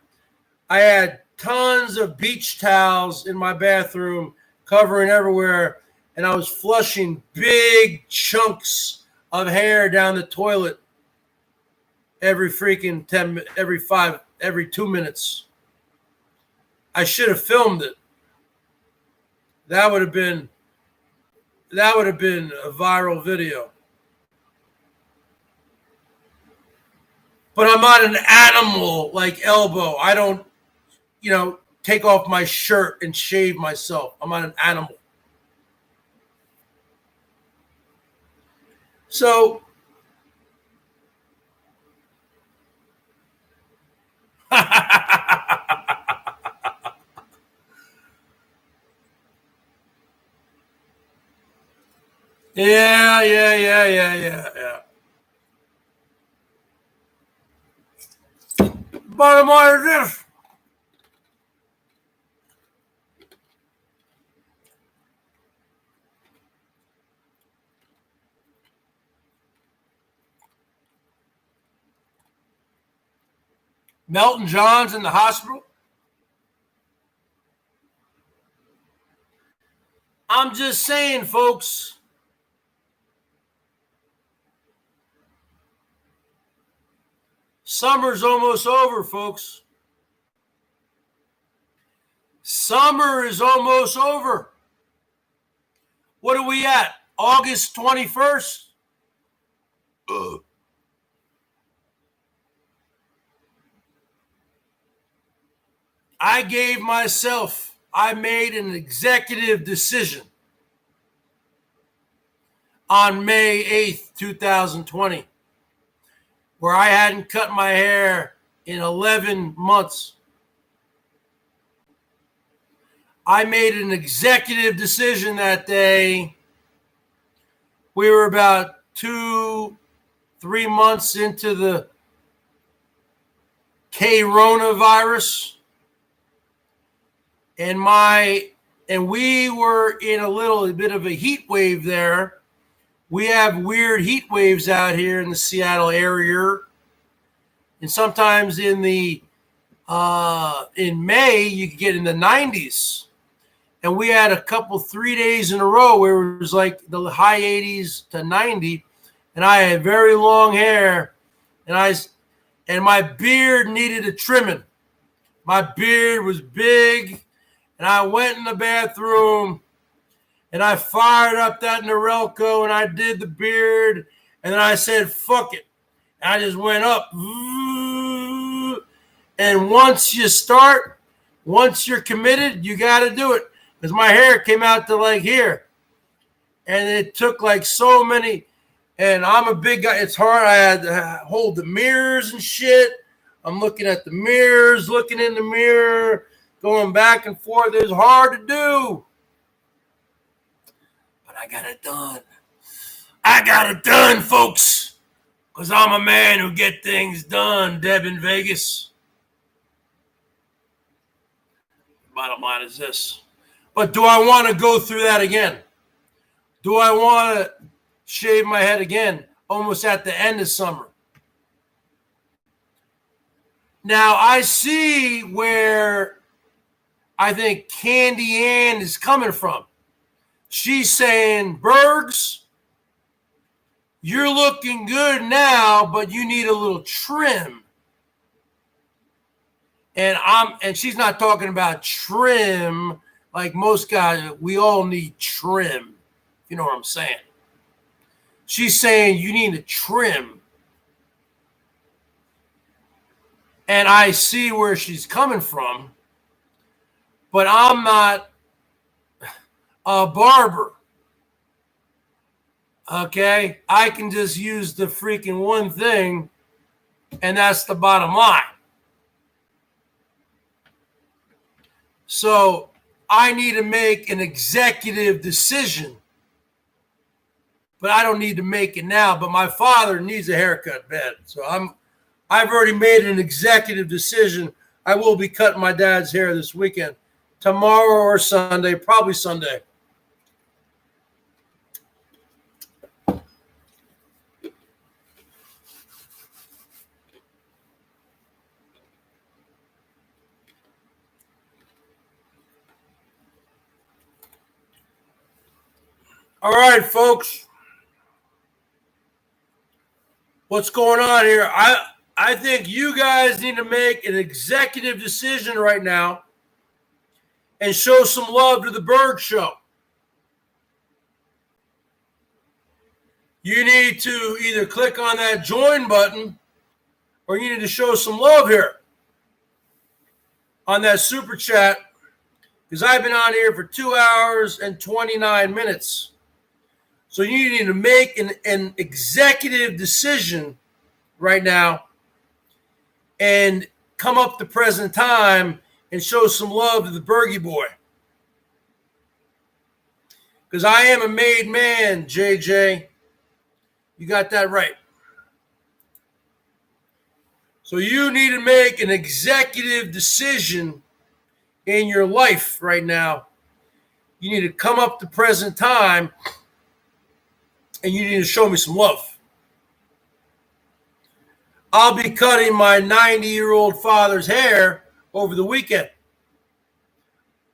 I had tons of beach towels in my bathroom covering everywhere. And I was flushing big chunks of hair down the toilet every 2 minutes. I should have filmed it. That would have been a viral video. But I'm not an animal like Elbow. I don't, take off my shirt and shave myself. I'm not an animal. So, Yeah. Bottom line is this. Melton John's in the hospital. I'm just saying, folks. Summer's almost over, folks. Summer is almost over. What are we at? August 21st? I made an executive decision on May 8th, 2020, where I hadn't cut my hair in 11 months. I made an executive decision that day. We were about 2-3 months into the coronavirus. And we were in a little bit of a heat wave there. We have weird heat waves out here in the Seattle area. And sometimes in the in May, you could get in the 90s. And we had a couple 3 days in a row where it was like the high 80s to 90. And I had very long hair. And my beard needed a trimming. My beard was big. And I went in the bathroom. And I fired up that Norelco. And I did the beard. And then I said, fuck it. And I just went up. And once you're committed, you got to do it. Because my hair came out to like here. And it took like so many. And I'm a big guy. It's hard. I had to hold the mirrors and shit. I'm looking at the mirrors, looking in the mirror, going back and forth. It's hard to do. But I got it done. I got it done, folks. Because I'm a man who get things done, Deb in Vegas. Bottom line is this. But do I want to go through that again? Do I want to shave my head again almost at the end of summer? Now, I see where I think Candy Ann is coming from. She's saying, Bergs, you're looking good now, but you need a little trim. And she's not talking about trim like most guys. We all need trim. You know what I'm saying? She's saying you need a trim. And I see where she's coming from, but I'm not a barber. Okay? I can just use the freaking one thing, and that's the bottom line. So I need to make an executive decision, but I don't need to make it now. But my father needs a haircut bad. So I've already made an executive decision. I will be cutting my dad's hair this weekend, tomorrow or Sunday, probably Sunday. All right, folks. What's going on here? I think you guys need to make an executive decision right now and show some love to the BERGS Show. You need to either click on that join button or you need to show some love here on that super chat, because I've been on here for 2 hours and 29 minutes. So you need to make an executive decision right now and come up to present time and show some love to the Bergie boy. Because I am a made man, JJ. You got that right. So you need to make an executive decision in your life right now. You need to come up to present time and you need to show me some love. I'll be cutting my 90-year-old father's hair over the weekend.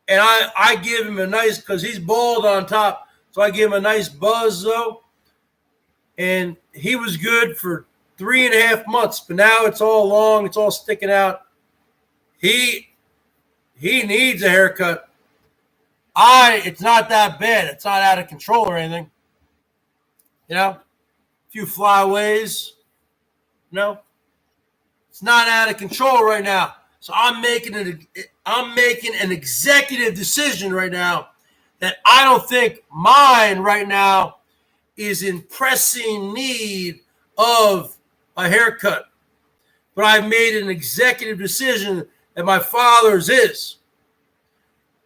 And I give him a nice, because he's bald on top, so I give him a nice buzz, though. And he was good for 3.5 months, but now it's all long. It's all sticking out. He needs a haircut. It's not that bad. It's not out of control or anything. You know, a few flyaways. No, it's not out of control right now. So I'm making an executive decision right now that I don't think mine right now is in pressing need of a haircut. But I've made an executive decision that my father's is.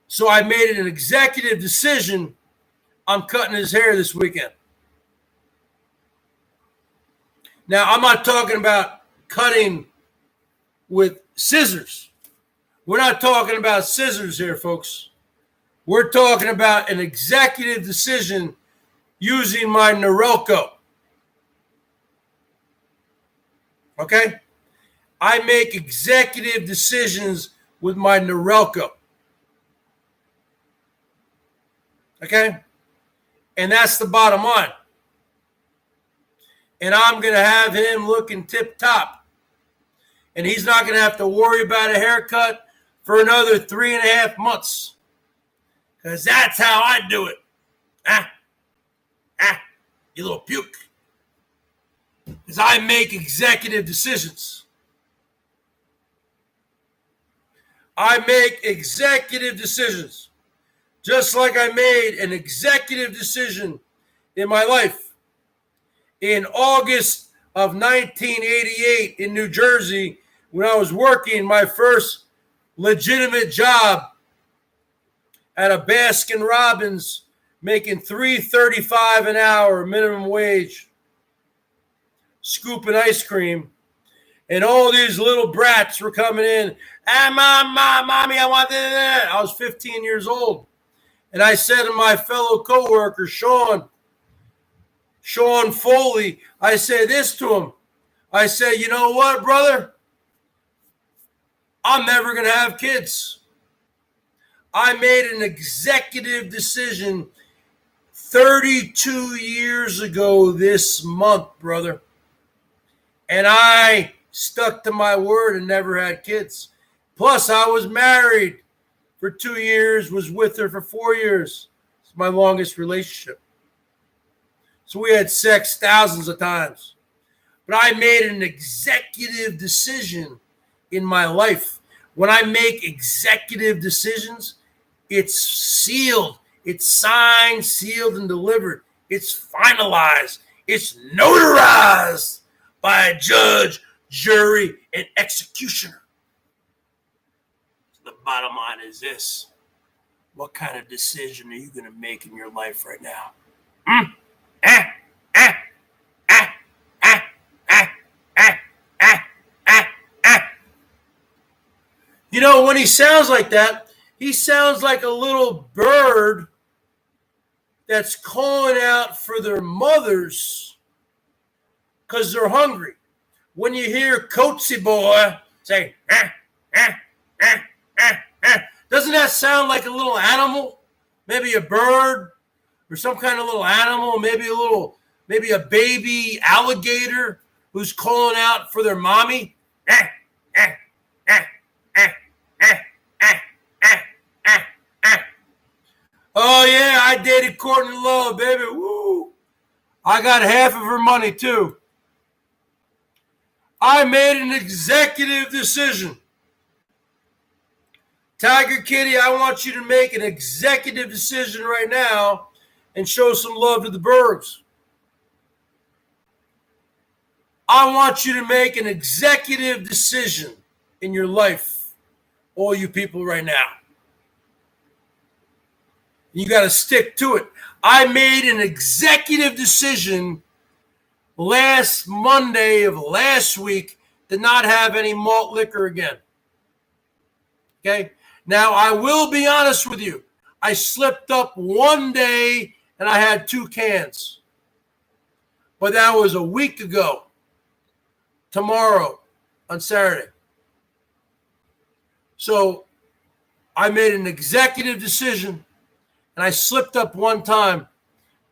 So I made an executive decision. I'm cutting his hair this weekend. Now, I'm not talking about cutting with scissors. We're not talking about scissors here, folks. We're talking about an executive decision using my Norelco. Okay? I make executive decisions with my Norelco. Okay? And that's the bottom line. And I'm going to have him looking tip-top. And he's not going to have to worry about a haircut for another 3.5 months. Because that's how I do it. You little puke. Because I make executive decisions. I make executive decisions. Just like I made an executive decision in my life. In August of 1988 in New Jersey, when I was working my first legitimate job at a Baskin Robbins, making $3.35 an hour minimum wage, scooping ice cream, and all these little brats were coming in. Mommy, I want that. I was 15 years old. And I said to my fellow coworker, Sean Foley, I said this to him. I said, you know what, brother? I'm never going to have kids. I made an executive decision 32 years ago this month, brother. And I stuck to my word and never had kids. Plus, I was married for 2 years, was with her for 4 years. It's my longest relationship. So we had sex thousands of times. But I made an executive decision in my life. When I make executive decisions, it's sealed. It's signed, sealed, and delivered. It's finalized. It's notarized by a judge, jury, and executioner. So the bottom line is this. What kind of decision are you going to make in your life right now? You know, when he sounds like that, he sounds like a little bird that's calling out for their mothers because they're hungry. When you hear Coatsy Boy say, doesn't that sound like a little animal? Maybe a bird or some kind of little animal, maybe a baby alligator who's calling out for their mommy. Oh, yeah, I dated Courtney Love, baby. Woo. I got half of her money, too. I made an executive decision. Tiger Kitty, I want you to make an executive decision right now and show some love to the Bergs. I want you to make an executive decision in your life, all you people right now. You got to stick to it. I made an executive decision last Monday of last week to not have any malt liquor again. Okay? Now, I will be honest with you. I slipped up one day and I had 2 cans. But that was a week ago. Tomorrow, on Saturday. So, I made an executive decision. And I slipped up one time,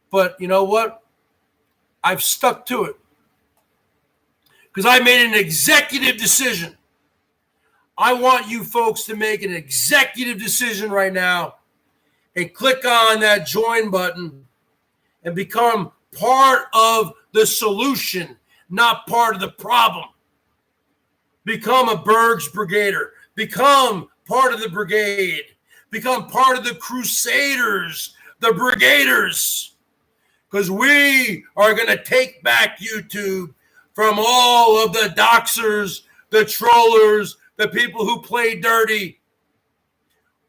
but you know what? I've stuck to it. Because I made an executive decision. I want you folks to make an executive decision right now and click on that join button and become part of the solution, not part of the problem. Become a BERGS Brigader. Become part of the brigade. Become part of the Crusaders, the Brigaders, because we are going to take back YouTube from all of the doxers, the trollers, the people who play dirty.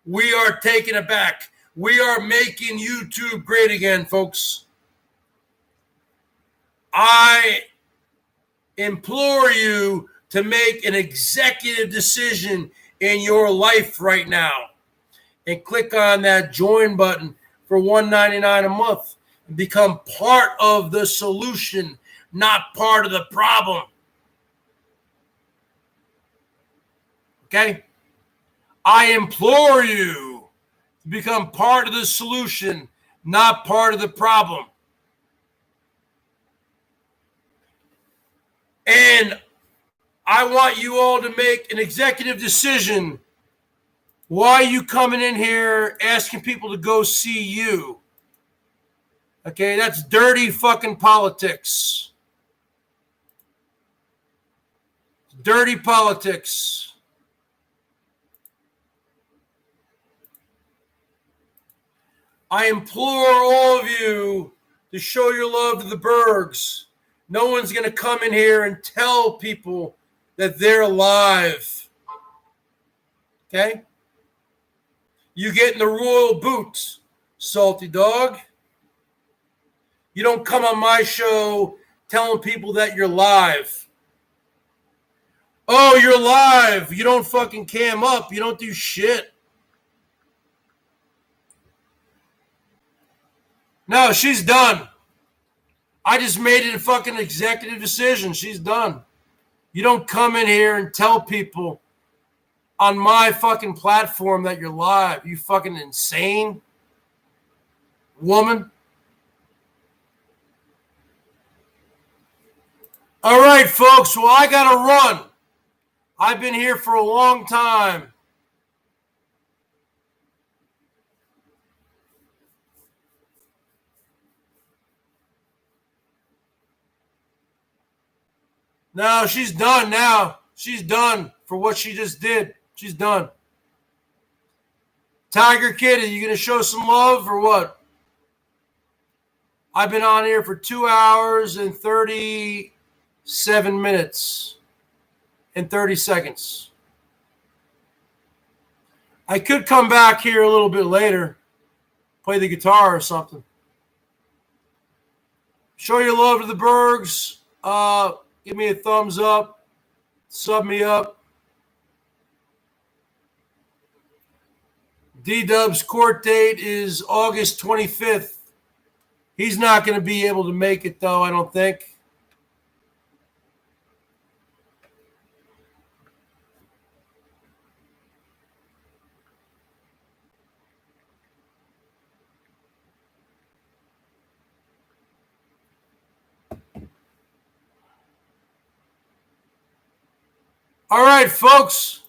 We are taking it back. We are making YouTube great again, folks. I implore you to make an executive decision in your life right now. And click on that join button for $1.99 a month and become part of the solution, not part of the problem. Okay? I implore you to become part of the solution, not part of the problem. And I want you all to make an executive decision. Why are you coming in here asking people to go see you? Okay, that's dirty fucking politics. Dirty politics. I implore all of you to show your love to the Bergs. No one's going to come in here and tell people that they're alive. Okay? You get in the royal boot, salty dog. You don't come on my show telling people that you're live. Oh, you're live. You don't fucking cam up. You don't do shit. No, she's done. I just made it a fucking executive decision. She's done. You don't come in here and tell people on my fucking platform that you're live. You fucking insane woman. All right, folks. Well, I got to run. I've been here for a long time. No, she's done now. She's done for what she just did. She's done. Tiger Kid, are you going to show some love or what? I've been on here for 2 hours and 37 minutes and 30 seconds. I could come back here a little bit later, play the guitar or something. Show your love to the Bergs. Give me a thumbs up. Sub me up. D-Dub's court date is August 25th. He's not going to be able to make it, though, I don't think. All right, folks.